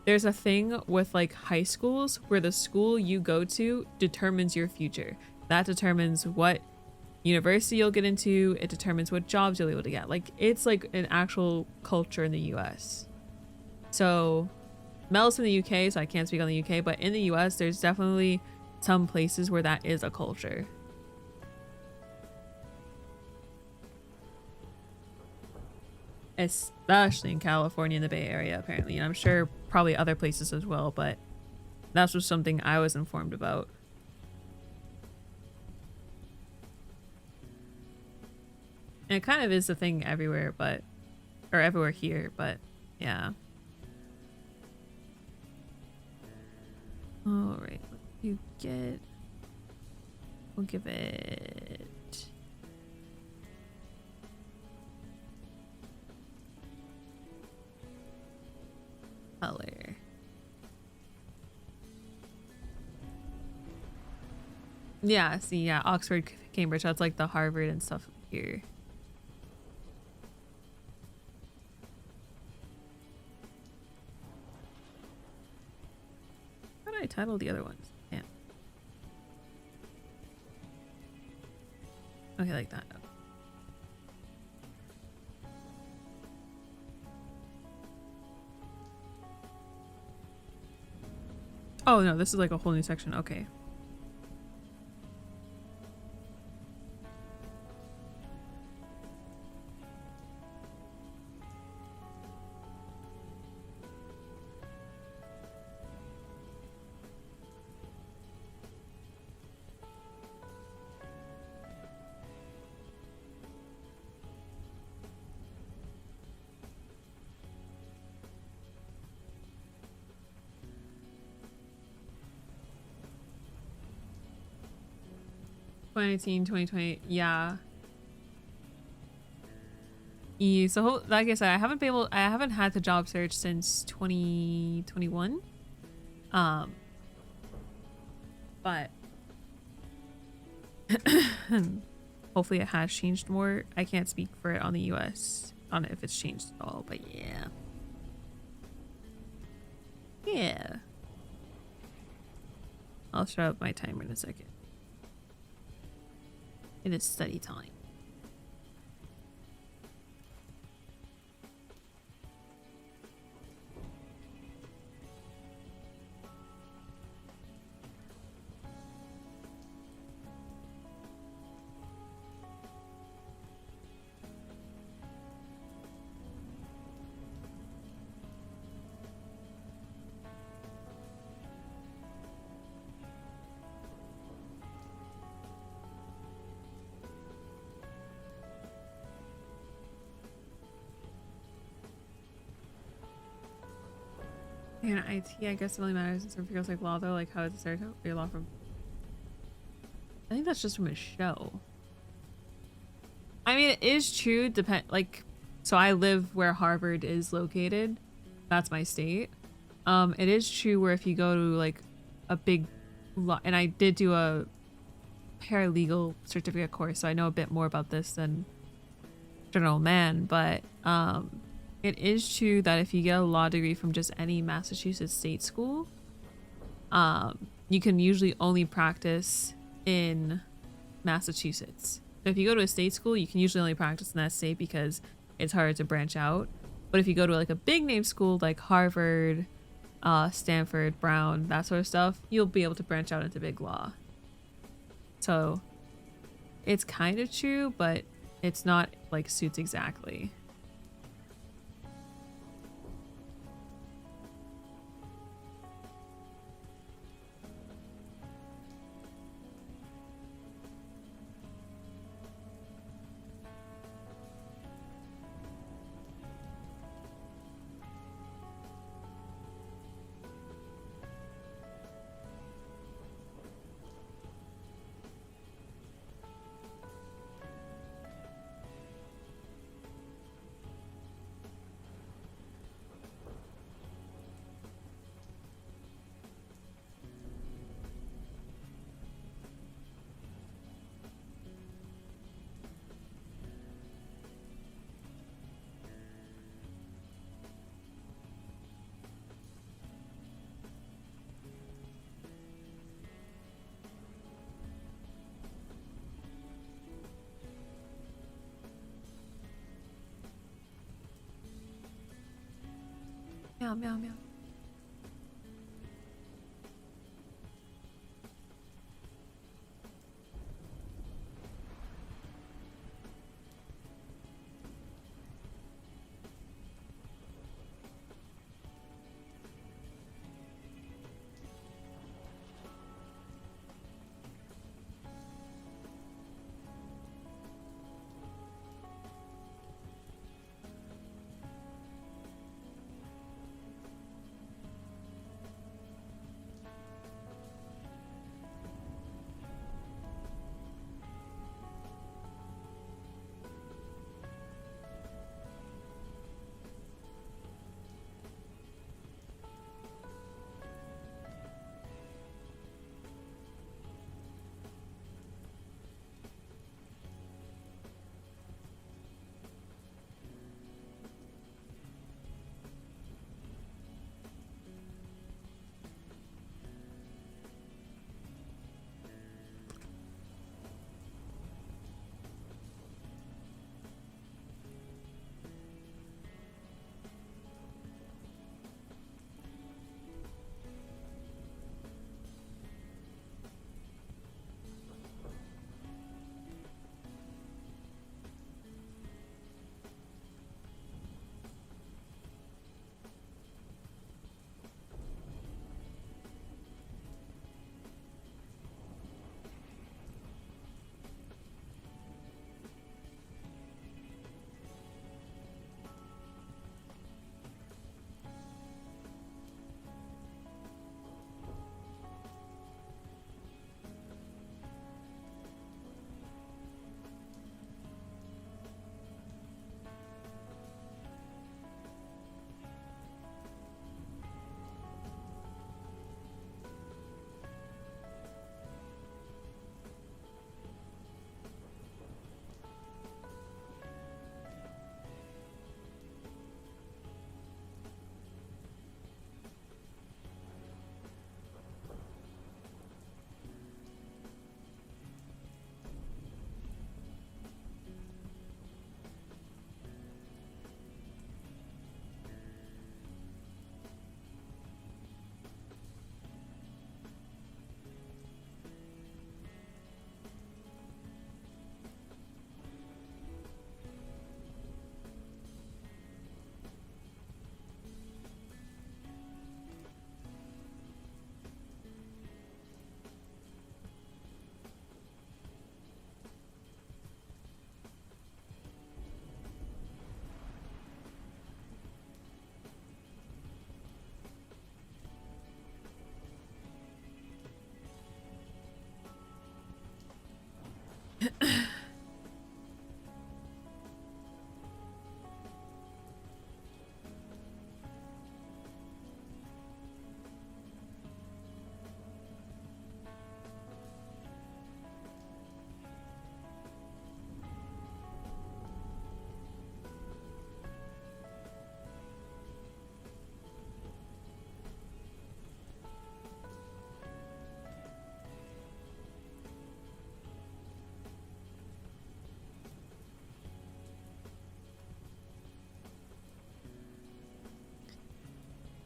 there's a thing with like high schools where the school you go to determines your future. That determines what university you'll get into. It determines what jobs you'll be able to get. Like, it's like an actual culture in the US. So Mel's in the UK, so I can't speak on the UK, but in the US, there's definitely some places where that is a culture. Especially in California and the Bay Area, apparently. And I'm sure probably other places as well, but that's just something I was informed about. And it kind of is a thing everywhere, but... or everywhere here, but yeah. Alright, what do you get? We'll give it... color. Yeah, see, yeah, Oxford, Cambridge, that's like the Harvard and stuff here. title the other ones? Yeah. Okay, like that. Oh no, this is like a whole new section. Okay. '19, 2020, yeah. So like I said, I haven't had the job search since 2021. But hopefully it has changed more. I can't speak for it on the US on if it's changed at all, but yeah. Yeah. I'll shut up my timer in a second. It is study time. And IT, I guess it really matters in some fields like law, though. Like, how is the stereotype your law from? I think that's just from a show. I mean, it is true. So I live where Harvard is located. That's my state. It is true where if you go to like a big law, and I did do a paralegal certificate course, so I know a bit more about this than general man, but it is true that if you get a law degree from just any Massachusetts state school, you can usually only practice in Massachusetts. So if you go to a state school, you can usually only practice in that state because it's harder to branch out. But if you go to like a big name school like Harvard, Stanford, Brown, that sort of stuff, you'll be able to branch out into big law. So it's kind of true, but it's not like suits exactly. Meow, meow, meow.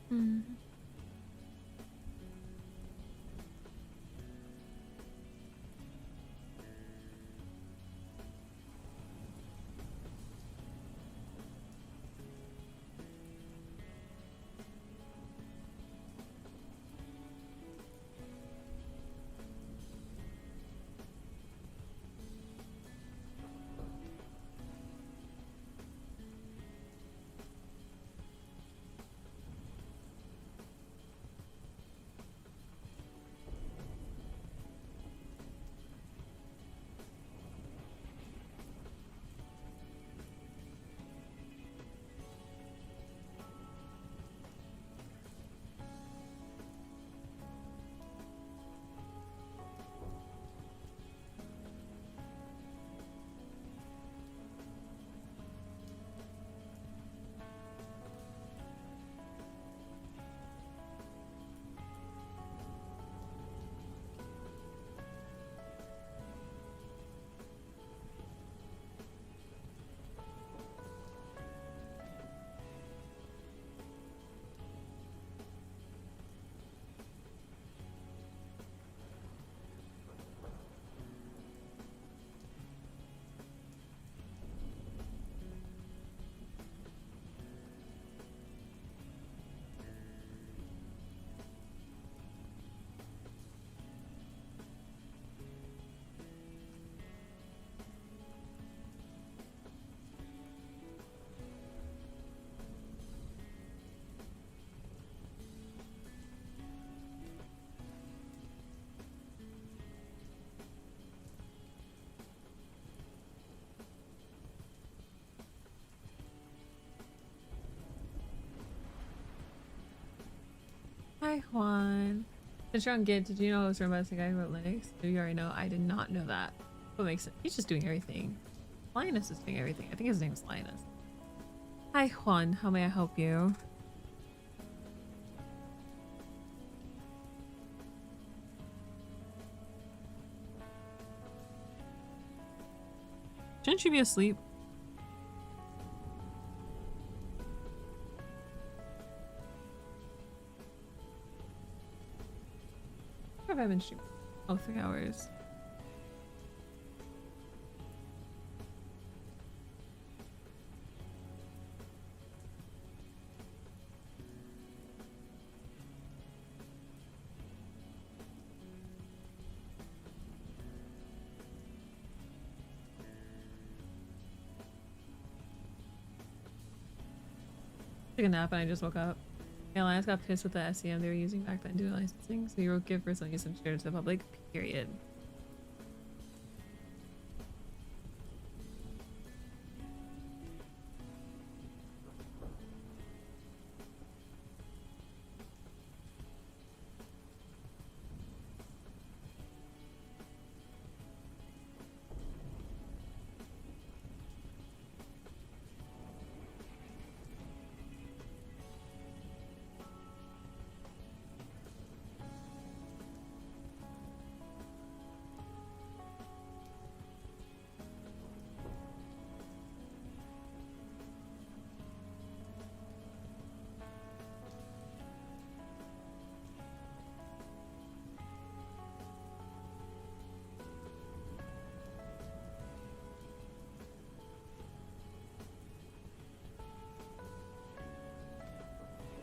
Hmm. Hi, Juan. Since you're on Git, did you know I was run by the guy who wrote Linux? Do you already know? I did not know that. What makes it? He's just doing everything. Linus is doing everything. I think his name is Linus. Hi, Juan. How may I help you? Shouldn't you be asleep? What have I been streaming? Oh, 3 hours. Took a nap and I just woke up. Yeah, Linus got pissed with the SEM they were using back then to do licensing, so he wrote Give first use and shared it to the public, period.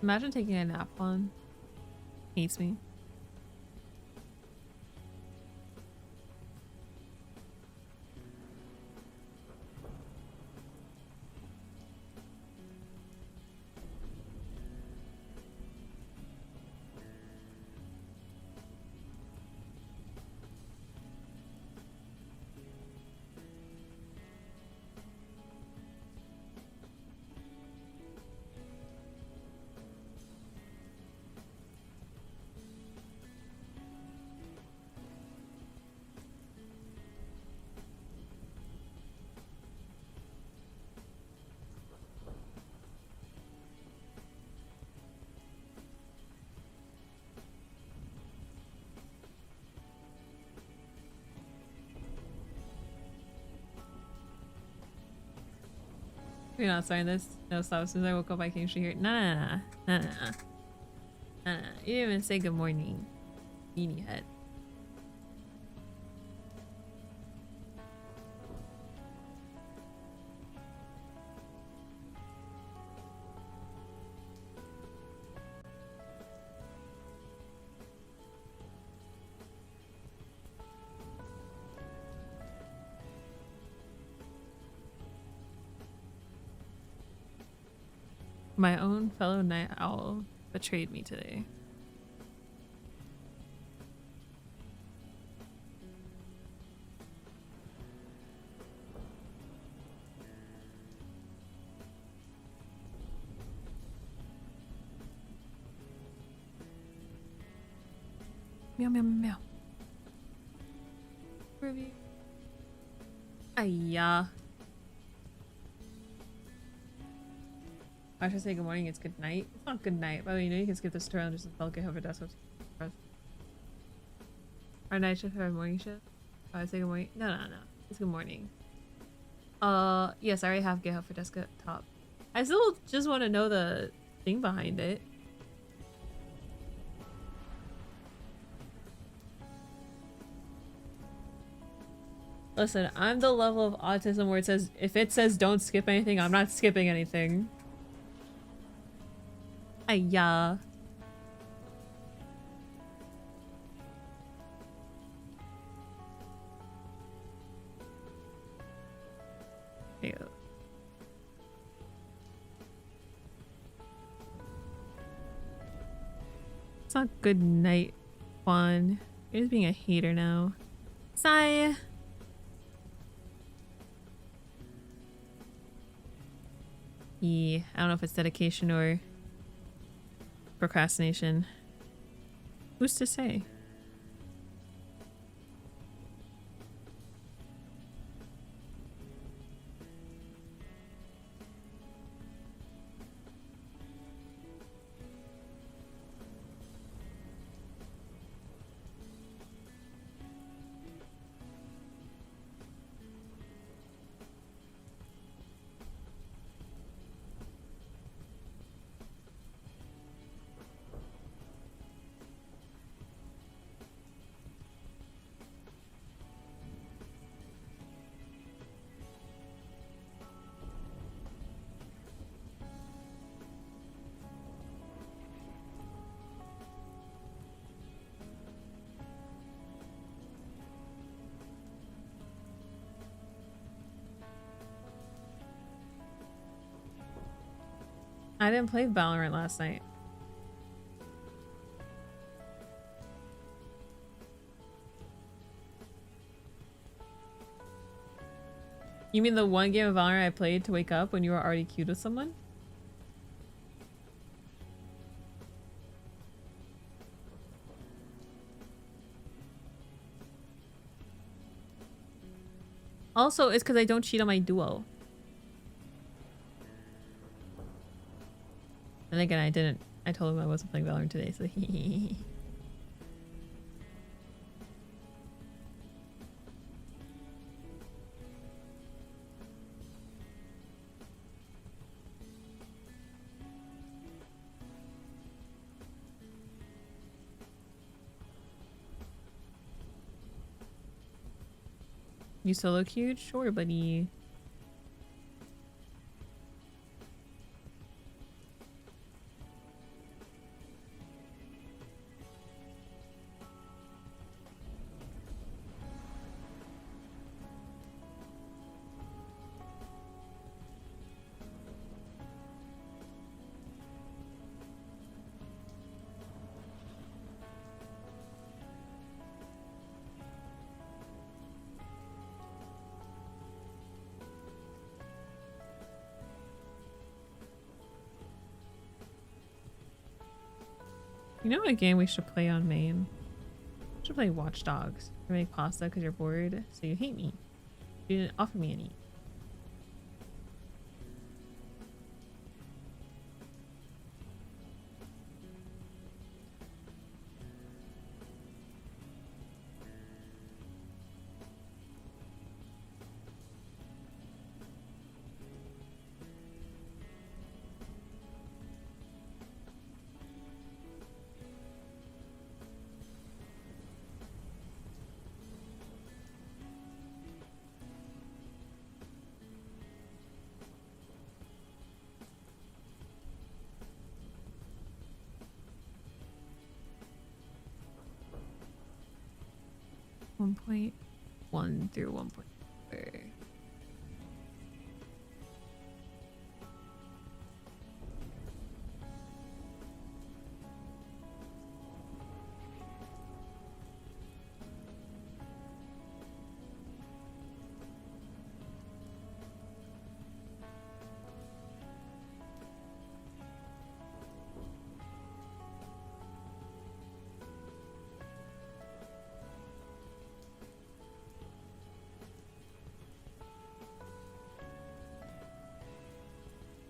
Imagine taking a nap on. Hates me. You're not starting this? No, stop. As soon as I woke up, I came straight here. Nah. You didn't even say good morning. Beanie head. My own fellow night owl betrayed me today. Meow meow meow. Review. Ayah. I should say good morning, it's good night. It's not good night. By the way, you know you can skip this turn and just spell get over desk. Our night shift or our morning shift? Oh, I say good morning? No. It's good morning. Yes, I already have GitHub for desktop. I still just want to know the thing behind it. Listen, I'm the level of autism where it says, if it says don't skip anything, I'm not skipping anything. Ayah. Ew. It's not good night, Juan. You're just being a hater now. Sigh. Yeah, I don't know if it's dedication or procrastination. Who's to say? I didn't play Valorant last night. You mean the one game of Valorant I played to wake up when you were already queued with someone? Also, it's because I don't cheat on my duo. And again, I didn't. I told him I wasn't playing Valorant today, so You solo queued? Sure, buddy. You know what game we should play on main? We should play Watch Dogs. You make pasta because you're bored, so you hate me. You didn't offer me any. 1.1 through 1.4.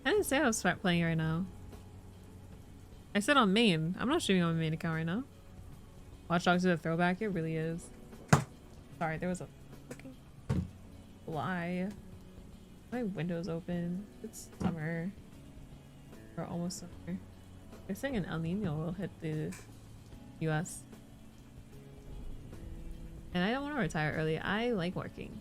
I didn't say I was start playing right now. I said on main. I'm not streaming on my main account right now. Watch Dogs is a throwback. It really is. Sorry, there was a fucking fly. My window's open. It's summer. Or almost summer. They're saying an El Nino will hit the US. And I don't want to retire early. I like working.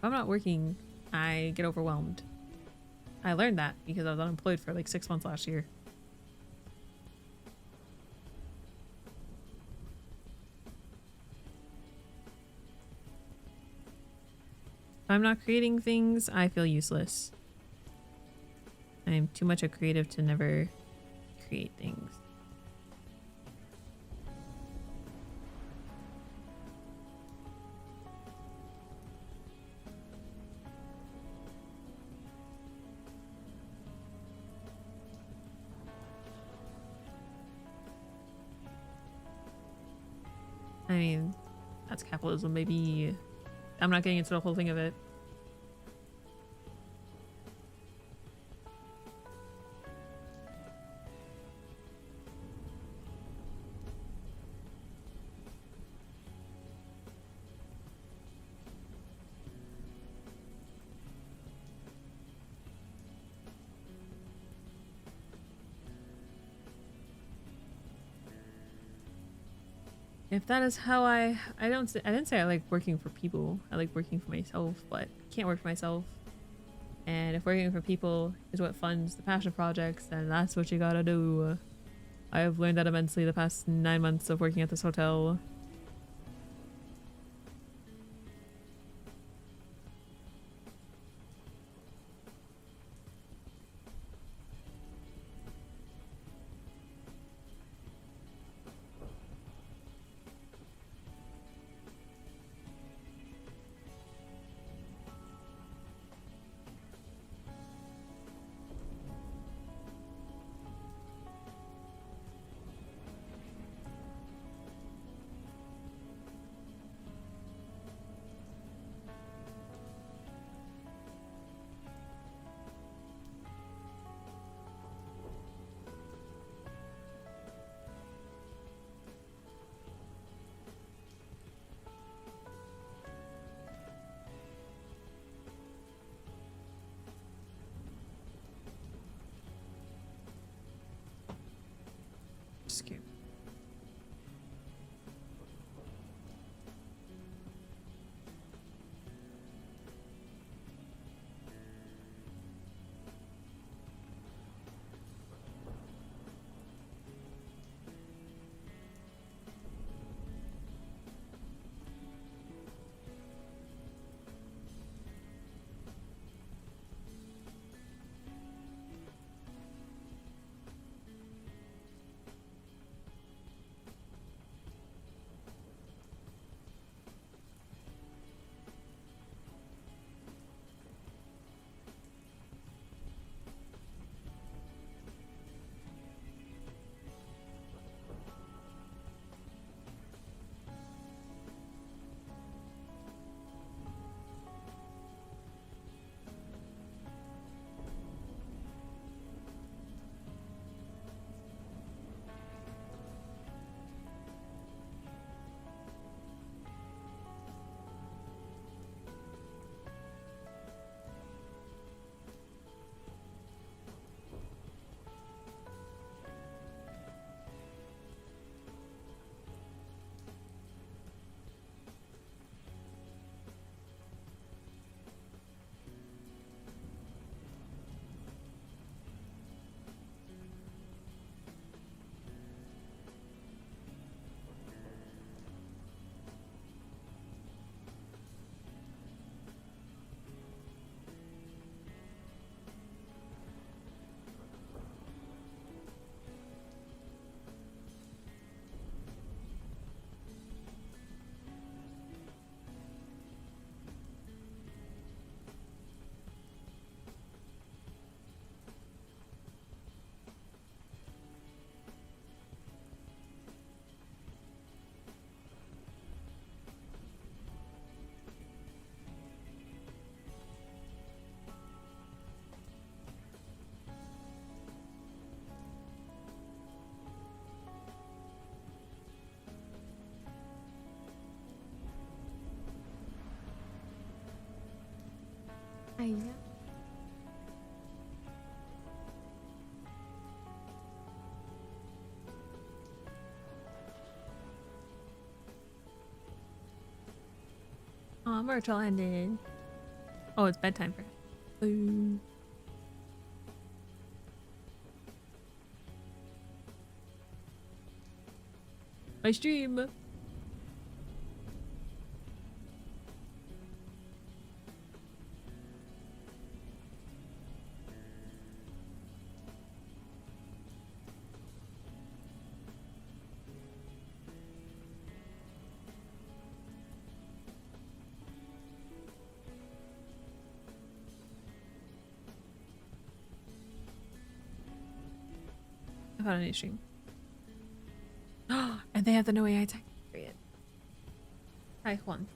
If I'm not working, I get overwhelmed. I learned that because I was unemployed for like 6 months last year. If I'm not creating things, I feel useless. I'm too much a creative to never create things. I mean, that's capitalism, maybe. I'm not getting into the whole thing of it. If that is how I didn't say I like working for people. I like working for myself, but I can't work for myself. And if working for people is what funds the passion projects, then that's what you gotta do. I have learned that immensely the past 9 months of working at this hotel. Skip. Hiya. Oh, Myrtle ended. Oh, it's bedtime for her. Boo. My stream. I found a new stream. And they have the no AI tech period. Hi, Juan.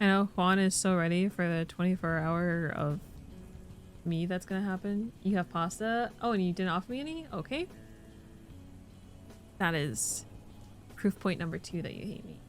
I know Juan is so ready for the 24-hour of me that's gonna happen. You have pasta? Oh, and you didn't offer me any? Okay. That is proof point number 2 that you hate me.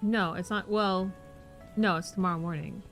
No, it's not. Well, no, it's tomorrow morning.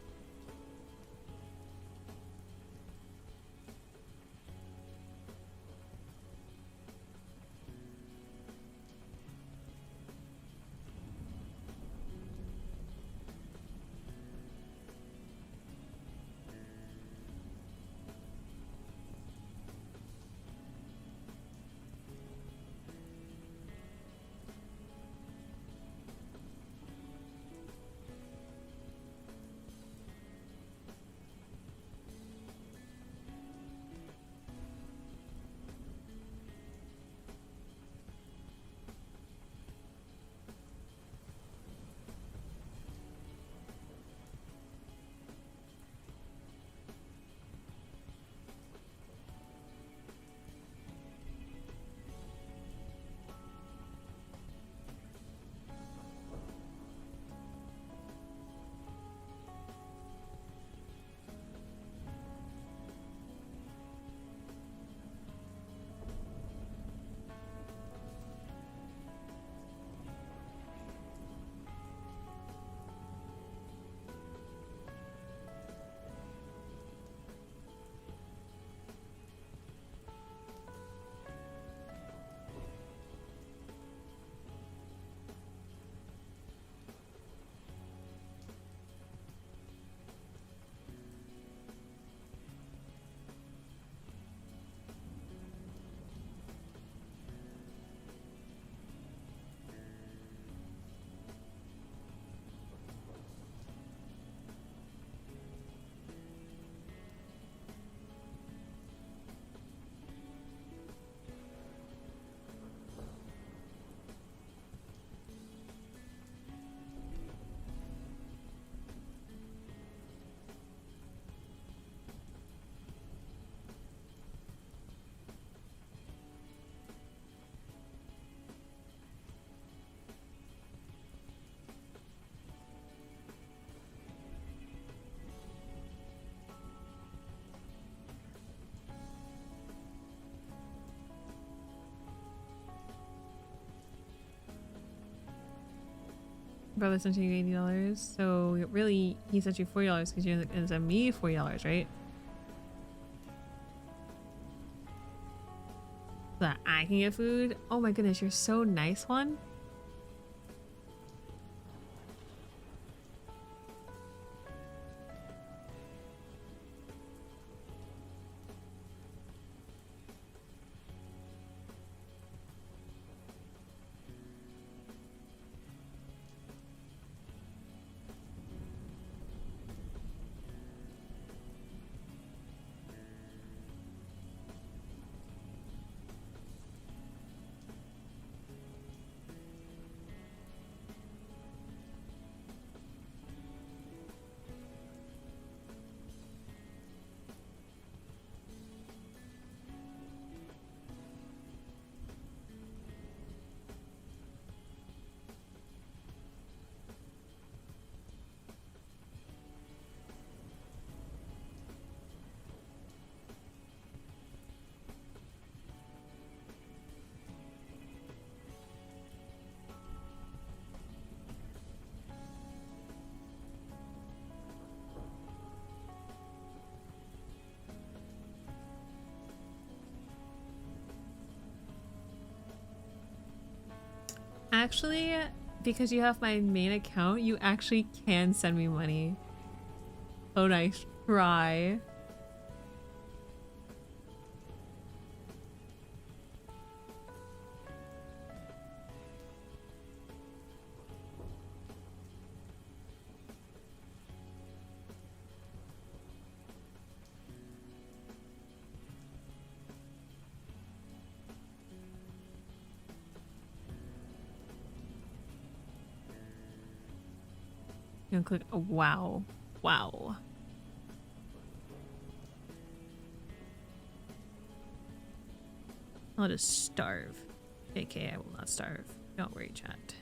Brother sent you $80. So really, he sent you $40 because you sent me $40, right? So that I can get food. Oh my goodness, you're so nice, one. Actually, because you have my main account, you actually can send me money. Oh, nice try. You can click. Oh, wow. Wow. I'll just starve. JK, I will not starve. Don't worry, chat.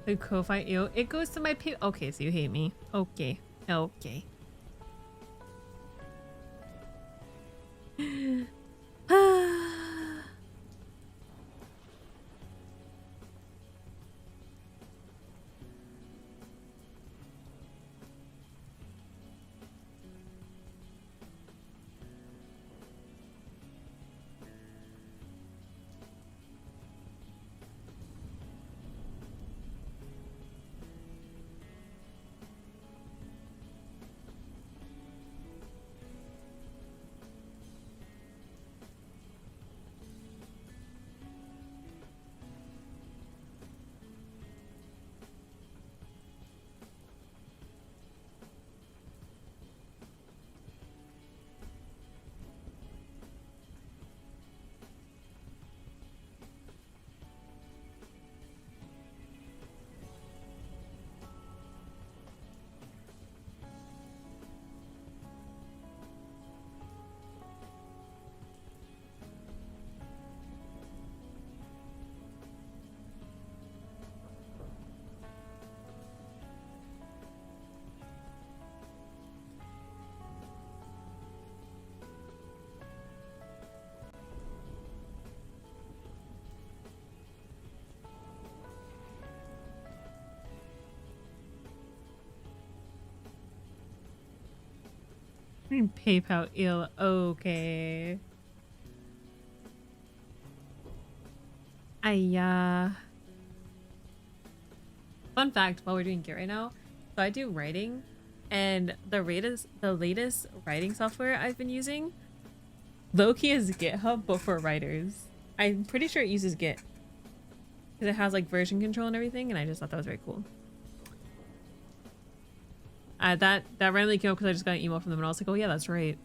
The Ko-Fi, ew. It goes to my pay. Okay, so you hate me. Okay. Okay. PayPal ill. Okay. Fun fact while we're doing Git right now. So I do writing, and the latest writing software I've been using, low-key is GitHub, but for writers. I'm pretty sure it uses Git. Because it has like version control and everything, and I just thought that was very cool. That randomly came up because I just got an email from them, and I was like, oh yeah, that's right.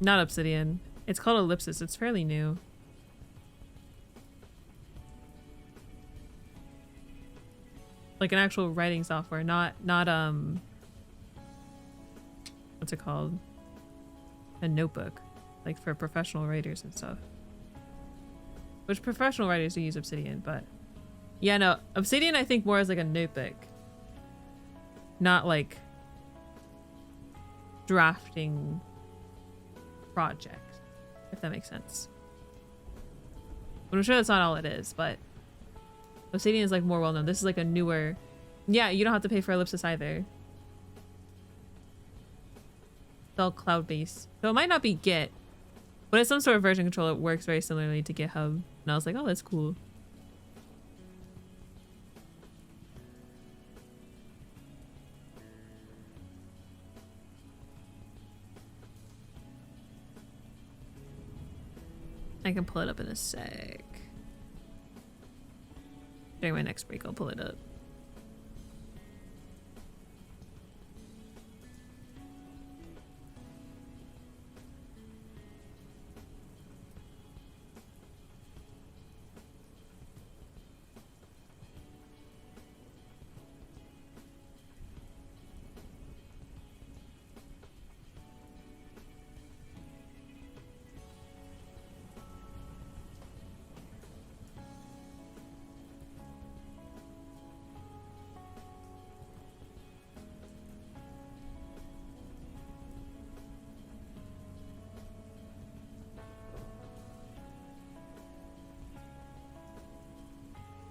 Not Obsidian. It's called Ellipsis. It's fairly new. Like an actual writing software, not what's it called? A notebook. Like for professional writers and stuff. Which professional writers do use Obsidian, but yeah, no, Obsidian I think more as like a notebook. Not like drafting project, if that makes sense. But I'm sure that's not all it is, but Obsidian is like more well known. This is like a newer, yeah, you don't have to pay for Ellipsis either. It's all cloud-based. So it might not be Git, but it's some sort of version control. It works very similarly to GitHub. And I was like, oh, that's cool. I can pull it up in a sec. During my next break, I'll pull it up.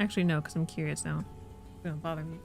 Actually, no, because I'm curious now. It don't bother me.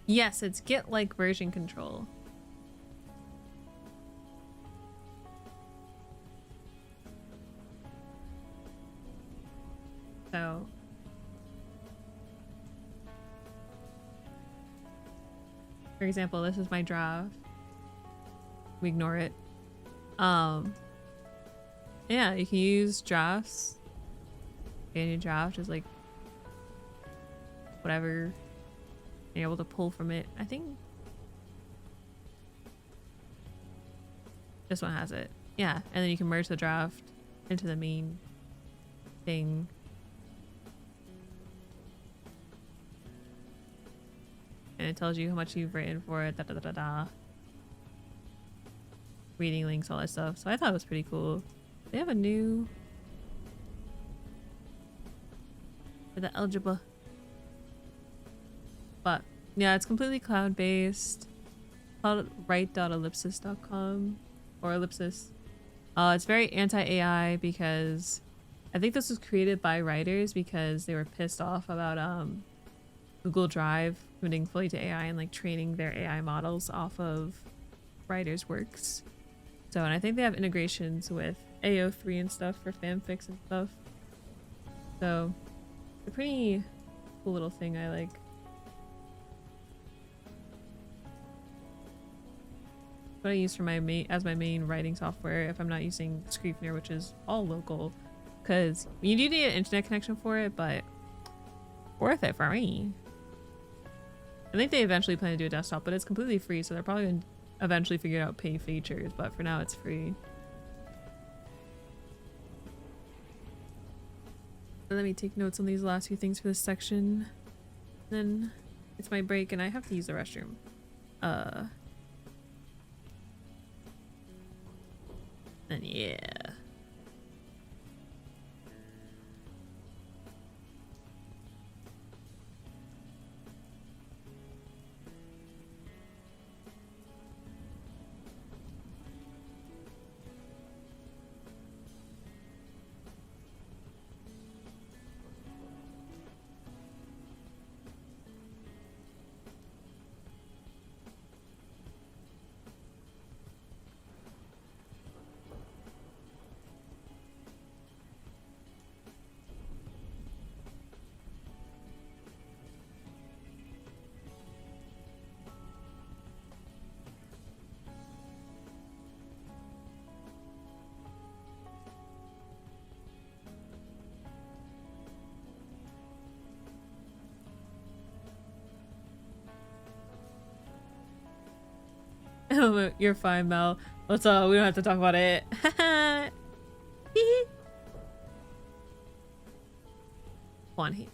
Yes, it's Git-like version control. So for example, this is my draft. We ignore it. Yeah, you can use drafts. Any draft is like whatever you're able to pull from it. I think this one has it. Yeah, and then you can merge the draft into the main thing. And it tells you how much you've written for it, reading links, all that stuff. So I thought it was pretty cool. They have a new for the algebra. But yeah, it's completely cloud-based. Called write.ellipsis.com or ellipsis. It's very anti-AI because I think this was created by writers because they were pissed off about Google Drive committing fully to AI and like training their AI models off of writers' works. So, and I think they have integrations with AO3 and stuff for fanfics and stuff. So, it's a pretty cool little thing I like. What I use for my main writing software if I'm not using Scrivener, which is all local, because you do need an internet connection for it, but worth it for me. I think they eventually plan to do a desktop, but it's completely free, so they're probably going to eventually figure out pay features, but for now it's free. So let me take notes on these last few things for this section. Then it's my break and I have to use the restroom. Then yeah. You're fine, Mel. Let's we don't have to talk about it. Juan hates.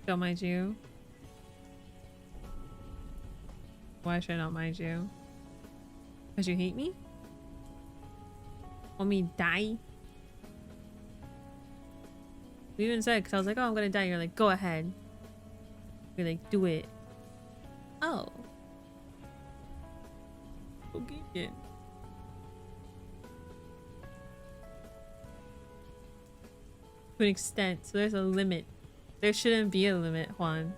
Don't mind you. Why should I not mind you? Because you hate me? Want me to die? We even said, because I was like, oh, I'm gonna die. You're like, go ahead. You're like, do it. Oh. Okay, yeah. To an extent, so there's a limit. There shouldn't be a limit, Juan.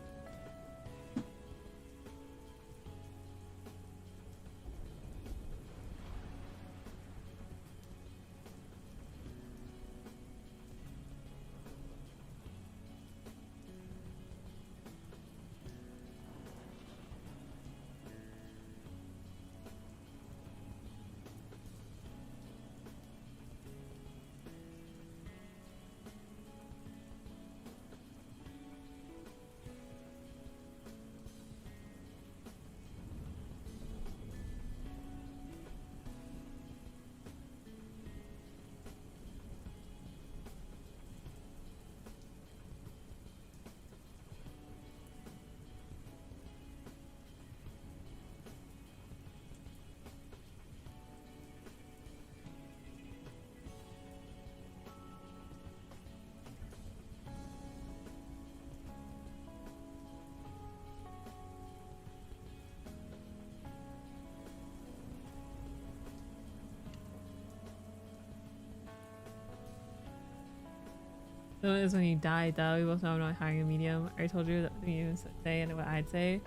So it was when you died, though. We both know I'm not hiring a medium. I already told you that you say and what I'd say.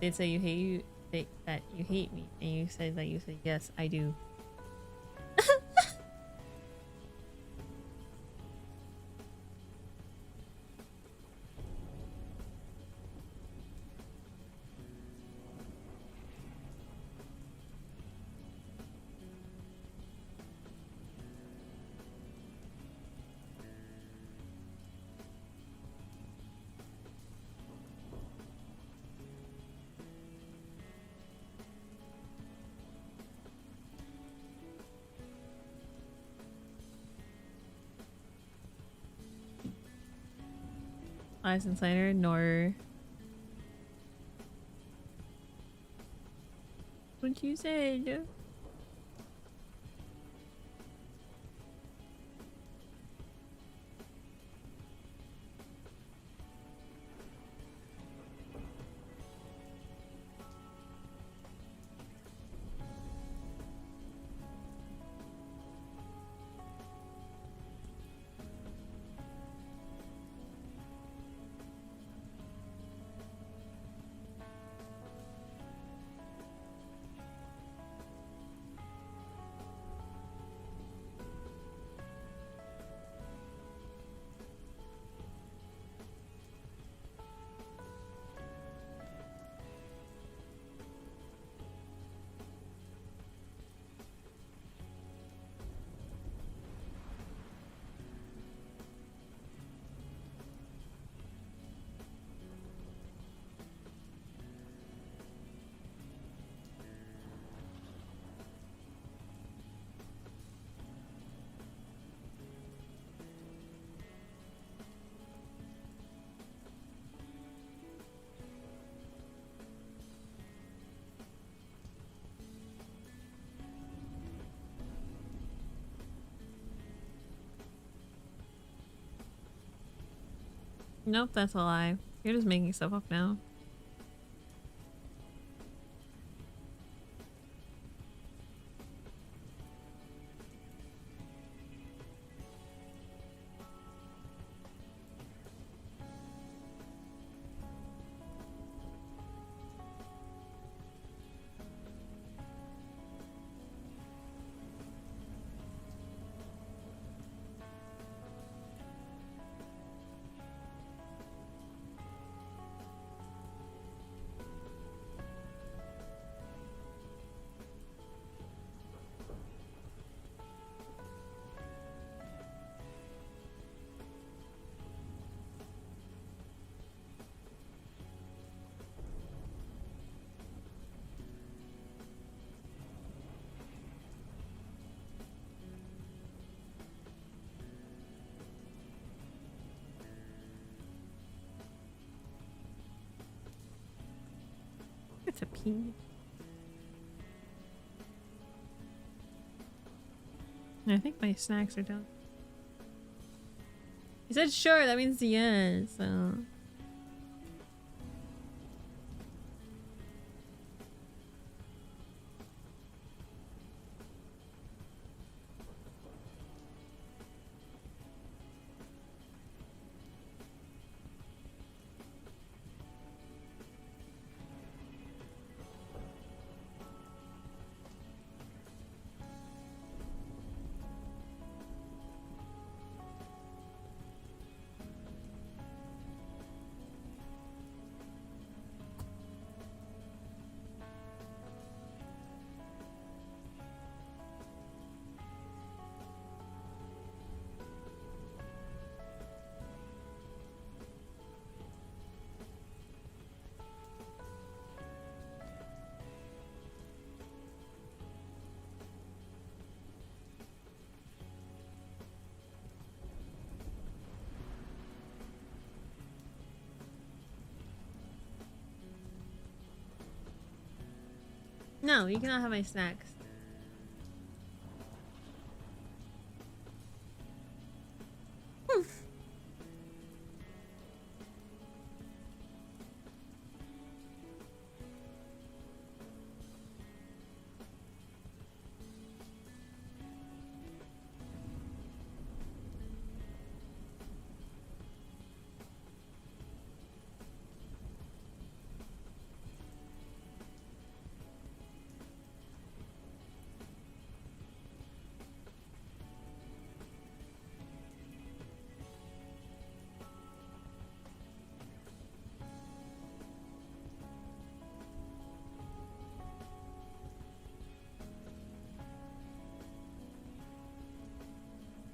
They'd say you hate you, that you hate me, and you said that you say yes, I do. Ice and cider, nor. What you said? Nope, that's a lie. You're just making stuff up now. It's a pee. I think my snacks are done. He said sure, that means yes, so... No, you cannot have my snacks.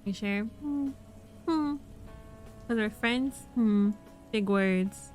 You sure? Because we're friends? Big words.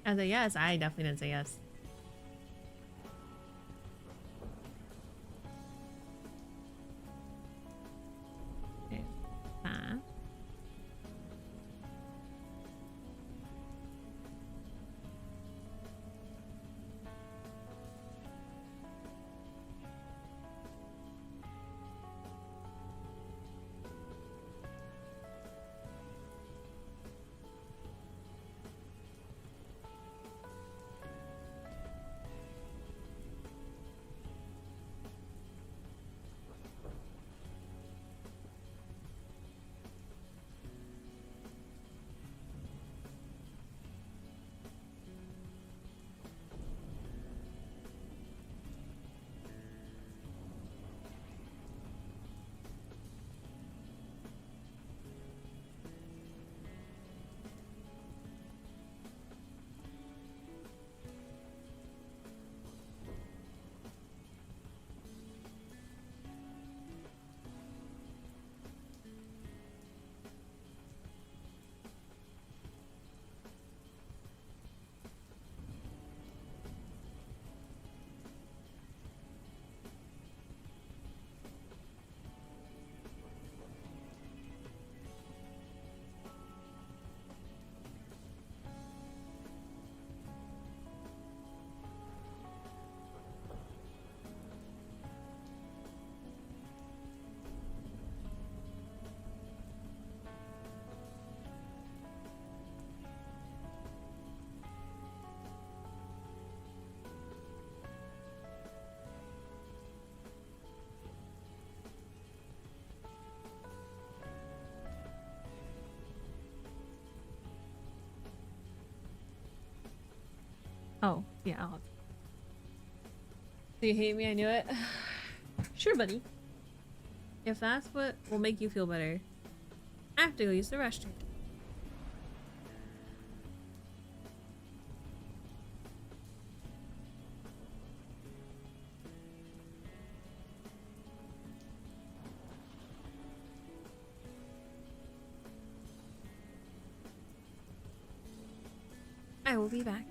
I was like, yes. I definitely didn't say yes. Okay. Oh, yeah. Do you hate me? I knew it. Sure, buddy. If that's what will make you feel better, I have to go use the restroom. I will be back.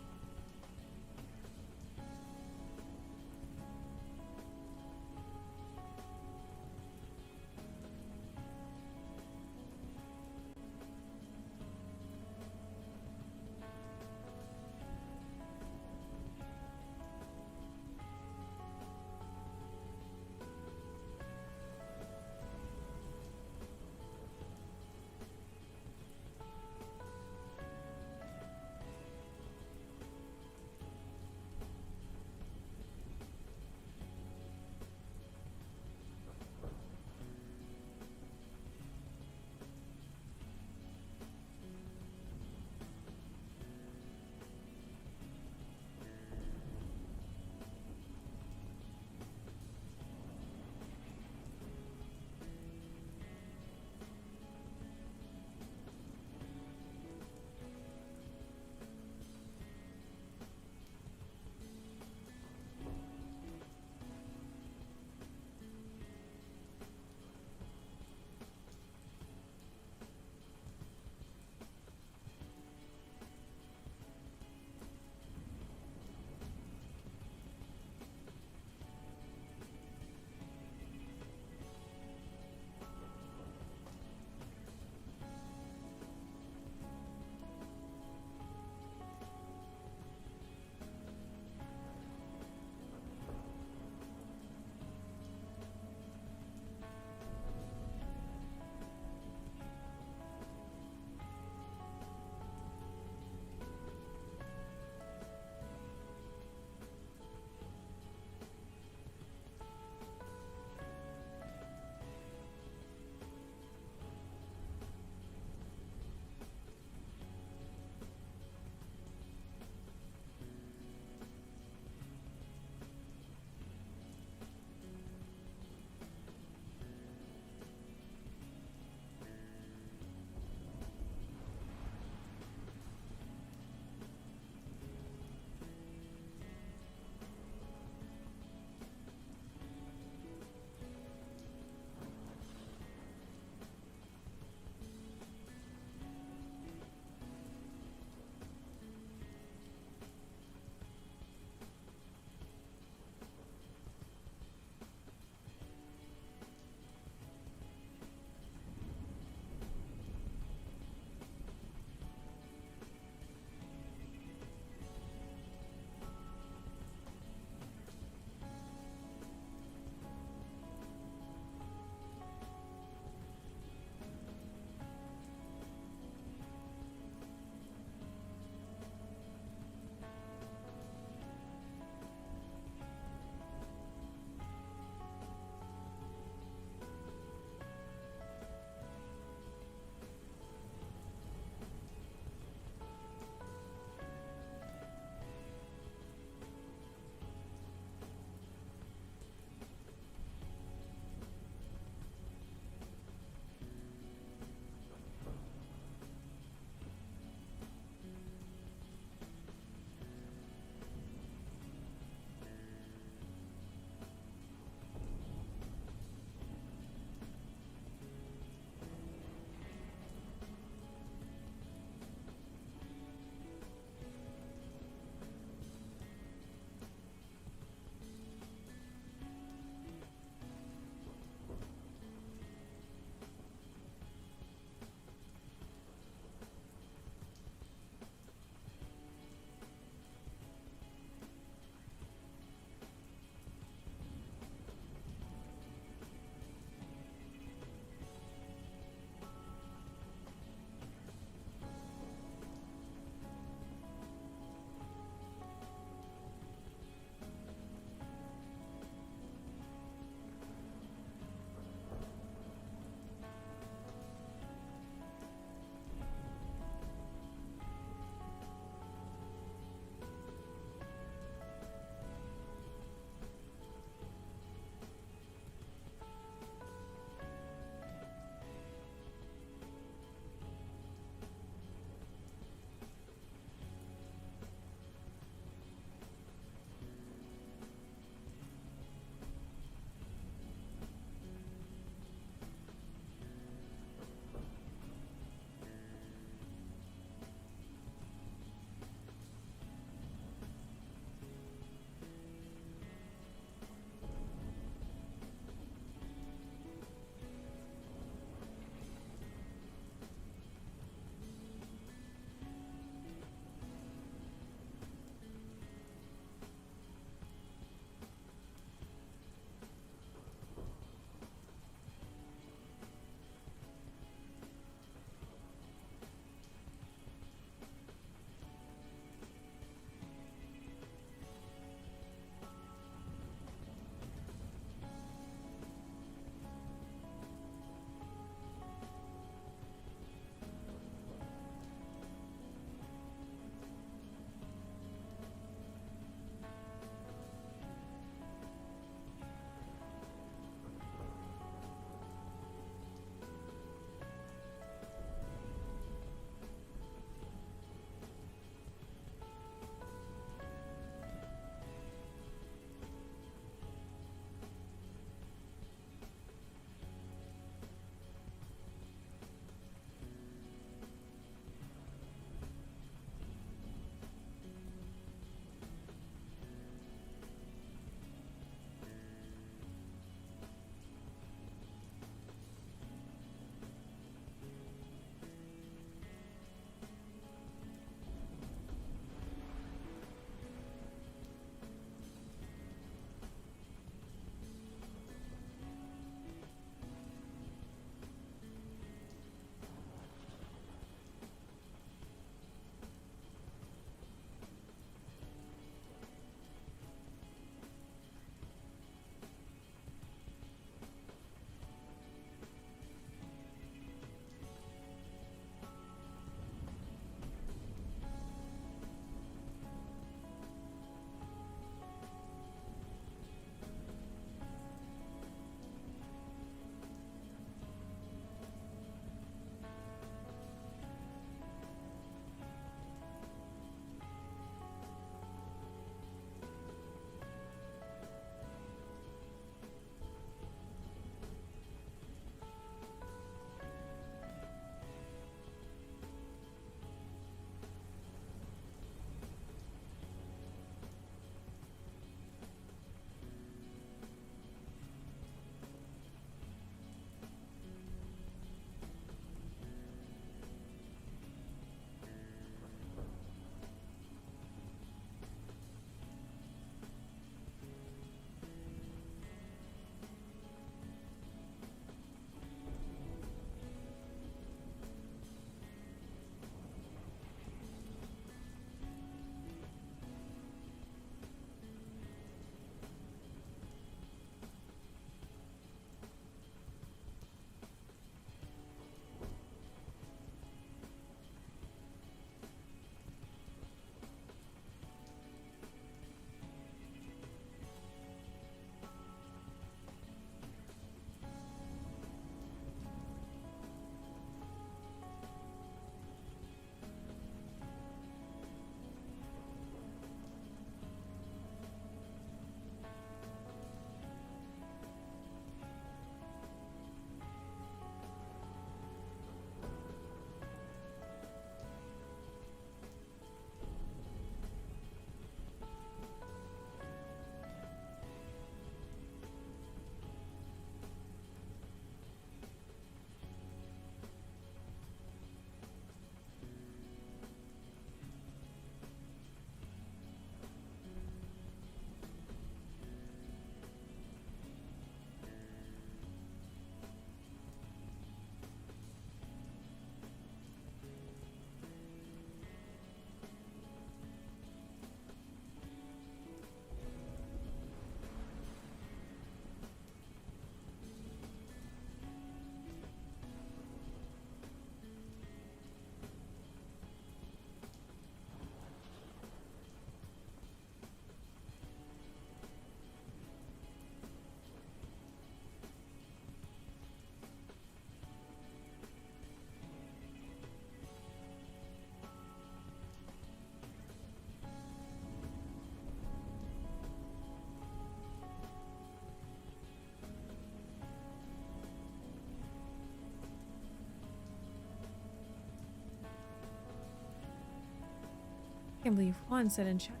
can't believe Juan said in chat.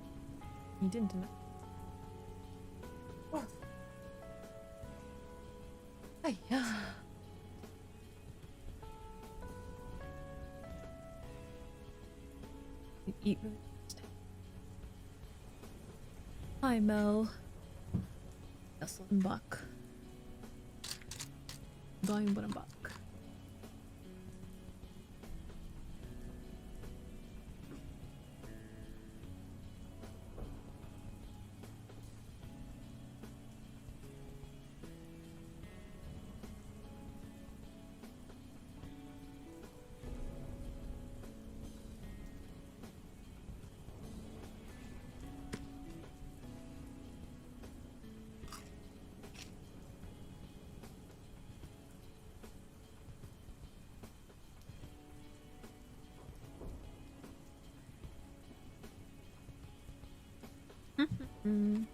He didn't deny. Oh. Yeah. Eat really fast. Hi, Mel. Hustling buck. Blind but a buck. Mm.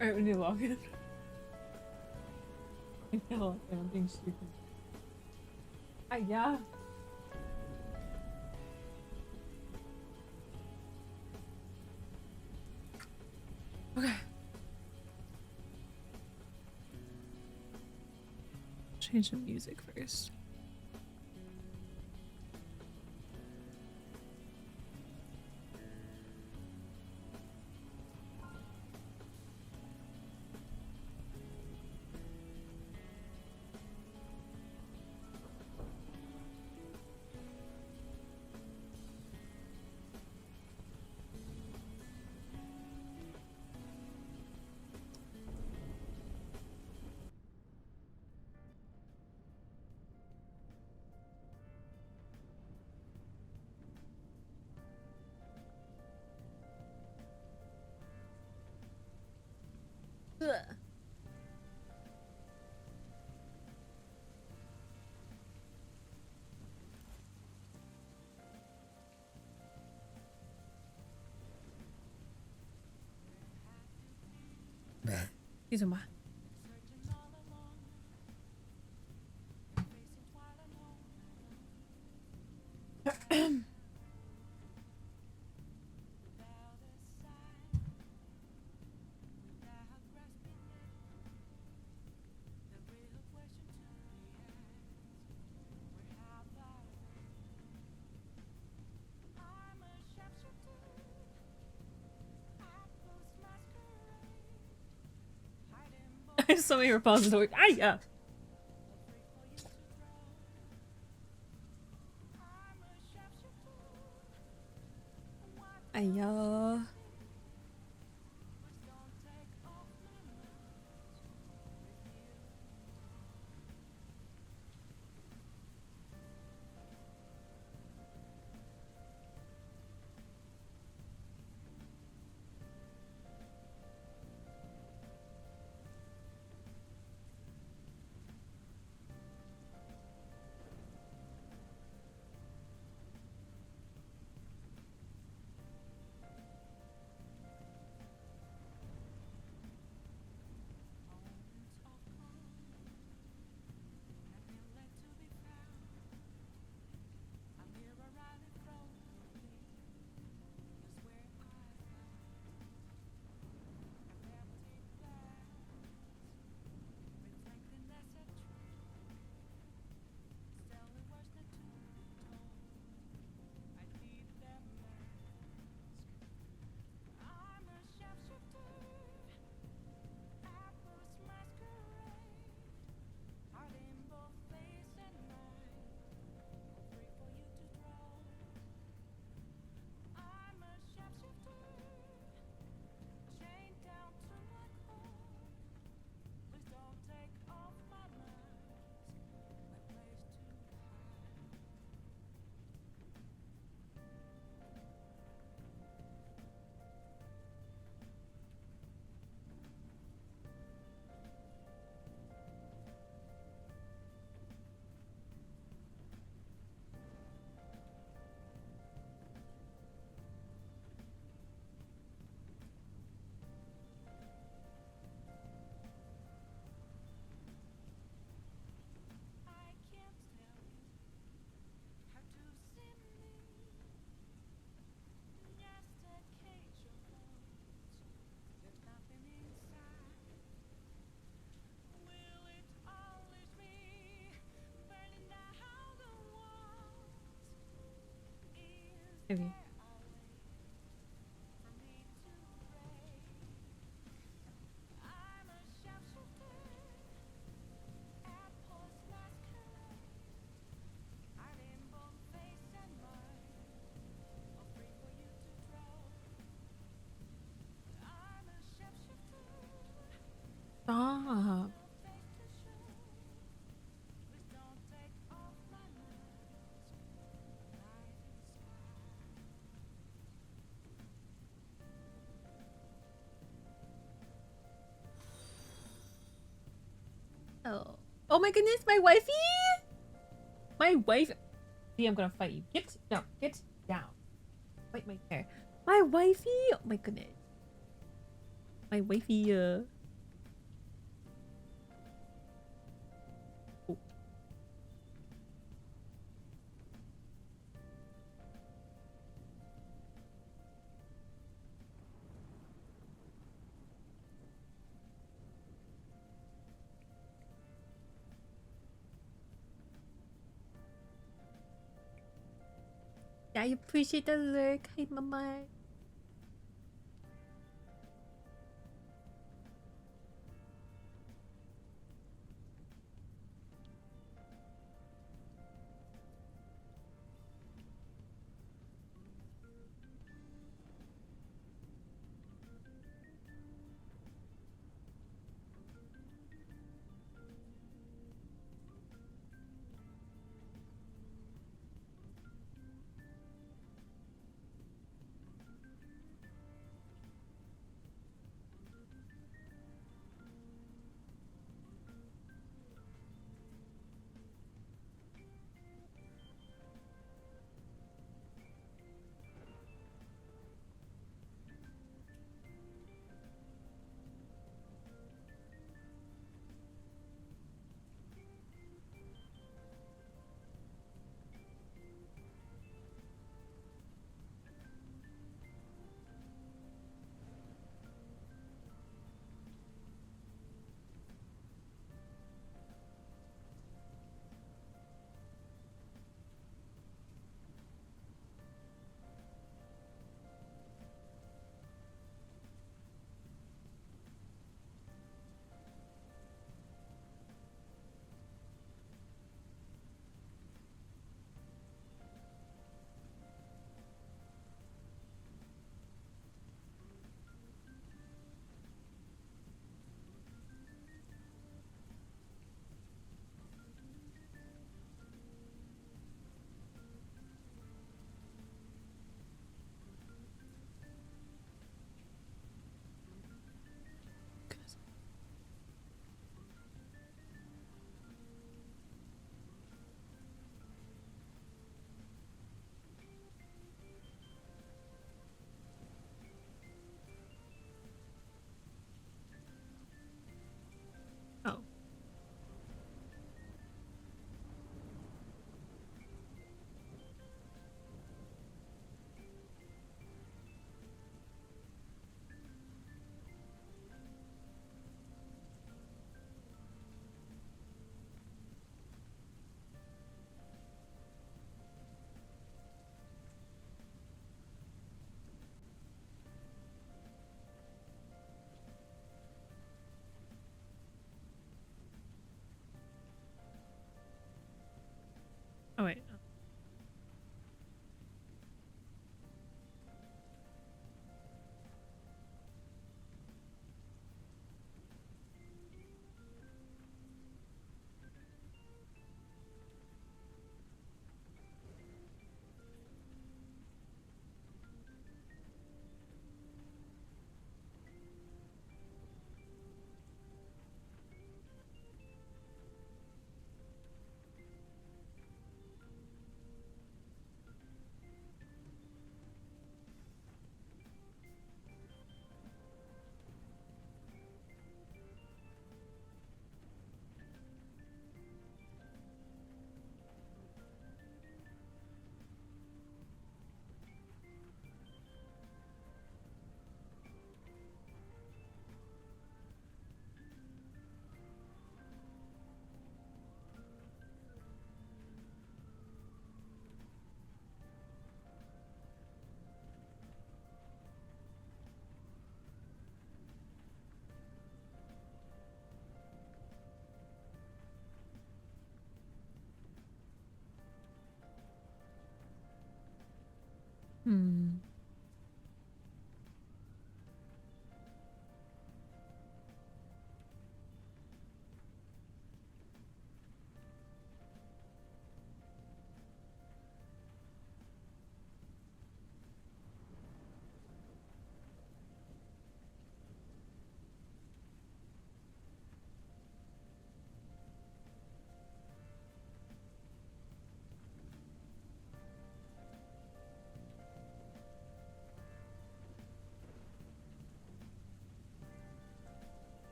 Alright, we need to log in. I know, I'm being stupid. Yeah. Okay. Change the music first. Izuma. I have so many repositories. Ah, yeah. Aya. Maybe. Stop. Oh. Oh my goodness, my wifey! My wife. See, I'm gonna fight you. Get down. Get down. Fight my hair. My wifey! Oh my goodness. My wifey, Oh. I appreciate the lurk. Hi, mama.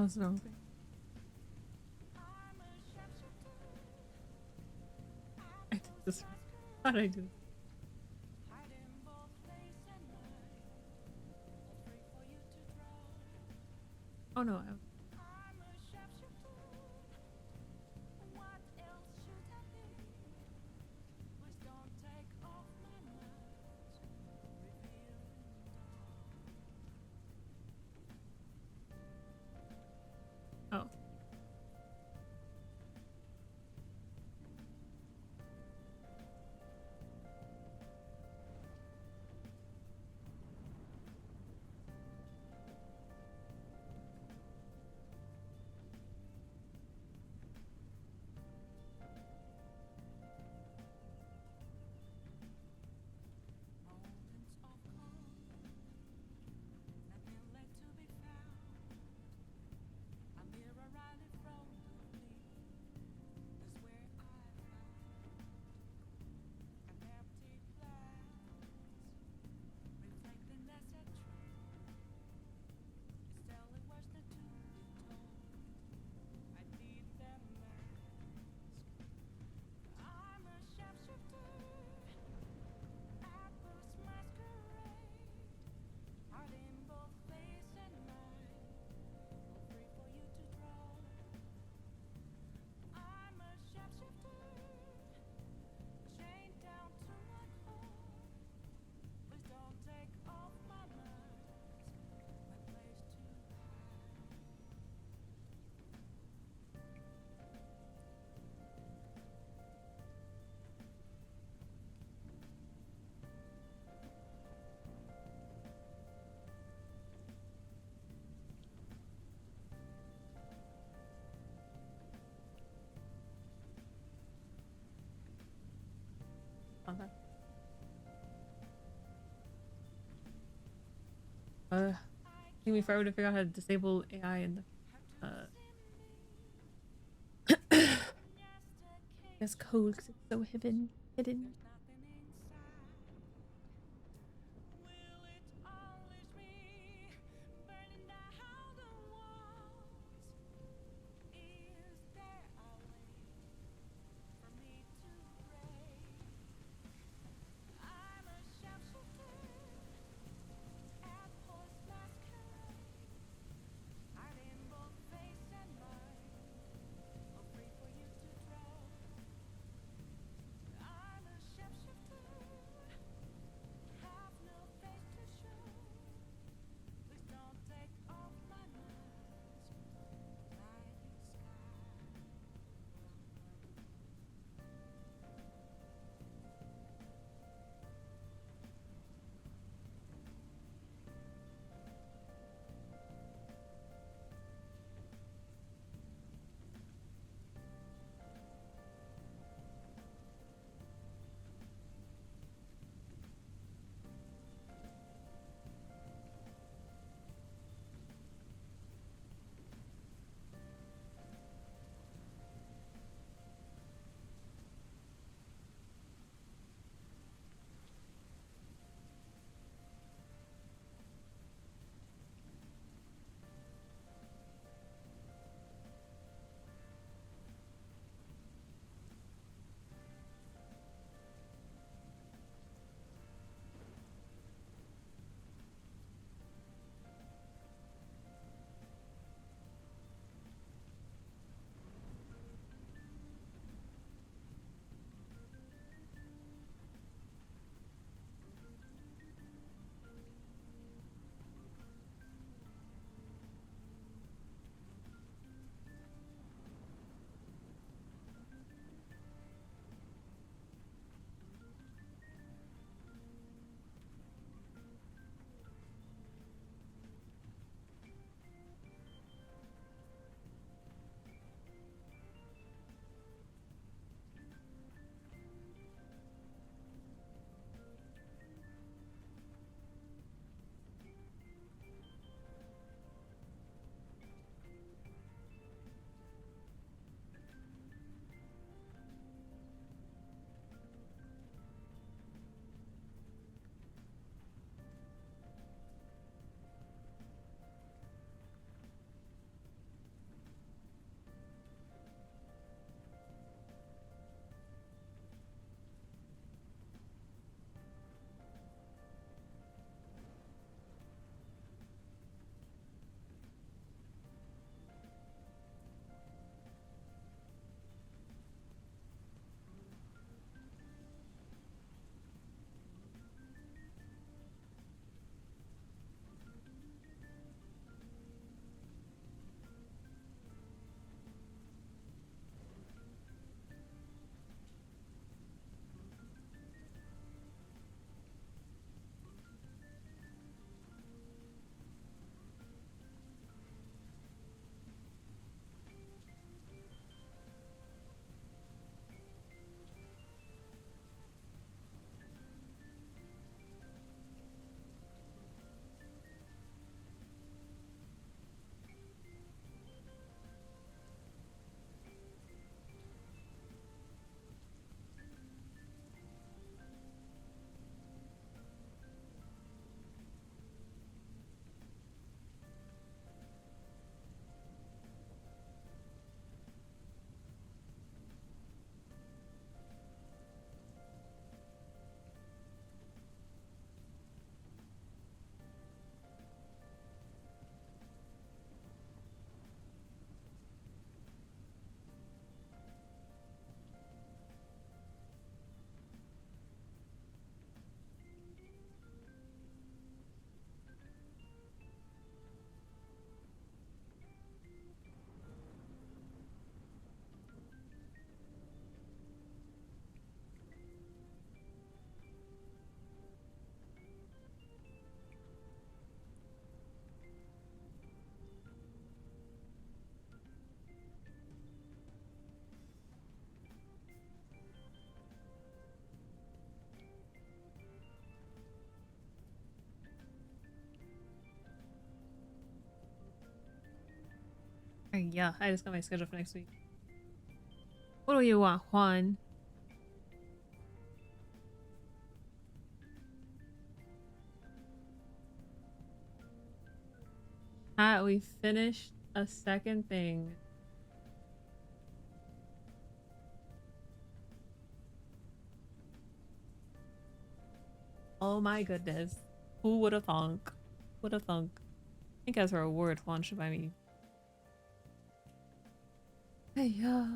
Oh, it's the wrong thing. I did this. How did I do this? Oh no, oh. Okay. Take me forever to figure out how to disable AI and this code because it's so hidden. Yeah, I just got my schedule for next week. What do you want, Juan? We finished a second thing. Oh my goodness. Who would have thunk? Would have thunk? I think as a reward, Juan should buy me. Hey, yeah.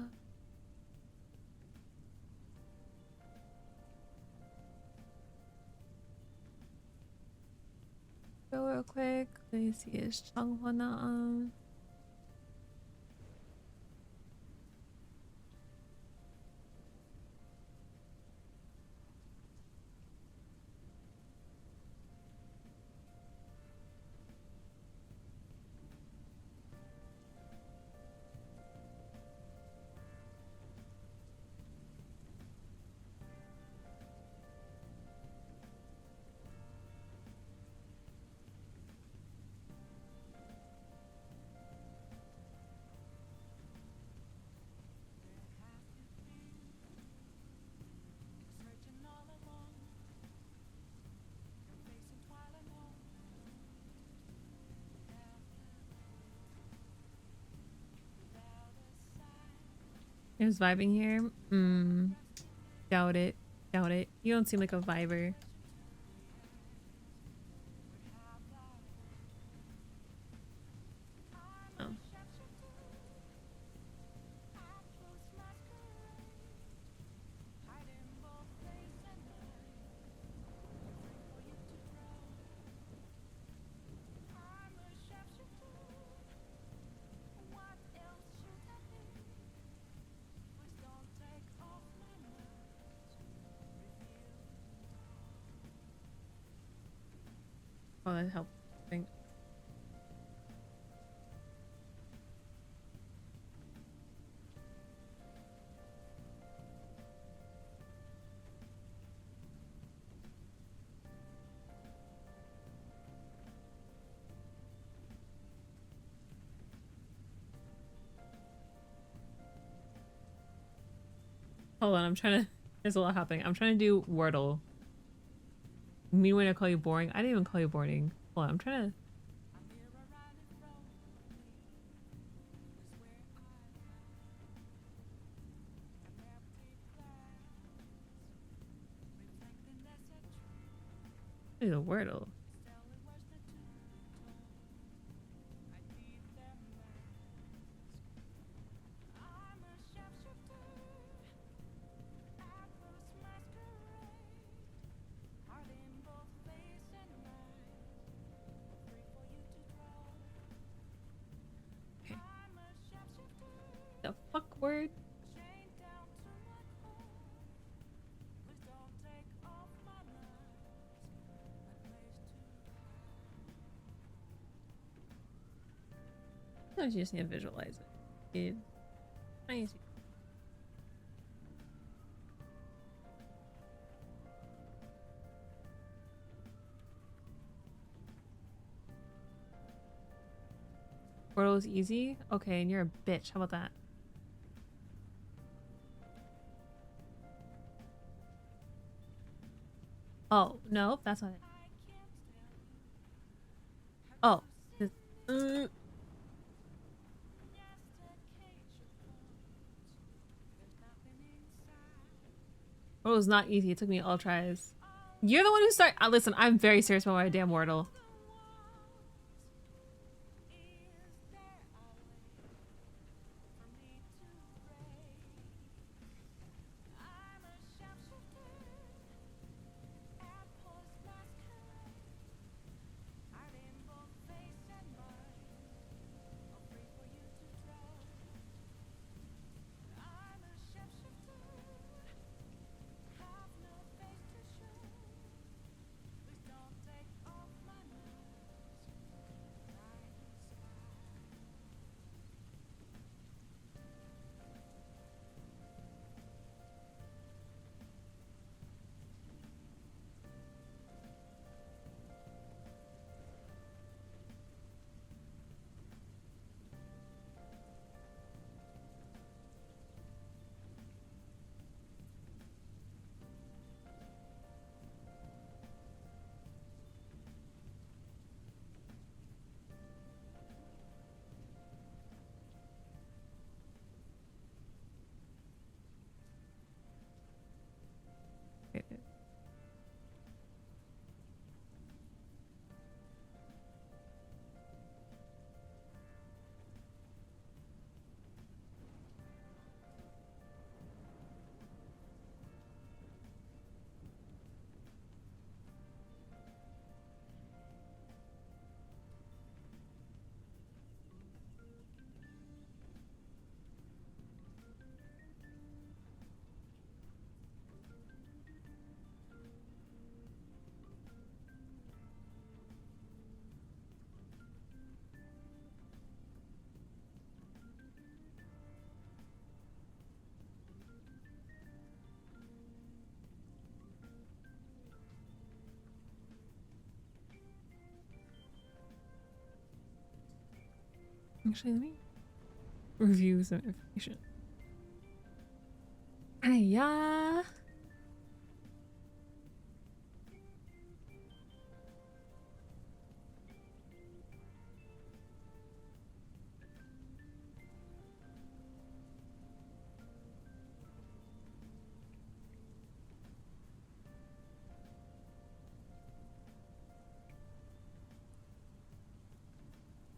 Go real quick. Let me see his Changhua. He was vibing here. Doubt it. Doubt it. You don't seem like a viber. Oh. Oh, that helped. I think. Hold on, I'm trying to. There's a lot happening. I'm trying to do Wordle. Me when I call you boring? I didn't even call you boring. Hold on, I'm trying to. Do the Wordle. Okay. The fuck word? Sometimes you just need to visualize it. Dude. Nice. Wordle is easy? Okay, and you're a bitch. How about that? Oh, no, that's not it. Oh. Wordle was not easy. It took me all tries. You're the one who started. Listen, I'm very serious about my damn Wordle. Actually, let me review some information. Yeah.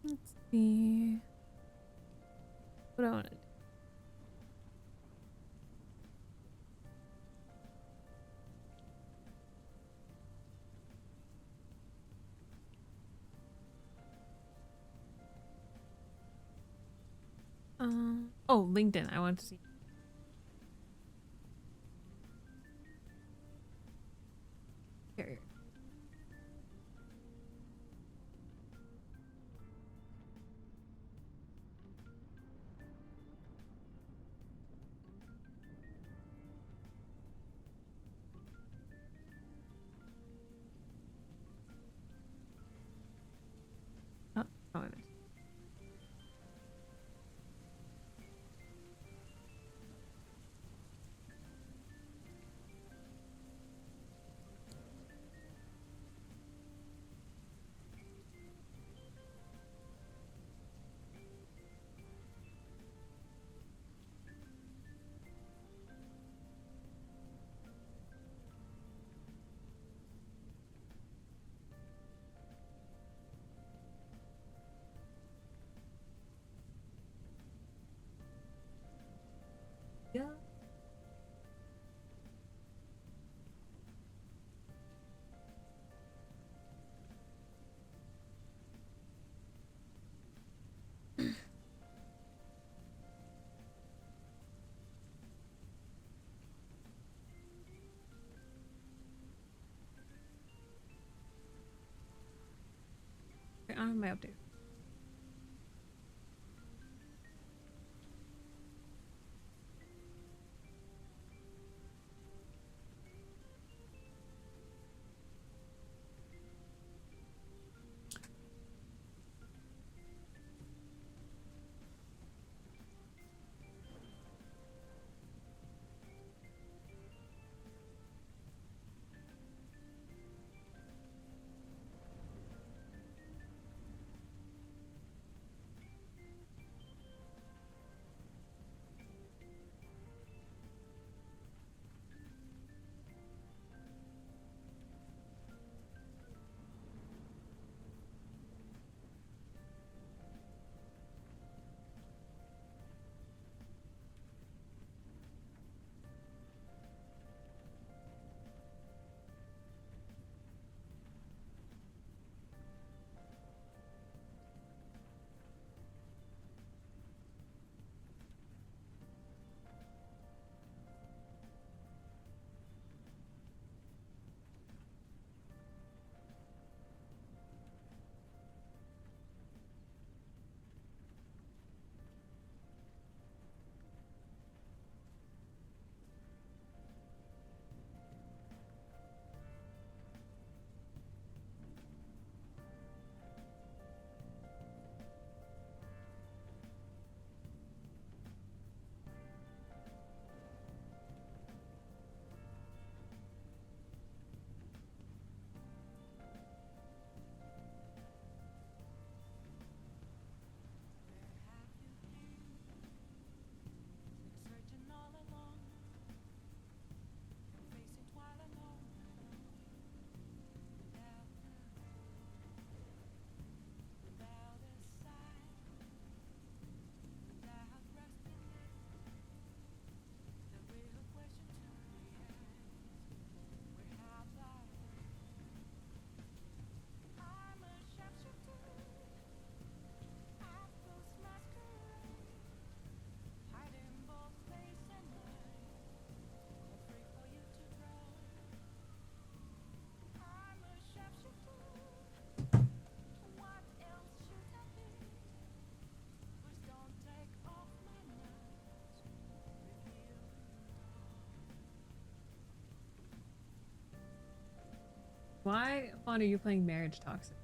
Let's see. What do I want to do? Oh, LinkedIn. I want to see. Here. Oh, I missed. Yeah. Okay, on my update. Why, Fawn, are you playing Marriage Toxic?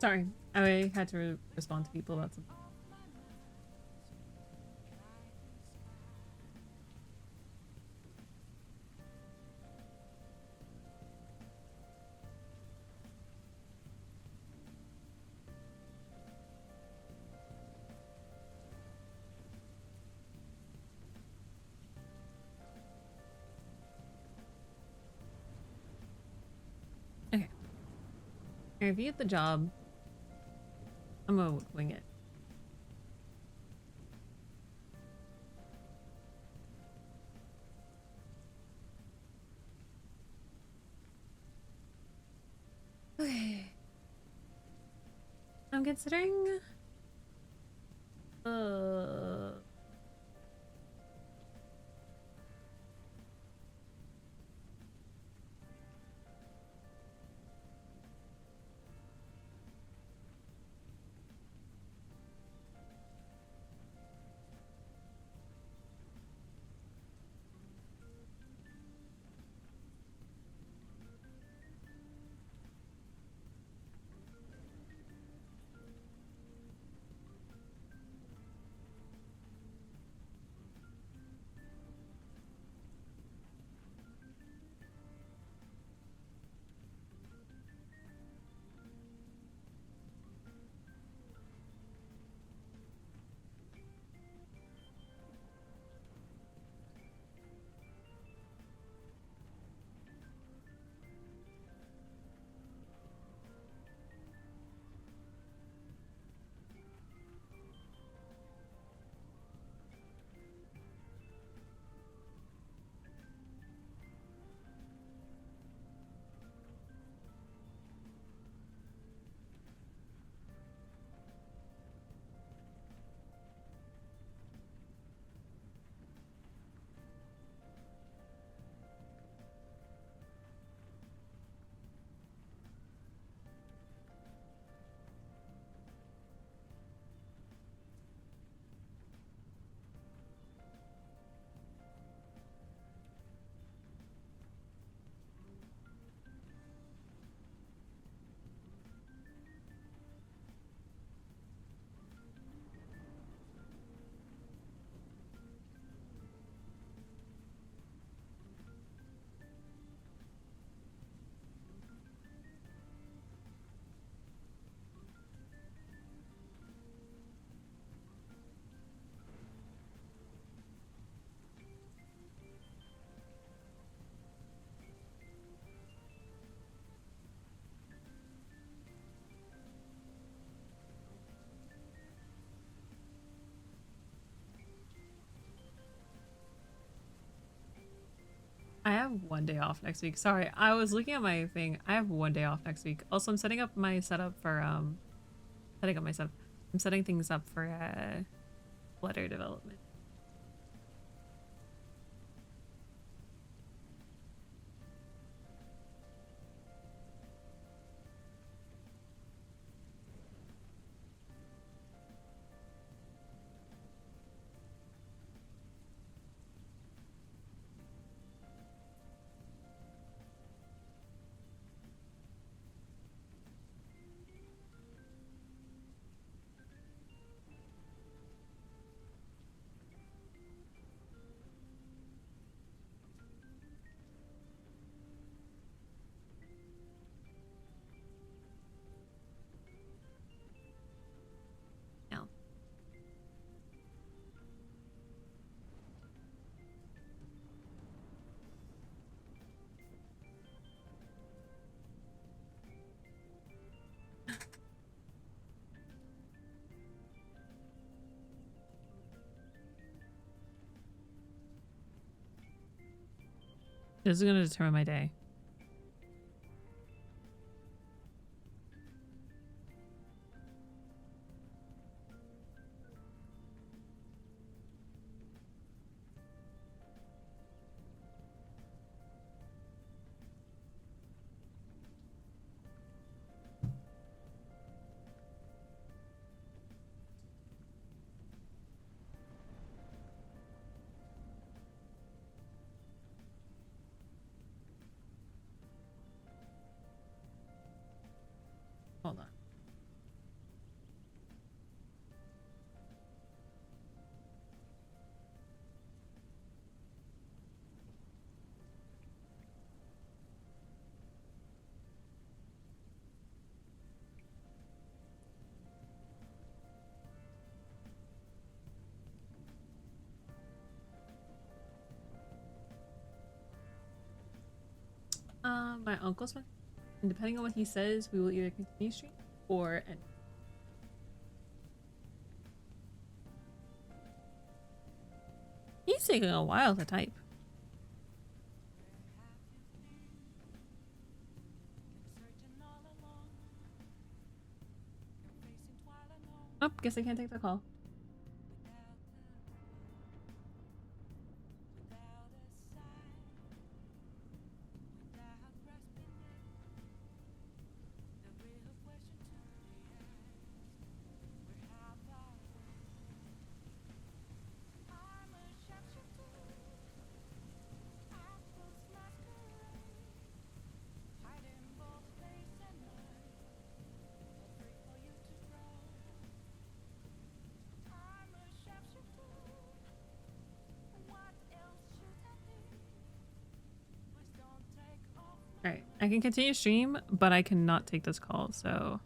Sorry, I had to respond to people about something. Okay. If you get the job, I'm gonna wing it. Okay. I'm considering I have one day off next week. Sorry, I was looking at my thing. I have one day off next week. Also, I'm setting up my setup for setting up my setup. I'm setting things up for letter development. Yeah. This is gonna determine my day. Hold on. my uncle's one, and depending on what he says, we will either continue stream or end. He's taking a while to type. Oh, guess I can't take the call. Alright, I can continue stream, but I cannot take this call, so...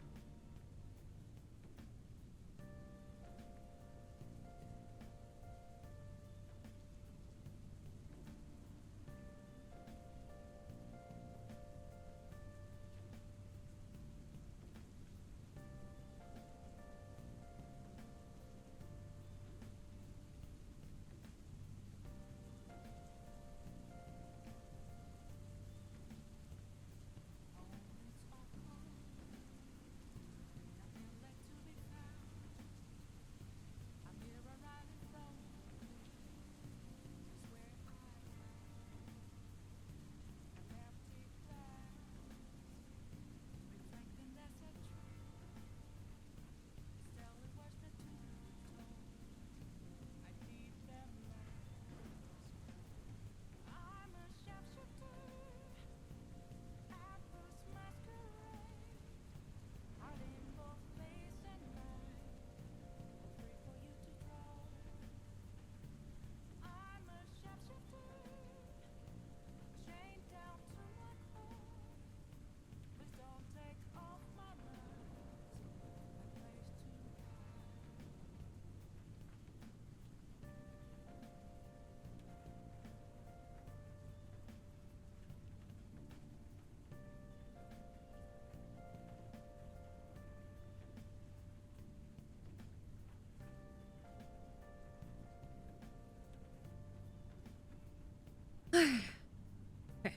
Okay.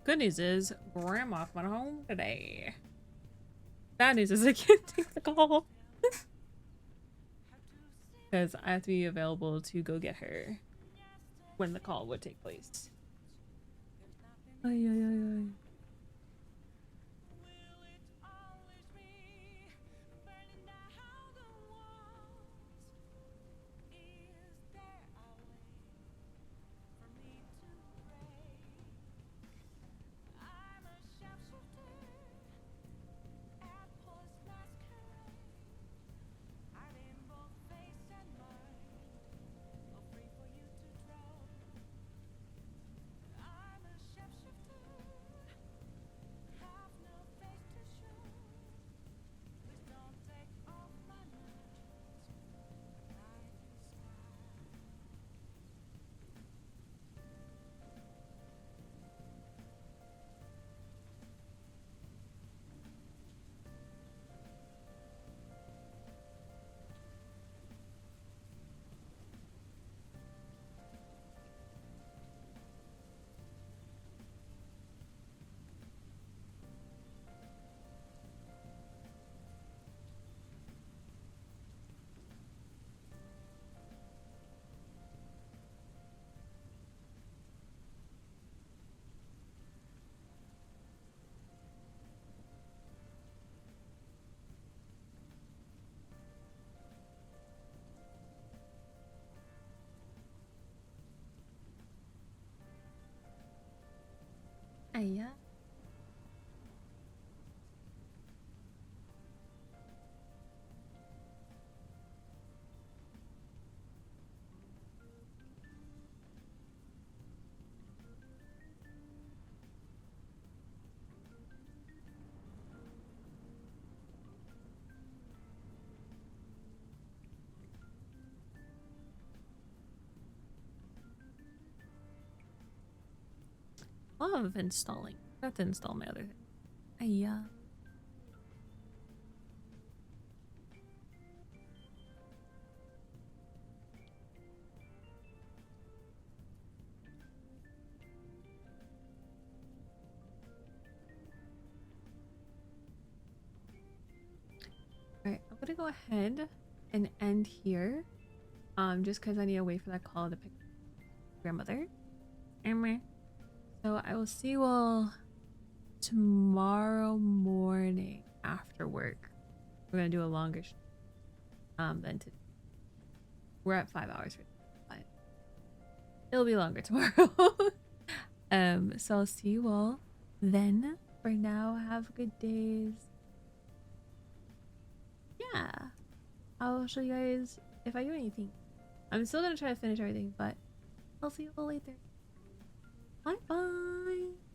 Good news is Grandma went home today. Bad news is I can't take the call. Because I have to be available to go get her when the call would take place. Ay, ay, ay, ay. Aya. Love installing I have to install my other thing. Yeah. Alright, I'm gonna go ahead and end here. Just because I need to wait for that call to pick grandmother. So I will see you all tomorrow morning after work. We're gonna do a longer than today. We're at 5 hours right now, but it'll be longer tomorrow. So I'll see you all then. For now, have good days. Yeah, I'll show you guys if I do anything. I'm still gonna try to finish everything, but I'll see you all later. Bye bye.